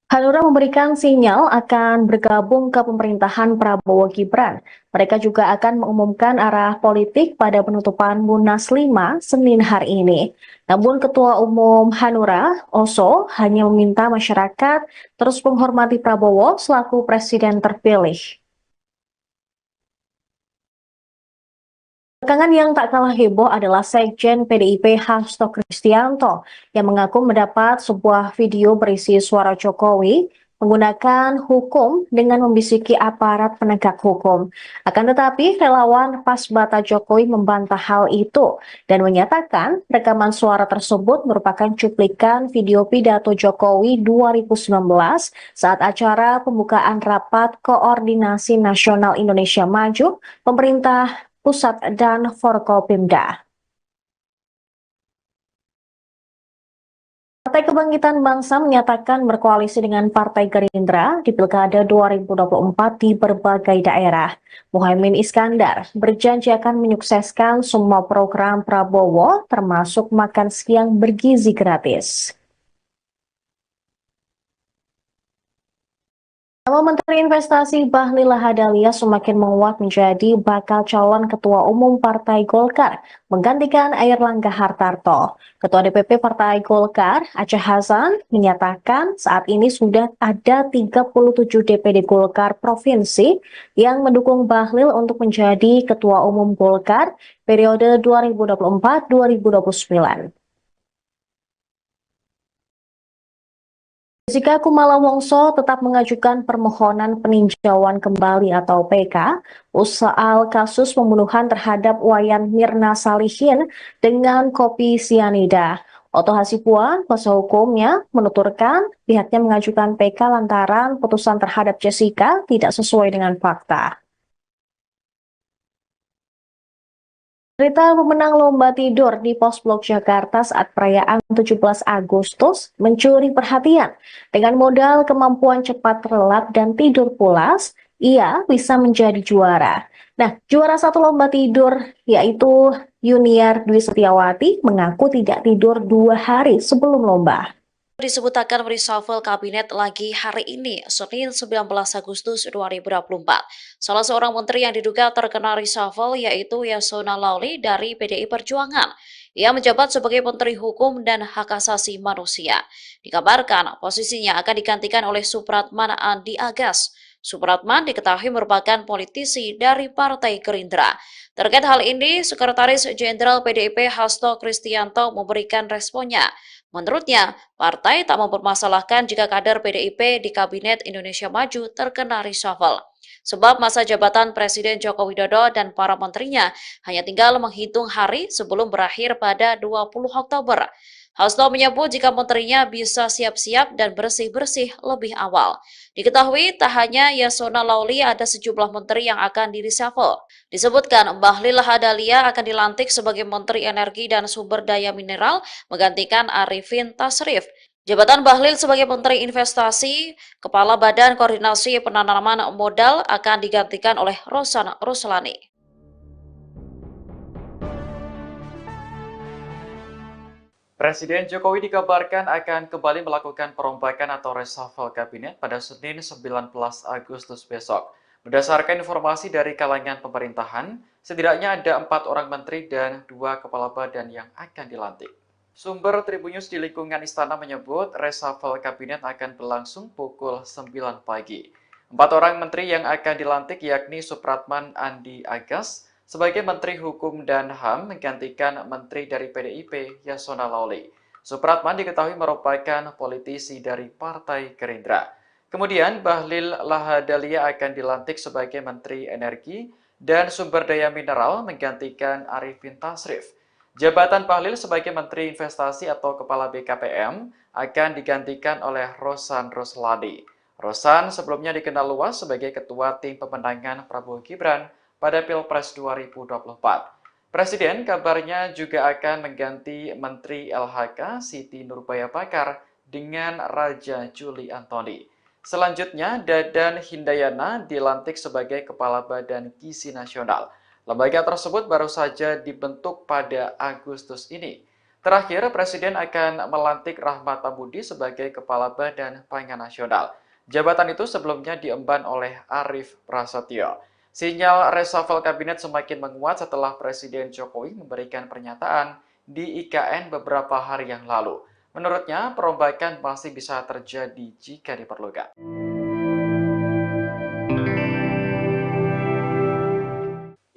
Hanura memberikan sinyal akan bergabung ke pemerintahan Prabowo Gibran. Mereka juga akan mengumumkan arah politik pada penutupan Munas 5 Senin hari ini. Namun Ketua Umum Hanura, Oso, hanya meminta masyarakat terus menghormati Prabowo selaku presiden terpilih. Belakangan yang tak kalah heboh adalah Sekjen PDIP Hasto Kristianto yang mengaku mendapat sebuah video berisi suara Jokowi menggunakan hukum dengan membisiki aparat penegak hukum. Akan tetapi, relawan Pasbata Jokowi membantah hal itu dan menyatakan rekaman suara tersebut merupakan cuplikan video pidato Jokowi 2019 saat acara pembukaan Rapat Koordinasi Nasional Indonesia Maju, pemerintah pusat dan Forkopimda. Partai Kebangkitan Bangsa menyatakan berkoalisi dengan Partai Gerindra di Pilkada 2024 di berbagai daerah. Muhaimin Iskandar berjanji akan menyukseskan semua program Prabowo, termasuk makan siang bergizi gratis. Nama Menteri Investasi Bahlil Lahadalia semakin menguat menjadi bakal calon Ketua Umum Partai Golkar, menggantikan Airlangga Hartarto. Ketua DPP Partai Golkar, Aceh Hasan, menyatakan saat ini sudah ada 37 DPD Golkar Provinsi yang mendukung Bahlil untuk menjadi Ketua Umum Golkar periode 2024-2029. Jika Kumala Wongso tetap mengajukan permohonan peninjauan kembali atau PK soal kasus pembunuhan terhadap Wayan Mirna Salihin dengan kopi sianida. Oto Hasibuan, kuasa hukumnya, menuturkan pihaknya mengajukan PK lantaran putusan terhadap Jessica tidak sesuai dengan fakta. Cerita pemenang lomba tidur di Pos Blok Jakarta saat perayaan 17 Agustus mencuri perhatian. Dengan modal kemampuan cepat relap dan tidur pulas, ia bisa menjadi juara. Nah, juara satu lomba tidur yaitu Yuniar Dwi Setiawati mengaku tidak tidur 2 hari sebelum lomba. Disebut akan reshuffle kabinet lagi hari ini, Senin 19 Agustus 2024. Salah seorang menteri yang diduga terkena reshuffle yaitu Yasona Lawli dari PDI Perjuangan. Ia menjabat sebagai Menteri Hukum dan Hak Asasi Manusia. Dikabarkan posisinya akan digantikan oleh Supratman Andi Agas. Supratman diketahui merupakan politisi dari Partai Gerindra. Terkait hal ini, Sekretaris Jenderal PDIP Hasto Kristianto memberikan responnya. Menurutnya, partai tak mempermasalahkan jika kader PDIP di Kabinet Indonesia Maju terkena reshuffle. Sebab masa jabatan Presiden Joko Widodo dan para menterinya hanya tinggal menghitung hari sebelum berakhir pada 20 Oktober. Hasto menyebut jika menterinya bisa siap-siap dan bersih-bersih lebih awal. Diketahui tak hanya Yasona Lawli, ada sejumlah menteri yang akan di-reshuffle. Disebutkan Bahlil Lahadalia akan dilantik sebagai Menteri Energi dan Sumber Daya Mineral menggantikan Arifin Tasrif. Jabatan Bahlil sebagai Menteri Investasi, Kepala Badan Koordinasi Penanaman Modal akan digantikan oleh Rosan Ruslani. Presiden Jokowi dikabarkan akan kembali melakukan perombakan atau reshuffle kabinet pada Senin 19 Agustus besok. Berdasarkan informasi dari kalangan pemerintahan, setidaknya ada 4 orang menteri dan 2 kepala badan yang akan dilantik. Sumber Tribunnews di lingkungan istana menyebut reshuffle kabinet akan berlangsung pukul 9 pagi. 4 orang menteri yang akan dilantik yakni Supratman Andi Agas sebagai Menteri Hukum dan HAM menggantikan Menteri dari PDIP Yasona Lawli. Supratman diketahui merupakan politisi dari Partai Gerindra. Kemudian Bahlil Lahadalia akan dilantik sebagai Menteri Energi dan Sumber Daya Mineral menggantikan Arifin Tasrif. Jabatan Bahlil sebagai Menteri Investasi atau Kepala BKPM akan digantikan oleh Rosan Ruslani. Rosan sebelumnya dikenal luas sebagai Ketua Tim Pemenangan Prabowo Gibran pada Pilpres 2024. Presiden kabarnya juga akan mengganti Menteri LHK Siti Nurbaya Bakar dengan Raja Juli Antoni. Selanjutnya, Dadan Hindayana dilantik sebagai Kepala Badan Gizi Nasional. Lembaga tersebut baru saja dibentuk pada Agustus ini. Terakhir, Presiden akan melantik Rahmat Pambudi sebagai Kepala Badan Pangan Nasional. Jabatan itu sebelumnya diemban oleh Arief Prasetyo. Sinyal reshuffle kabinet semakin menguat setelah Presiden Jokowi memberikan pernyataan di IKN beberapa hari yang lalu. Menurutnya, perombakan masih bisa terjadi jika diperlukan.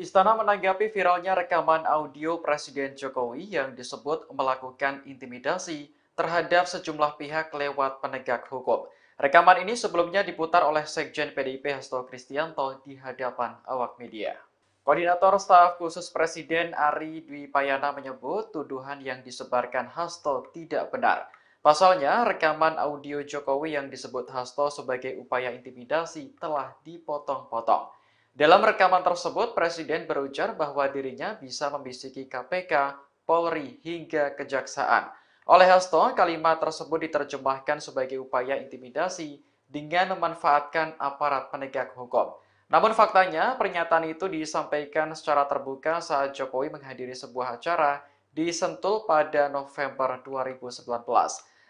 Istana menanggapi viralnya rekaman audio Presiden Jokowi yang disebut melakukan intimidasi terhadap sejumlah pihak lewat penegak hukum. Rekaman ini sebelumnya diputar oleh Sekjen PDIP Hasto Kristianto di hadapan awak media. Koordinator Staf Khusus Presiden Ari Dwi Payana menyebut tuduhan yang disebarkan Hasto tidak benar. Pasalnya, rekaman audio Jokowi yang disebut Hasto sebagai upaya intimidasi telah dipotong-potong. Dalam rekaman tersebut, Presiden berujar bahwa dirinya bisa membisiki KPK, Polri, hingga Kejaksaan. Oleh Hasto, kalimat tersebut diterjemahkan sebagai upaya intimidasi dengan memanfaatkan aparat penegak hukum. Namun faktanya, pernyataan itu disampaikan secara terbuka saat Jokowi menghadiri sebuah acara di Sentul pada November 2019.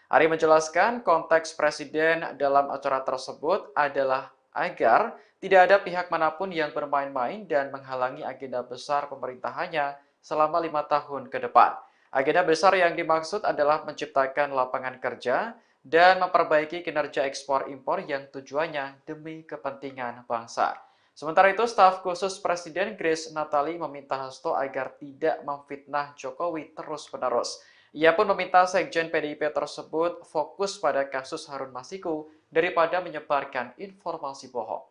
Ari menjelaskan konteks Presiden dalam acara tersebut adalah agar tidak ada pihak manapun yang bermain-main dan menghalangi agenda besar pemerintahannya selama 5 tahun ke depan. Agenda besar yang dimaksud adalah menciptakan lapangan kerja dan memperbaiki kinerja ekspor-impor yang tujuannya demi kepentingan bangsa. Sementara itu, staf khusus Presiden Grace Natali meminta Hasto agar tidak memfitnah Jokowi terus-menerus. Ia pun meminta Sekjen PDIP tersebut fokus pada kasus Harun Masiku daripada menyebarkan informasi bohong.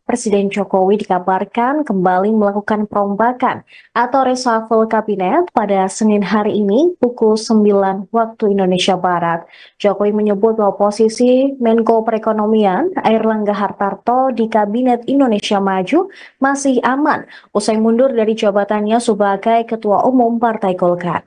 Presiden Jokowi dikabarkan kembali melakukan perombakan atau reshuffle kabinet pada Senin hari ini pukul 9 waktu Indonesia Barat. Jokowi menyebut bahwa posisi Menko Perekonomian Airlangga Hartarto di Kabinet Indonesia Maju masih aman usai mundur dari jabatannya sebagai Ketua Umum Partai Golkar.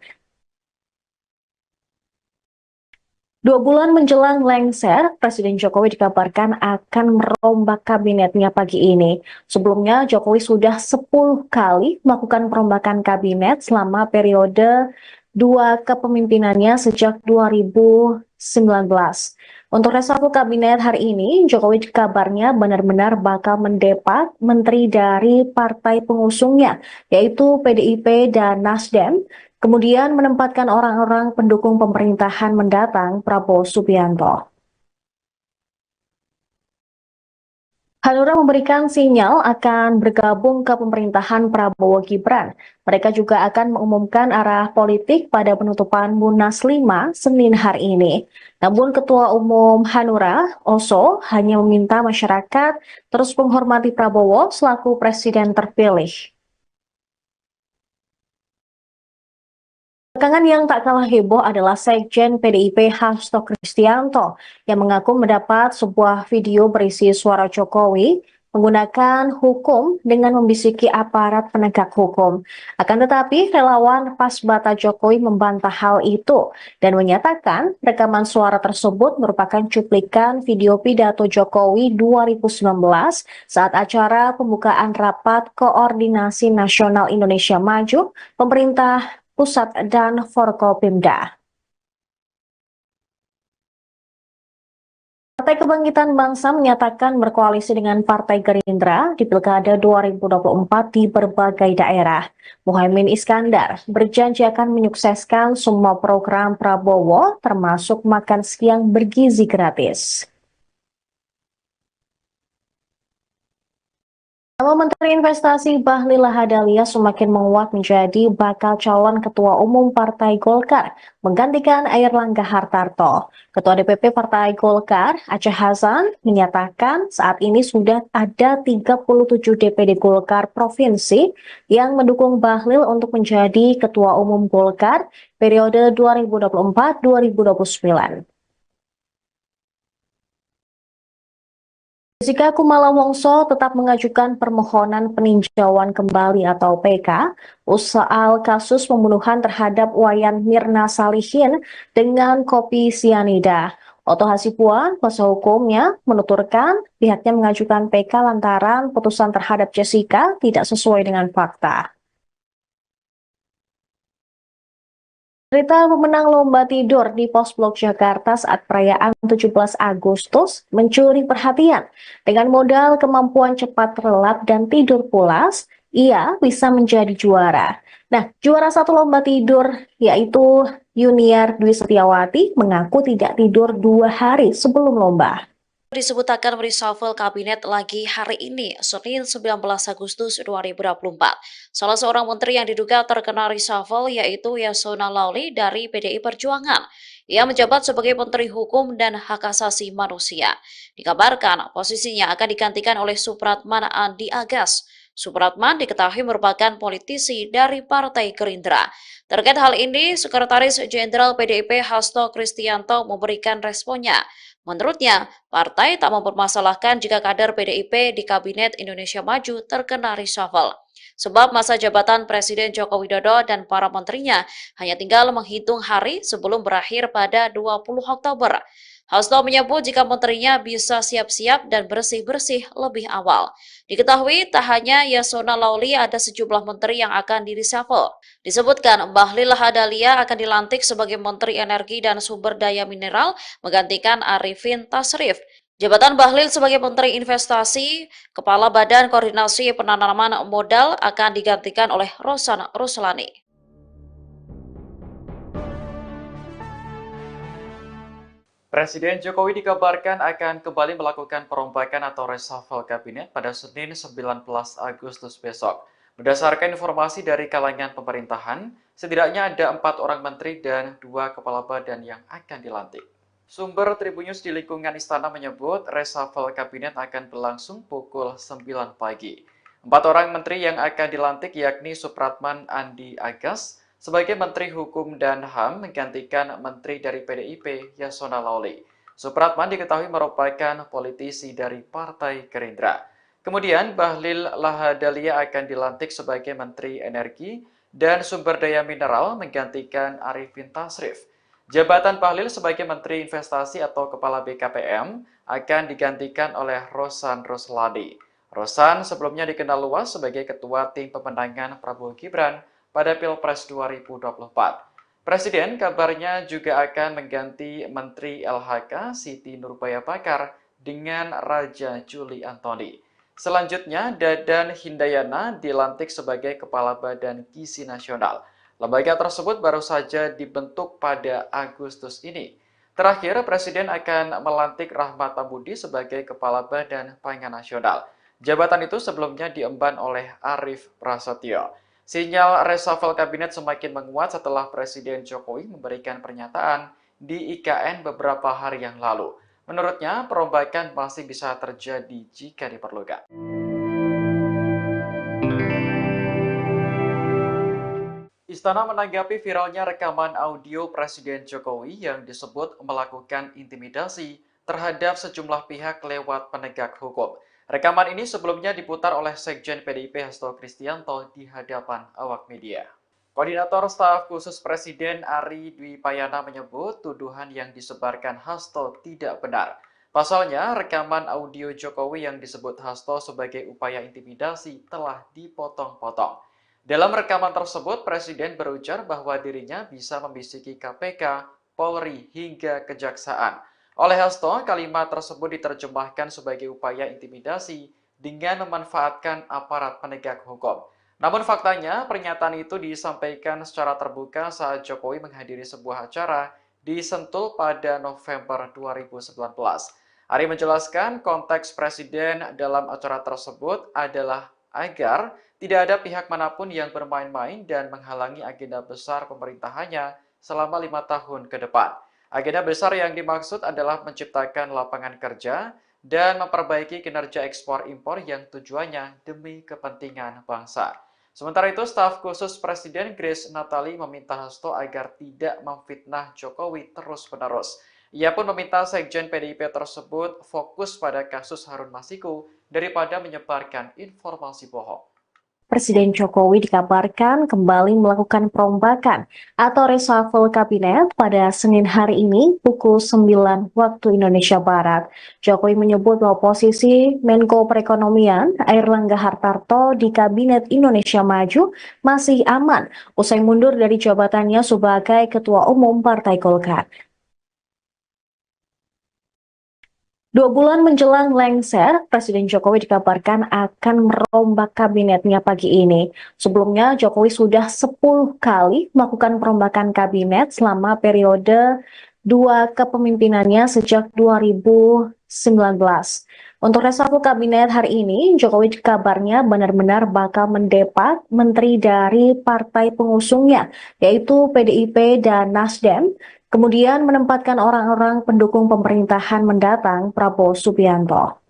2 bulan menjelang lengser, Presiden Jokowi dikabarkan akan merombak kabinetnya pagi ini. Sebelumnya, Jokowi sudah 10 kali melakukan perombakan kabinet selama periode 2 kepemimpinannya sejak 2019. Untuk reshuffle kabinet hari ini, Jokowi kabarnya benar-benar bakal mendepak menteri dari partai pengusungnya, yaitu PDIP dan Nasdem, kemudian menempatkan orang-orang pendukung pemerintahan mendatang Prabowo Subianto. Hanura memberikan sinyal akan bergabung ke pemerintahan Prabowo Gibran. Mereka juga akan mengumumkan arah politik pada penutupan Munas 5 Senin hari ini. Namun Ketua Umum Hanura, Oso, hanya meminta masyarakat terus menghormati Prabowo selaku presiden terpilih. Belakangan yang tak kalah heboh adalah Sekjen PDIP Hasto Kristianto yang mengaku mendapat sebuah video berisi suara Jokowi menggunakan hukum dengan membisiki aparat penegak hukum. Akan tetapi relawan Pasbata Jokowi membantah hal itu dan menyatakan rekaman suara tersebut merupakan cuplikan video pidato Jokowi 2019 saat acara pembukaan Rapat Koordinasi Nasional Indonesia Maju, pemerintah pusat dan Forkopimda. Partai Kebangkitan Bangsa menyatakan berkoalisi dengan Partai Gerindra di Pilkada 2024 di berbagai daerah. Muhaimin Iskandar berjanji akan menyukseskan semua program Prabowo, termasuk makan siang bergizi gratis. Nama Menteri Investasi Bahlil Lahadalia semakin menguat menjadi bakal calon Ketua Umum Partai Golkar, menggantikan Airlangga Hartarto. Ketua DPP Partai Golkar, Aceh Hasan, menyatakan saat ini sudah ada 37 DPD Golkar Provinsi yang mendukung Bahlil untuk menjadi Ketua Umum Golkar periode 2024-2029. Jessica Kumala Wongso tetap mengajukan permohonan peninjauan kembali atau PK soal kasus pembunuhan terhadap Wayan Mirna Salihin dengan kopi sianida. Oto Hasibuan, kuasa hukumnya, menuturkan pihaknya mengajukan PK lantaran putusan terhadap Jessica tidak sesuai dengan fakta. Cerita pemenang lomba tidur di Pos Blok Jakarta saat perayaan 17 Agustus mencuri perhatian. Dengan modal kemampuan cepat relap dan tidur pulas, ia bisa menjadi juara. Nah, juara satu lomba tidur yaitu Yuniar Dwi Setiawati mengaku tidak tidur 2 hari sebelum lomba. Disebut akan reshuffle kabinet lagi hari ini, Senin 19 Agustus 2024. Salah seorang menteri yang diduga terkena reshuffle yaitu Yasona Lawli dari PDI Perjuangan. Ia menjabat sebagai Menteri Hukum dan Hak Asasi Manusia. Dikabarkan posisinya akan digantikan oleh Supratman Andi Agas. Supratman diketahui merupakan politisi dari Partai Gerindra. Terkait hal ini, Sekretaris Jenderal PDIP Hasto Kristianto memberikan responnya. Menurutnya, partai tak mempermasalahkan jika kader PDIP di Kabinet Indonesia Maju terkena reshuffle. Sebab masa jabatan Presiden Joko Widodo dan para menterinya hanya tinggal menghitung hari sebelum berakhir pada 20 Oktober. Hasto menyebut jika menterinya bisa siap-siap dan bersih-bersih lebih awal. Diketahui tak hanya Yasona Lauli, ada sejumlah menteri yang akan di-reshuffle. Disebutkan Bahlil Lahadalia akan dilantik sebagai Menteri Energi dan Sumber Daya Mineral menggantikan Arifin Tasrif. Jabatan Bahlil sebagai Menteri Investasi, Kepala Badan Koordinasi Penanaman Modal akan digantikan oleh Rosan Ruslani. Presiden Jokowi dikabarkan akan kembali melakukan perombakan atau reshuffle kabinet pada Senin 19 Agustus besok. Berdasarkan informasi dari kalangan pemerintahan, setidaknya ada 4 orang menteri dan 2 kepala badan yang akan dilantik. Sumber Tribunnews di lingkungan istana menyebut reshuffle kabinet akan berlangsung pukul 9 pagi. 4 orang menteri yang akan dilantik yakni Supratman Andi Agas sebagai Menteri Hukum dan HAM menggantikan Menteri dari PDIP Yasona Lauli. Supratman diketahui merupakan politisi dari Partai Gerindra. Kemudian Bahlil Lahadalia akan dilantik sebagai Menteri Energi dan Sumber Daya Mineral menggantikan Arifin Tasrif. Jabatan Bahlil sebagai Menteri Investasi atau Kepala BKPM akan digantikan oleh Rosan Ruslani. Rosan sebelumnya dikenal luas sebagai Ketua Tim Pemenangan Prabowo Gibran pada Pilpres 2024. Presiden kabarnya juga akan mengganti Menteri LHK Siti Nurbaya Bakar dengan Raja Juli Antoni. Selanjutnya, Dadan Hindayana dilantik sebagai Kepala Badan Gizi Nasional. Lembaga tersebut baru saja dibentuk pada Agustus ini. Terakhir, Presiden akan melantik Rahmat Tambudi sebagai Kepala Badan Pangan Nasional. Jabatan itu sebelumnya diemban oleh Arief Prasetyo. Sinyal reshuffle kabinet semakin menguat setelah Presiden Jokowi memberikan pernyataan di IKN beberapa hari yang lalu. Menurutnya, perombakan masih bisa terjadi jika diperlukan. Istana menanggapi viralnya rekaman audio Presiden Jokowi yang disebut melakukan intimidasi terhadap sejumlah pihak lewat penegak hukum. Rekaman ini sebelumnya diputar oleh Sekjen PDIP Hasto Kristianto di hadapan awak media. Koordinator Staf Khusus Presiden Ari Dwi Payana menyebut tuduhan yang disebarkan Hasto tidak benar. Pasalnya, rekaman audio Jokowi yang disebut Hasto sebagai upaya intimidasi telah dipotong-potong. Dalam rekaman tersebut, Presiden berujar bahwa dirinya bisa membisiki KPK, Polri, hingga Kejaksaan. Oleh Hasto, kalimat tersebut diterjemahkan sebagai upaya intimidasi dengan memanfaatkan aparat penegak hukum. Namun faktanya, pernyataan itu disampaikan secara terbuka saat Jokowi menghadiri sebuah acara di Sentul pada November 2019. Ari menjelaskan konteks Presiden dalam acara tersebut adalah agar tidak ada pihak manapun yang bermain-main dan menghalangi agenda besar pemerintahannya selama 5 tahun ke depan. Agenda besar yang dimaksud adalah menciptakan lapangan kerja dan memperbaiki kinerja ekspor-impor yang tujuannya demi kepentingan bangsa. Sementara itu, staf khusus Presiden Grace Natali meminta Hasto agar tidak memfitnah Jokowi terus-menerus. Ia pun meminta Sekjen PDIP tersebut fokus pada kasus Harun Masiku daripada menyebarkan informasi bohong. Presiden Jokowi dikabarkan kembali melakukan perombakan atau reshuffle kabinet pada Senin hari ini pukul 9 waktu Indonesia Barat. Jokowi menyebut bahwa posisi Menko Perekonomian Airlangga Hartarto di Kabinet Indonesia Maju masih aman usai mundur dari jabatannya sebagai Ketua Umum Partai Golkar. 2 bulan menjelang lengser, Presiden Jokowi dikabarkan akan merombak kabinetnya pagi ini. Sebelumnya, Jokowi sudah 10 kali melakukan perombakan kabinet selama periode 2 kepemimpinannya sejak 2019. Untuk reshuffle kabinet hari ini, Jokowi kabarnya benar-benar bakal mendepak menteri dari partai pengusungnya, yaitu PDIP dan Nasdem, kemudian menempatkan orang-orang pendukung pemerintahan mendatang Prabowo Subianto.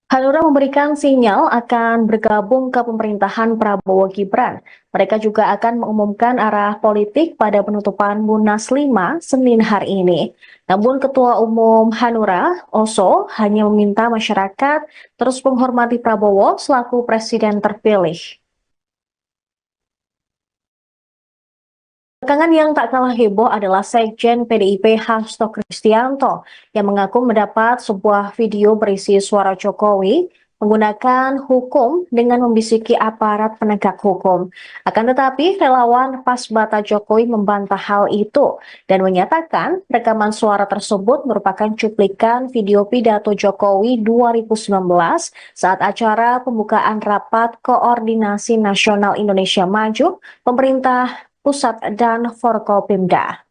Hanura memberikan sinyal akan bergabung ke pemerintahan Prabowo Gibran. Mereka juga akan mengumumkan arah politik pada penutupan Munas 5 Senin hari ini. Namun Ketua Umum Hanura, Oso, hanya meminta masyarakat terus menghormati Prabowo selaku presiden terpilih. Belakangan yang tak kalah heboh adalah Sekjen PDIP Hasto Kristianto yang mengaku mendapat sebuah video berisi suara Jokowi menggunakan hukum dengan membisiki aparat penegak hukum. Akan tetapi relawan Pasbata Jokowi membantah hal itu dan menyatakan rekaman suara tersebut merupakan cuplikan video pidato Jokowi 2019 saat acara pembukaan Rapat Koordinasi Nasional Indonesia Maju, pemerintah pusat dan Forkopimda.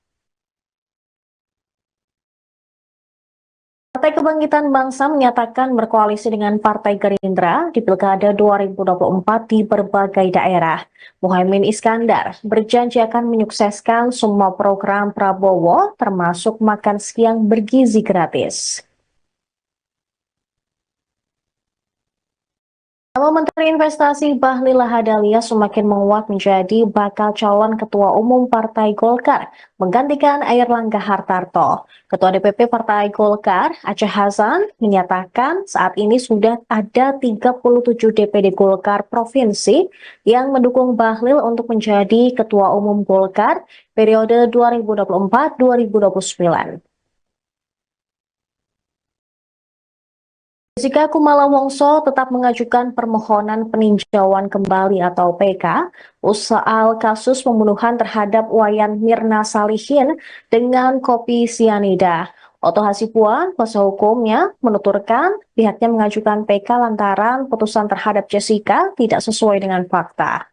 Partai Kebangkitan Bangsa menyatakan berkoalisi dengan Partai Gerindra di Pilkada 2024 di berbagai daerah. Muhaimin Iskandar berjanji akan menyukseskan semua program Prabowo, termasuk makan siang bergizi gratis. Nama Menteri Investasi Bahlil Lahadalia semakin menguat menjadi bakal calon Ketua Umum Partai Golkar, menggantikan Airlangga Hartarto. Ketua DPP Partai Golkar, Aceh Hasan, menyatakan saat ini sudah ada 37 DPD Golkar Provinsi yang mendukung Bahlil untuk menjadi Ketua Umum Golkar periode 2024-2029. Jika Kumala Wongso tetap mengajukan permohonan peninjauan kembali atau PK soal kasus pembunuhan terhadap Wayan Mirna Salihin dengan kopi sianida. Oto Hasibuan, kuasa hukumnya, menuturkan pihaknya mengajukan PK lantaran putusan terhadap Jessica tidak sesuai dengan fakta.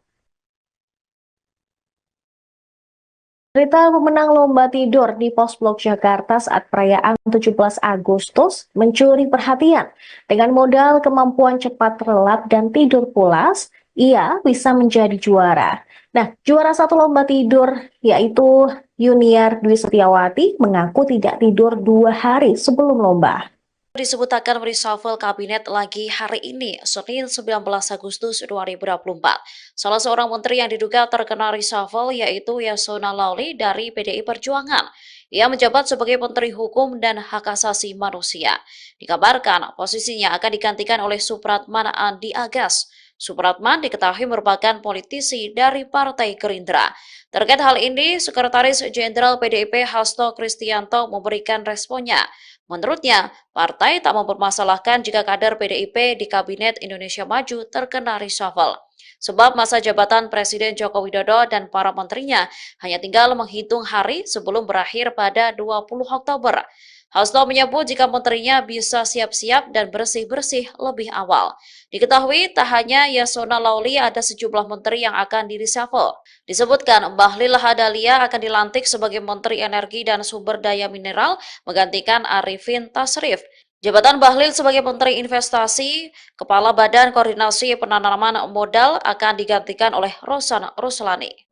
Cerita pemenang lomba tidur di Pos Blok Jakarta saat perayaan 17 Agustus mencuri perhatian. Dengan modal kemampuan cepat relap dan tidur pulas, ia bisa menjadi juara. Nah, juara satu lomba tidur yaitu Yuniar Dwi Setiawati mengaku tidak tidur 2 hari sebelum lomba. Disebut akan reshuffle kabinet lagi hari ini, Senin 19 Agustus 2024. Salah seorang menteri yang diduga terkena reshuffle yaitu Yasona Lawli dari PDI Perjuangan. Ia menjabat sebagai Menteri Hukum dan Hak Asasi Manusia. Dikabarkan posisinya akan digantikan oleh Supratman Andi Agas. Supratman diketahui merupakan politisi dari Partai Gerindra. Terkait hal ini, Sekretaris Jenderal PDIP Hasto Kristianto memberikan responnya. Menurutnya, partai tak mempermasalahkan jika kader PDIP di Kabinet Indonesia Maju terkena reshuffle. Sebab masa jabatan Presiden Joko Widodo dan para menterinya hanya tinggal menghitung hari sebelum berakhir pada 20 Oktober. Hasto menyebut jika menterinya bisa siap-siap dan bersih-bersih lebih awal. Diketahui tak hanya Yasona Lawli, ada sejumlah menteri yang akan di-reshuffle. Disebutkan Bahlil Lahadalia akan dilantik sebagai Menteri Energi dan Sumber Daya Mineral menggantikan Arifin Tasrif. Jabatan Bahlil sebagai Menteri Investasi, Kepala Badan Koordinasi Penanaman Modal akan digantikan oleh Rosan Ruslani.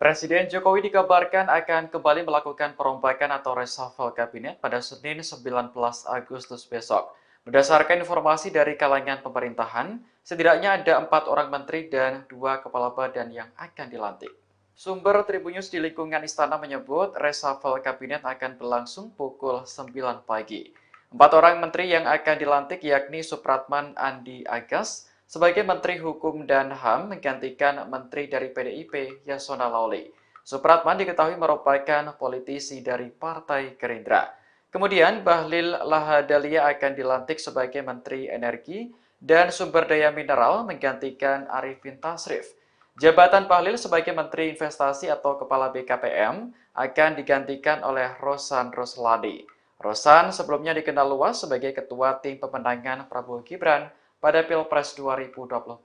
Presiden Jokowi dikabarkan akan kembali melakukan perombakan atau reshuffle kabinet pada Senin 19 Agustus besok. Berdasarkan informasi dari kalangan pemerintahan, setidaknya ada 4 orang menteri dan 2 kepala badan yang akan dilantik. Sumber Tribunnews di lingkungan istana menyebut reshuffle kabinet akan berlangsung pukul 9 pagi. 4 orang menteri yang akan dilantik yakni Supratman Andi Agas sebagai Menteri Hukum dan HAM menggantikan Menteri dari PDIP Yasona Lawli. Supratman diketahui merupakan politisi dari Partai Gerindra. Kemudian Bahlil Lahadalia akan dilantik sebagai Menteri Energi dan Sumber Daya Mineral menggantikan Arifin Tasrif. Jabatan Bahlil sebagai Menteri Investasi atau Kepala BKPM akan digantikan oleh Rosan Ruslani. Rosan sebelumnya dikenal luas sebagai Ketua Tim Pemenangan Prabowo Gibran pada Pilpres 2024.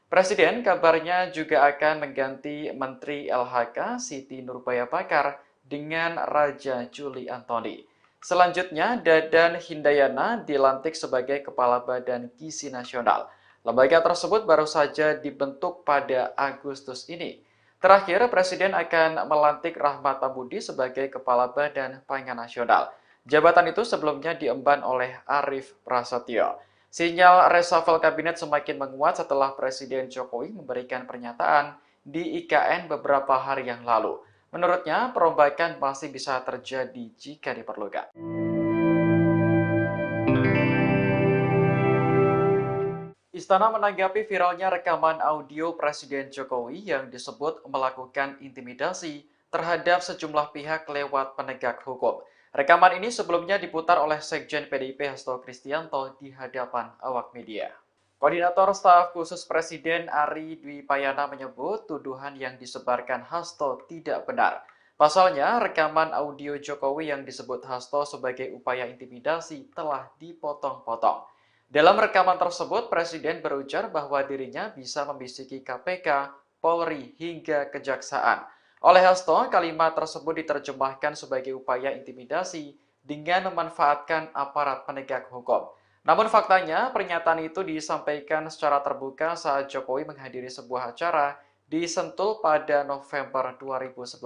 Presiden kabarnya juga akan mengganti Menteri LHK Siti Nurbaya Bakar dengan Raja Juli Antoni. Selanjutnya, Dadan Hindayana dilantik sebagai Kepala Badan Gizi Nasional. Lembaga tersebut baru saja dibentuk pada Agustus ini. Terakhir, Presiden akan melantik Rahmat Pambudi sebagai Kepala Badan Pangan Nasional. Jabatan itu sebelumnya diemban oleh Arief Prasetyo. Sinyal reshuffle kabinet semakin menguat setelah Presiden Jokowi memberikan pernyataan di IKN beberapa hari yang lalu. Menurutnya, perombakan masih bisa terjadi jika diperlukan. Istana menanggapi viralnya rekaman audio Presiden Jokowi yang disebut melakukan intimidasi terhadap sejumlah pihak lewat penegak hukum. Rekaman ini sebelumnya diputar oleh Sekjen PDIP Hasto Kristianto di hadapan awak media. Koordinator Staf Khusus Presiden Ari Dwi Payana menyebut tuduhan yang disebarkan Hasto tidak benar. Pasalnya, rekaman audio Jokowi yang disebut Hasto sebagai upaya intimidasi telah dipotong-potong. Dalam rekaman tersebut, Presiden berujar bahwa dirinya bisa membisiki KPK, Polri, hingga Kejaksaan. Oleh Hasto, kalimat tersebut diterjemahkan sebagai upaya intimidasi dengan memanfaatkan aparat penegak hukum. Namun faktanya, pernyataan itu disampaikan secara terbuka saat Jokowi menghadiri sebuah acara di Sentul pada November 2019.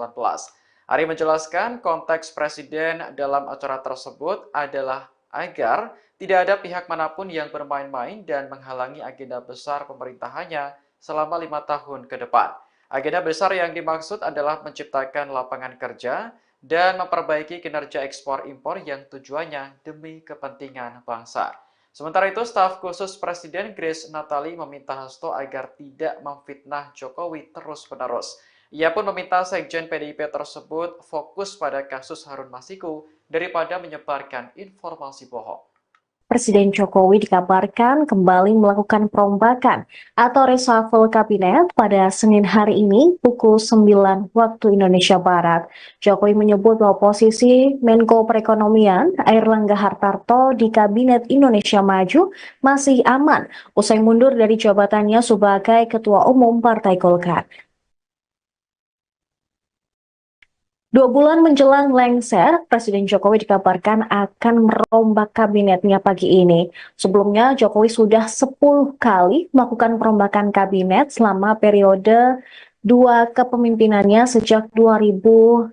Ari menjelaskan konteks Presiden dalam acara tersebut adalah agar tidak ada pihak manapun yang bermain-main dan menghalangi agenda besar pemerintahannya selama 5 tahun ke depan. Agenda besar yang dimaksud adalah menciptakan lapangan kerja dan memperbaiki kinerja ekspor-impor yang tujuannya demi kepentingan bangsa. Sementara itu, staf khusus Presiden Grace Natali meminta Hasto agar tidak memfitnah Jokowi terus-menerus. Ia pun meminta Sekjen PDIP tersebut fokus pada kasus Harun Masiku daripada menyebarkan informasi bohong. Presiden Jokowi dikabarkan kembali melakukan perombakan atau reshuffle kabinet pada Senin hari ini pukul 9 waktu Indonesia Barat. Jokowi menyebut bahwa posisi Menko Perekonomian Airlangga Hartarto di Kabinet Indonesia Maju masih aman usai mundur dari jabatannya sebagai Ketua Umum Partai Golkar. 2 bulan menjelang lengser, Presiden Jokowi dikabarkan akan merombak kabinetnya pagi ini. Sebelumnya, Jokowi sudah 10 kali melakukan perombakan kabinet selama periode 2 kepemimpinannya sejak 2019.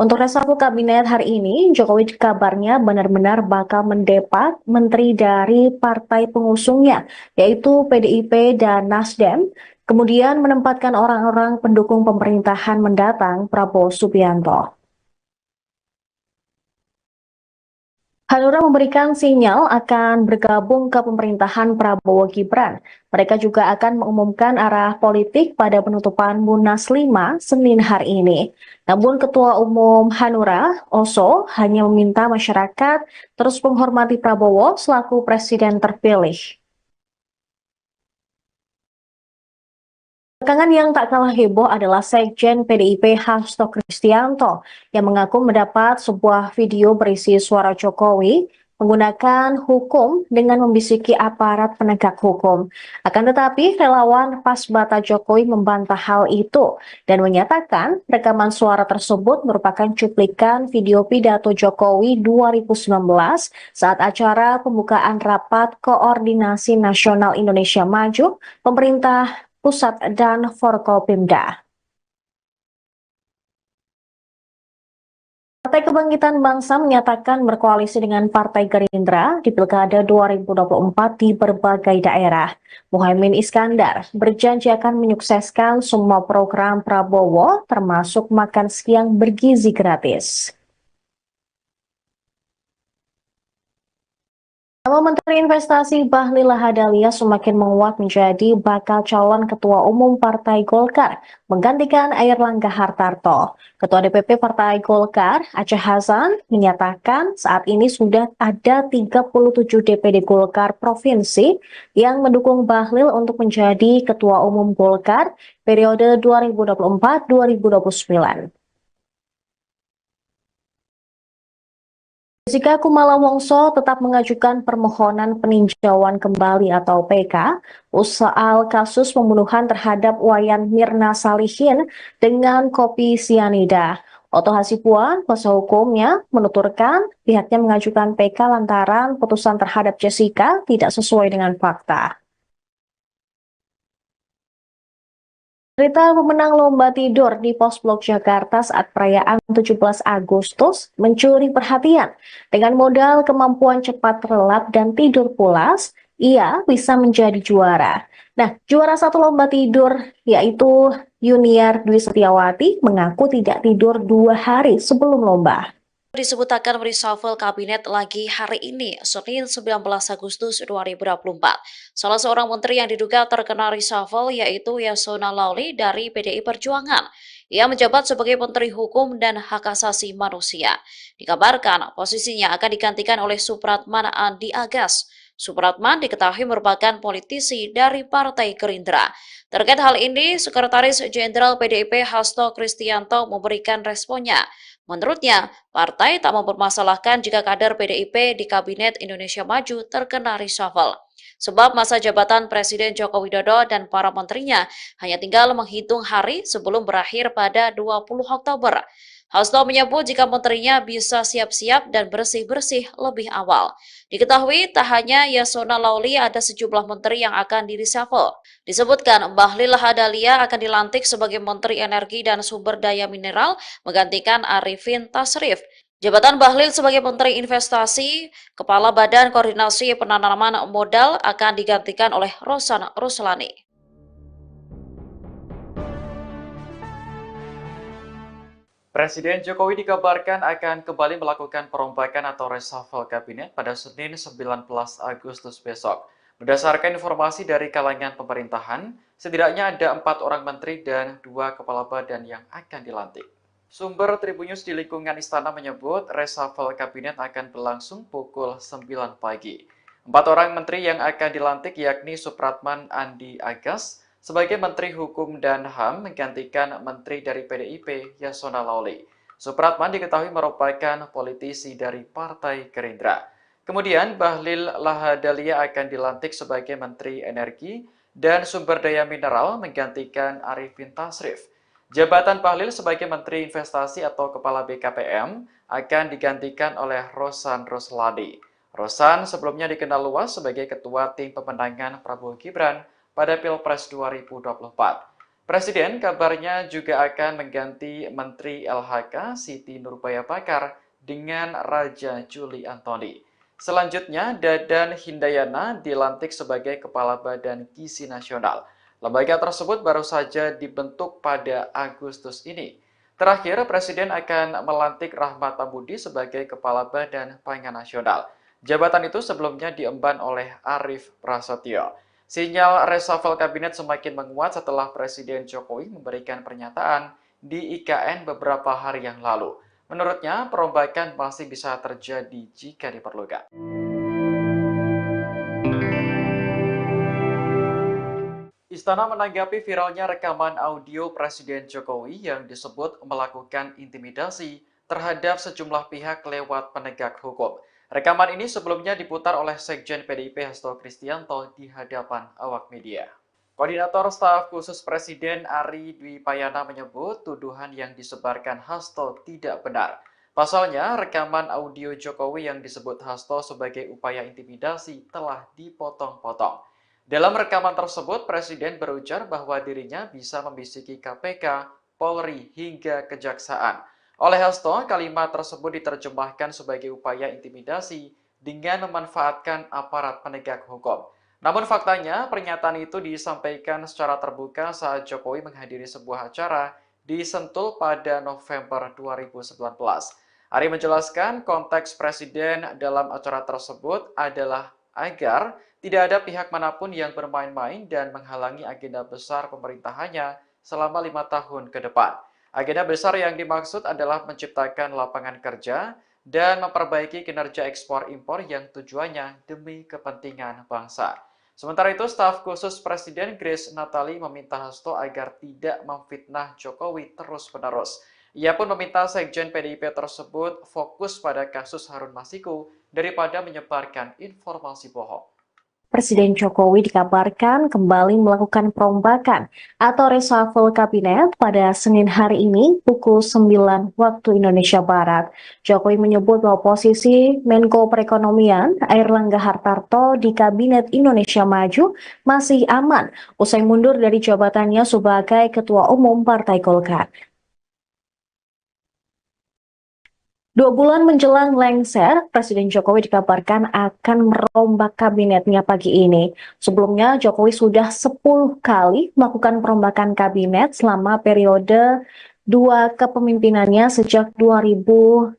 Untuk reshuffle kabinet hari ini, Jokowi kabarnya benar-benar bakal mendepak menteri dari partai pengusungnya, yaitu PDIP dan Nasdem, kemudian menempatkan orang-orang pendukung pemerintahan mendatang Prabowo Subianto. Hanura memberikan sinyal akan bergabung ke pemerintahan Prabowo Gibran. Mereka juga akan mengumumkan arah politik pada penutupan Munas 5 Senin hari ini. Namun Ketua Umum Hanura, Oso, hanya meminta masyarakat terus menghormati Prabowo selaku presiden terpilih. Belakangan yang tak kalah heboh adalah Sekjen PDIP Hasto Kristianto yang mengaku mendapat sebuah video berisi suara Jokowi menggunakan hukum dengan membisiki aparat penegak hukum. Akan tetapi relawan Pasbata Jokowi membantah hal itu dan menyatakan rekaman suara tersebut merupakan cuplikan video pidato Jokowi 2019 saat acara pembukaan Rapat Koordinasi Nasional Indonesia Maju, pemerintah pusat dan Forkopimda. Partai Kebangkitan Bangsa menyatakan berkoalisi dengan Partai Gerindra di Pilkada 2024 di berbagai daerah. Muhaimin Iskandar berjanji akan menyukseskan semua program Prabowo, termasuk makan siang bergizi gratis. Nama Menteri Investasi Bahlil Lahadalia semakin menguat menjadi bakal calon Ketua Umum Partai Golkar, menggantikan Airlangga Hartarto. Ketua DPP Partai Golkar, Aceh Hasan, menyatakan saat ini sudah ada 37 DPD Golkar Provinsi yang mendukung Bahlil untuk menjadi Ketua Umum Golkar periode 2024-2029. Jessica Kumala Wongso tetap mengajukan permohonan peninjauan kembali atau PK soal kasus pembunuhan terhadap Wayan Mirna Salihin dengan kopi sianida. Oto Hasibuan, kuasa hukumnya, menuturkan pihaknya mengajukan PK lantaran putusan terhadap Jessica tidak sesuai dengan fakta. Berita pemenang lomba tidur di Pos Blok Jakarta saat perayaan 17 Agustus mencuri perhatian. Dengan modal kemampuan cepat relap dan tidur pulas, ia bisa menjadi juara. Nah, juara satu lomba tidur yaitu Yuniar Dwi Setiawati mengaku tidak tidur 2 hari sebelum lomba. Disebut akan reshuffle kabinet lagi hari ini, Senin 19 Agustus 2024. Salah seorang menteri yang diduga terkena reshuffle yaitu Yasona Lauli dari PDI Perjuangan. Ia menjabat sebagai Menteri Hukum dan Hak Asasi Manusia. Dikabarkan posisinya akan digantikan oleh Supratman Andi Agas. Supratman diketahui merupakan politisi dari Partai Gerindra. Terkait hal ini, Sekretaris Jenderal PDIP Hasto Kristianto memberikan responnya. Menurutnya, partai tak mempermasalahkan jika kader PDIP di Kabinet Indonesia Maju terkena reshuffle. Sebab masa jabatan Presiden Joko Widodo dan para menterinya hanya tinggal menghitung hari sebelum berakhir pada 20 Oktober. Hasto menyebut jika menterinya bisa siap-siap dan bersih-bersih lebih awal. Diketahui tak hanya Yasona Lauli, ada sejumlah menteri yang akan di-reshuffle. Disebutkan Bahlil Lahadalia akan dilantik sebagai Menteri Energi dan Sumber Daya Mineral menggantikan Arifin Tasrif. Jabatan Bahlil sebagai Menteri Investasi, Kepala Badan Koordinasi Penanaman Modal akan digantikan oleh Rosan Ruslani. Presiden Jokowi dikabarkan akan kembali melakukan perombakan atau reshuffle kabinet pada Senin 19 Agustus besok. Berdasarkan informasi dari kalangan pemerintahan, setidaknya ada 4 orang menteri dan 2 kepala badan yang akan dilantik. Sumber Tribunnews di lingkungan istana menyebut reshuffle kabinet akan berlangsung pukul 9 pagi. 4 orang menteri yang akan dilantik yakni Supratman Andi Agas sebagai Menteri Hukum dan HAM menggantikan Menteri dari PDIP Yasona Lauli. Supratman diketahui merupakan politisi dari Partai Gerindra. Kemudian Bahlil Lahadalia akan dilantik sebagai Menteri Energi dan Sumber Daya Mineral menggantikan Arifin Tasrif. Jabatan Bahlil sebagai Menteri Investasi atau Kepala BKPM akan digantikan oleh Rosan Ruslani. Rosan sebelumnya dikenal luas sebagai Ketua Tim Pemenangan Prabowo Gibran pada Pilpres 2024. Presiden kabarnya juga akan mengganti Menteri LHK Siti Nurbaya Bakar dengan Raja Juli Antoni. Selanjutnya, Dadan Hindayana dilantik sebagai Kepala Badan Gizi Nasional. Lembaga tersebut baru saja dibentuk pada Agustus ini. Terakhir, Presiden akan melantik Rahmat Tabudi sebagai Kepala Badan Pangan Nasional. Jabatan itu sebelumnya diemban oleh Arief Prasetyo. Sinyal reshuffle kabinet semakin menguat setelah Presiden Jokowi memberikan pernyataan di IKN beberapa hari yang lalu. Menurutnya, perombakan masih bisa terjadi jika diperlukan. Istana menanggapi viralnya rekaman audio Presiden Jokowi yang disebut melakukan intimidasi terhadap sejumlah pihak lewat penegak hukum. Rekaman ini sebelumnya diputar oleh Sekjen PDIP Hasto Kristianto di hadapan awak media. Koordinator Staf Khusus Presiden Ari Dwi Payana menyebut tuduhan yang disebarkan Hasto tidak benar. Pasalnya, rekaman audio Jokowi yang disebut Hasto sebagai upaya intimidasi telah dipotong-potong. Dalam rekaman tersebut, Presiden berujar bahwa dirinya bisa membisiki KPK, Polri, hingga Kejaksaan. Oleh Hasto, kalimat tersebut diterjemahkan sebagai upaya intimidasi dengan memanfaatkan aparat penegak hukum. Namun faktanya, pernyataan itu disampaikan secara terbuka saat Jokowi menghadiri sebuah acara di Sentul pada November 2019. Ari menjelaskan konteks Presiden dalam acara tersebut adalah agar tidak ada pihak manapun yang bermain-main dan menghalangi agenda besar pemerintahannya selama 5 tahun ke depan. Agenda besar yang dimaksud adalah menciptakan lapangan kerja dan memperbaiki kinerja ekspor-impor yang tujuannya demi kepentingan bangsa. Sementara itu, staf khusus Presiden Grace Natali meminta Hasto agar tidak memfitnah Jokowi terus-menerus. Ia pun meminta Sekjen PDIP tersebut fokus pada kasus Harun Masiku daripada menyebarkan informasi bohong. Presiden Jokowi dikabarkan kembali melakukan perombakan atau reshuffle kabinet pada Senin hari ini pukul 9 waktu Indonesia Barat. Jokowi menyebut bahwa posisi Menko Perekonomian Airlangga Hartarto di Kabinet Indonesia Maju masih aman usai mundur dari jabatannya sebagai Ketua Umum Partai Golkar. 2 bulan menjelang lengser, Presiden Jokowi dikabarkan akan merombak kabinetnya pagi ini. Sebelumnya, Jokowi sudah 10 kali melakukan perombakan kabinet selama periode 2 kepemimpinannya sejak 2019.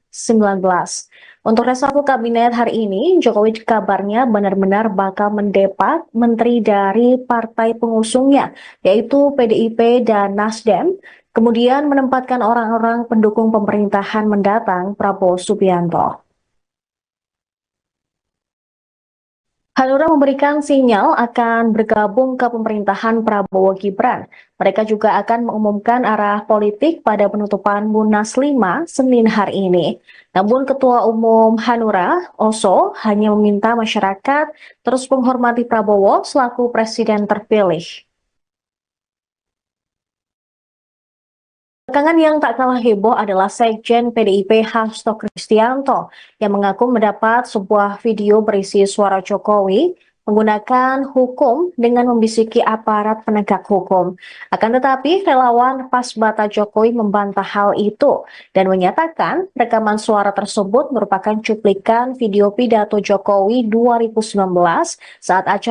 Untuk reshuffle kabinet hari ini, Jokowi kabarnya benar-benar bakal mendepak menteri dari partai pengusungnya, yaitu PDIP dan Nasdem, kemudian menempatkan orang-orang pendukung pemerintahan mendatang Prabowo Subianto. Hanura memberikan sinyal akan bergabung ke pemerintahan Prabowo Gibran. Mereka juga akan mengumumkan arah politik pada penutupan Munas 5 Senin hari ini. Namun Ketua Umum Hanura, Oso, hanya meminta masyarakat terus menghormati Prabowo selaku presiden terpilih. Belakangan yang tak kalah heboh adalah Sekjen PDIP Hasto Kristianto yang mengaku mendapat sebuah video berisi suara Jokowi menggunakan hukum dengan membisiki aparat penegak hukum. Akan tetapi relawan Pasbata Jokowi membantah hal itu dan menyatakan rekaman suara tersebut merupakan cuplikan video pidato Jokowi 2019 saat acara